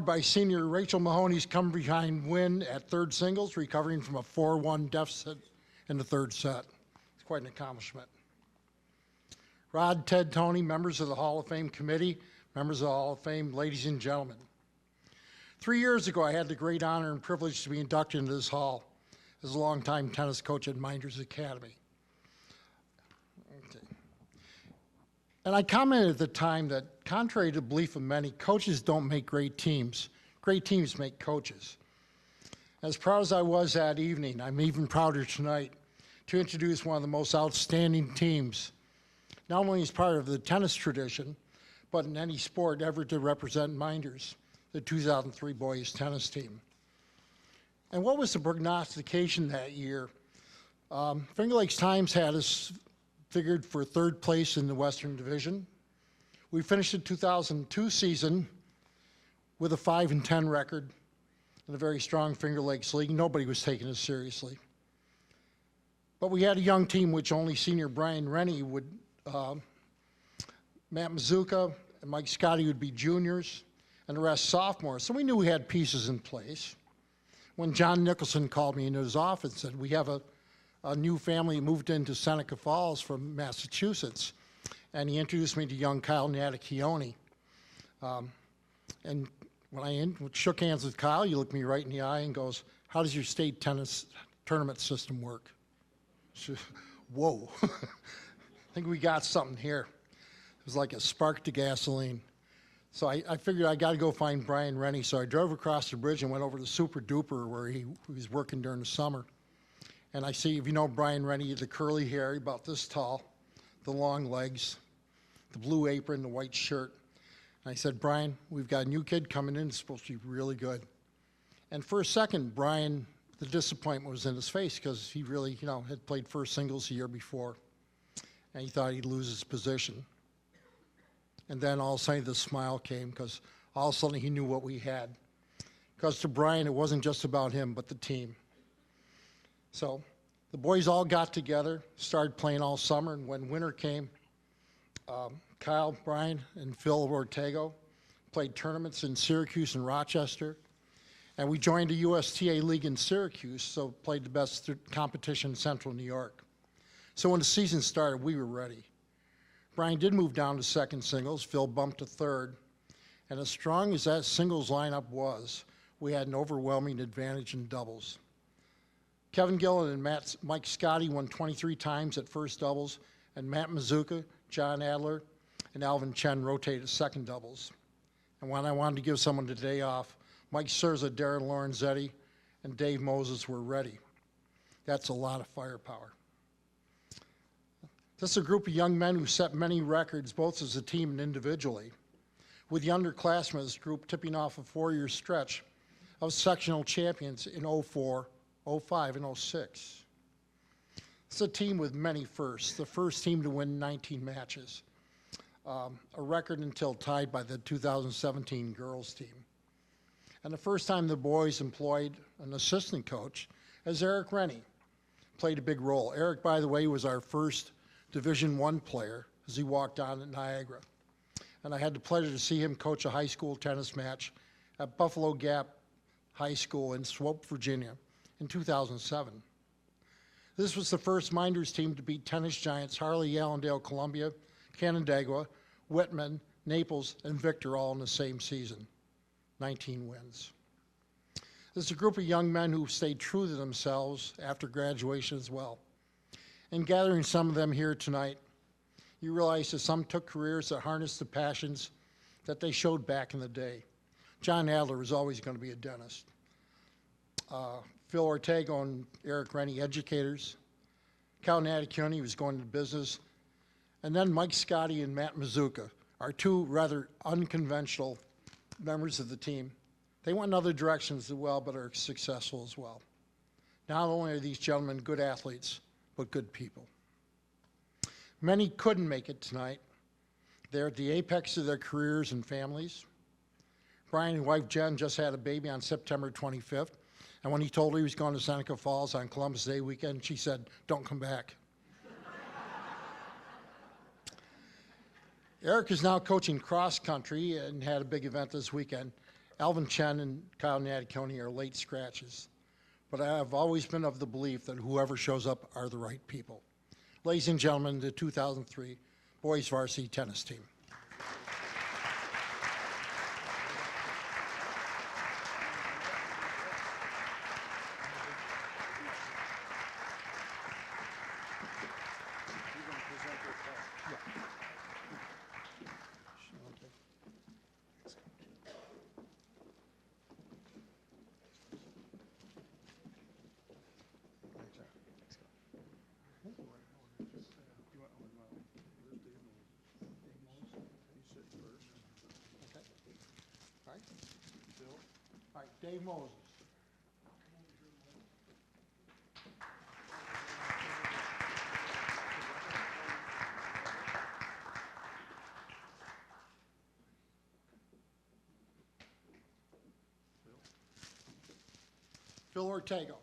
by senior Rachel Mahoney's come-behind win at third singles, recovering from a 4-1 deficit in the third set. It's quite an accomplishment. Rod, Ted, Tony, members of the Hall of Fame committee, members of the Hall of Fame, ladies and gentlemen. 3 years ago, I had the great honor and privilege to be inducted into this hall as a longtime tennis coach at Mynderse Academy. Okay. And I commented at the time that, contrary to the belief of many, coaches don't make great teams. Great teams make coaches. As proud as I was that evening, I'm even prouder tonight to introduce one of the most outstanding teams, not only as part of the tennis tradition, but in any sport ever to represent Minders, the 2003 boys tennis team. And what was the prognostication that year? Finger Lakes Times had us figured for third place in the Western Division. We finished the 2002 season with a 5-10 record in a very strong Finger Lakes league. Nobody was taking us seriously. But we had a young team which only senior Brian Rennie would, Matt Mazuka and Mike Scotty would be juniors, and the rest sophomores. So we knew we had pieces in place. When John Nicholson called me into his office and said, we have a new family moved into Seneca Falls from Massachusetts. And he introduced me to young Kyle Natacchione. And when I shook hands with Kyle, he looked me right in the eye and goes, how does your state tennis tournament system work? Whoa. I think we got something here. It was like a spark to gasoline. So I figured I got to go find Brian Rennie. So I drove across the bridge and went over to Super Duper where he was working during the summer. And I see, if you know Brian Rennie, the curly hair, about this tall, the long legs, the blue apron, the white shirt. And I said, Brian, we've got a new kid coming in, it's supposed to be really good. And for a second, Brian, the disappointment was in his face because he really, had played first singles the year before. And he thought he'd lose his position. And then all of a sudden the smile came because all of a sudden he knew what we had. Because to Brian, it wasn't just about him, but the team. So the boys all got together, started playing all summer, and when winter came, Kyle, Brian, and Phil Ortego played tournaments in Syracuse and Rochester. And we joined the USTA League in Syracuse, so played the best competition in Central New York. So when the season started, we were ready. Brian did move down to second singles. Phil bumped to third. And as strong as that singles lineup was, we had an overwhelming advantage in doubles. Kevin Gillen and Mike Scotty won 23 times at first doubles, and Matt Mazuka, John Adler, and Alvin Chen rotated second doubles. And when I wanted to give someone the day off, Mike Serza, Darren Lorenzetti, and Dave Moses were ready. That's a lot of firepower. This is a group of young men who set many records, both as a team and individually, with the underclassmen of this group tipping off a 4-year stretch of sectional champions in 04, 05, and 06. It's a team with many firsts. The first team to win 19 matches, a record until tied by the 2017 girls team. And the first time the boys employed an assistant coach, as Eric Rennie played a big role. Eric, by the way, was our first Division I player as he walked on at Niagara. And I had the pleasure to see him coach a high school tennis match at Buffalo Gap High School in Swope, Virginia in 2007. This was the first Minders team to beat tennis giants Harley, Allendale, Columbia, Canandaigua, Whitman, Naples, and Victor all in the same season. 19 wins. This is a group of young men who stayed true to themselves after graduation as well. In gathering some of them here tonight, you realize that some took careers that harnessed the passions that they showed back in the day. John Adler was always going to be a dentist. Phil Ortega and Eric Rennie, educators. Cal Natticuni was going into business. And then Mike Scotty and Matt Mazuka, are two rather unconventional members of the team. They went in other directions as well, but are successful as well. Not only are these gentlemen good athletes, but good people. Many couldn't make it tonight. They're at the apex of their careers and families. Brian and wife Jen just had a baby on September 25th, and when he told her he was going to Seneca Falls on Columbus Day weekend, she said, "Don't come back." Eric is now coaching cross country and had a big event this weekend. Alvin Chen and Kyle Natticoni are late scratches, but I have always been of the belief that whoever shows up are the right people. Ladies and gentlemen, the 2003 boys varsity tennis team. Dave Moses. Phil Ortega.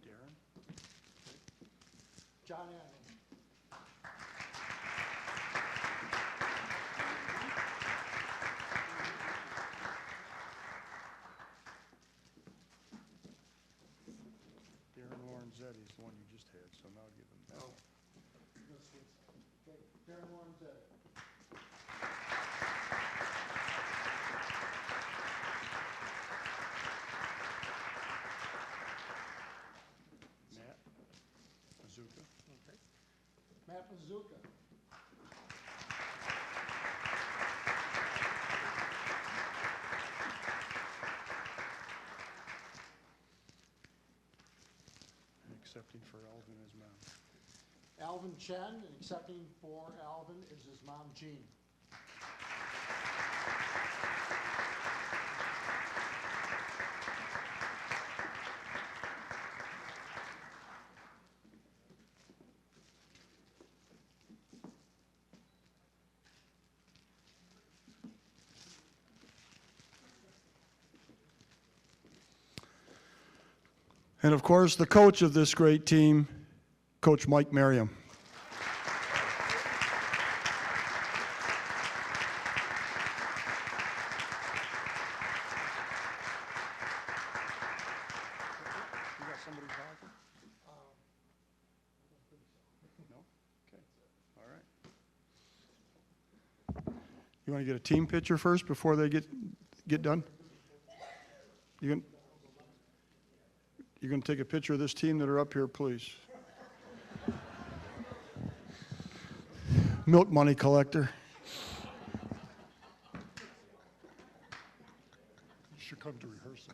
Darren. John Adams. Darren Lorenzetti is the one you just had, so now give him that. Oh. Okay, Darren Lorenzetti. Matt Mazuka. Okay. Matt Mazuka. And accepting for Alvin as mom. Alvin Chen, and accepting for Alvin is his mom, Jean. And of course, the coach of this great team, Coach Mike Merriam. You got somebody talking? No? Okay. All right. You want to get a team picture first before they get done? You're going to take a picture of this team that are up here, please. Milk money collector. You should come to rehearsal.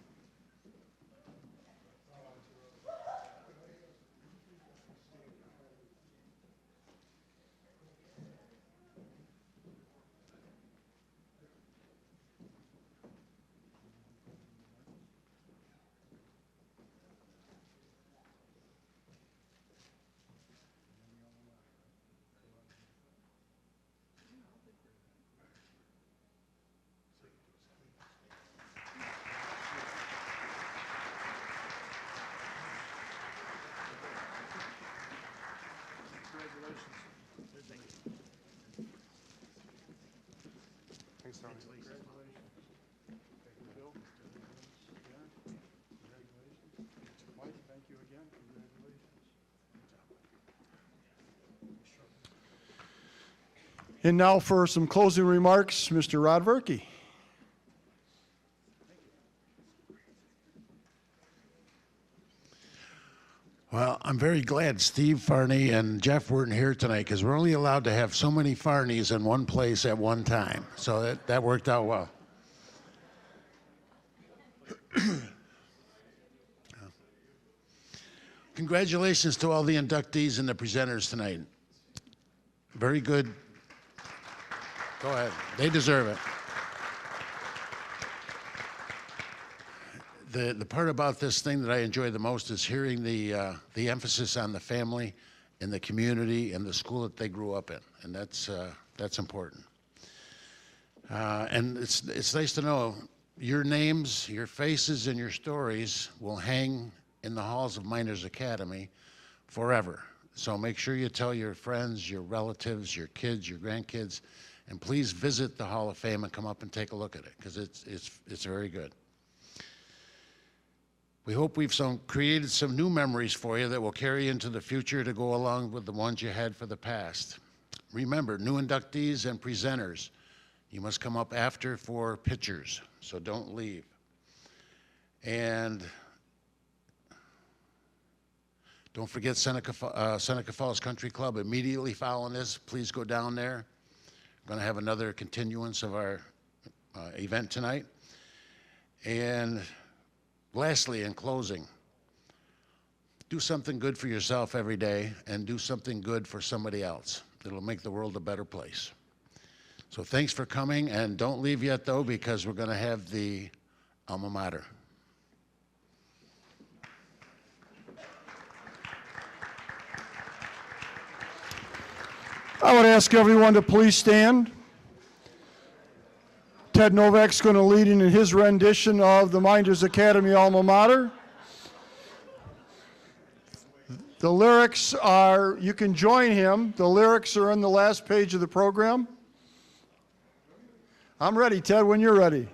Thanks, Tony. Congratulations. Thank you, Bill. Congratulations. Mike, thank you again. Congratulations. And now for some closing remarks, Mr. Rod Verkey. Well, I'm very glad Steve, Farney, and Jeff weren't here tonight because we're only allowed to have so many Farneys in one place at one time. So that worked out well. Congratulations to all the inductees and the presenters tonight. Very good. Go ahead. They deserve it. The part about this thing that I enjoy the most is hearing the emphasis on the family and the community and the school that they grew up in, and that's important. And it's nice to know your names, your faces, and your stories will hang in the halls of Mynderse Academy forever. So make sure you tell your friends, your relatives, your kids, your grandkids, and please visit the Hall of Fame and come up and take a look at it because it's very good. We hope we've created some new memories for you that will carry into the future to go along with the ones you had for the past. Remember, new inductees and presenters, you must come up after for pictures, so don't leave. And don't forget Seneca Falls Country Club immediately following this. Please go down there. We're going to have another continuance of our event tonight. And lastly, in closing, do something good for yourself every day and do something good for somebody else. It'll make the world a better place. So thanks for coming, and don't leave yet, though, because we're going to have the alma mater. I would ask everyone to please stand. Ted Novak's going to lead in his rendition of the Mynderse Academy alma mater. The lyrics are, you can join him. The lyrics are on the last page of the program. I'm ready, Ted, when you're ready.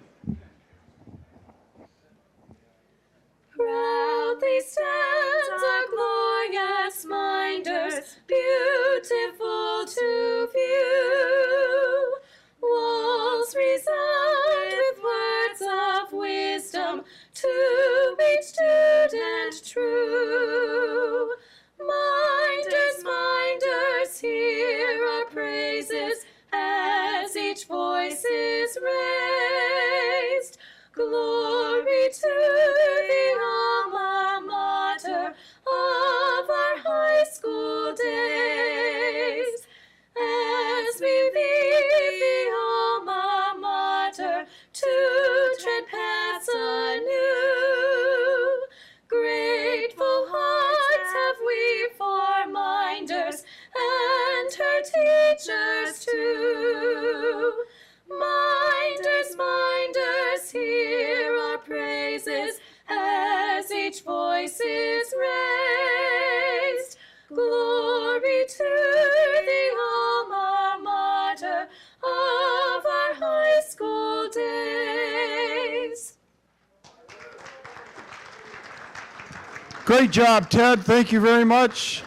Proudly stands our glorious Mynderse, beautiful to view. Walls resound with words of wisdom to each student true. Minders, minders, hear our praises as each voice is raised. Glory to the alma mater of our high school days. As we leave the alma mater to tread paths anew, grateful hearts have we for Mynderse and her teachers too. Minders, minders, hear our praises as each voice is raised. Glory to the alma mater of our high school days. Great job, Ted. Thank you very much.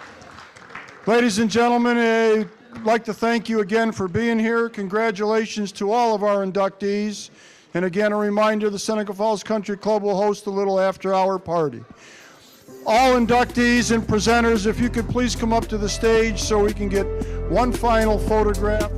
Ladies and gentlemen, I'd like to thank you again for being here. Congratulations to all of our inductees. And again, a reminder, the Seneca Falls Country Club will host a little after-hour party. All inductees and presenters, if you could please come up to the stage so we can get one final photograph.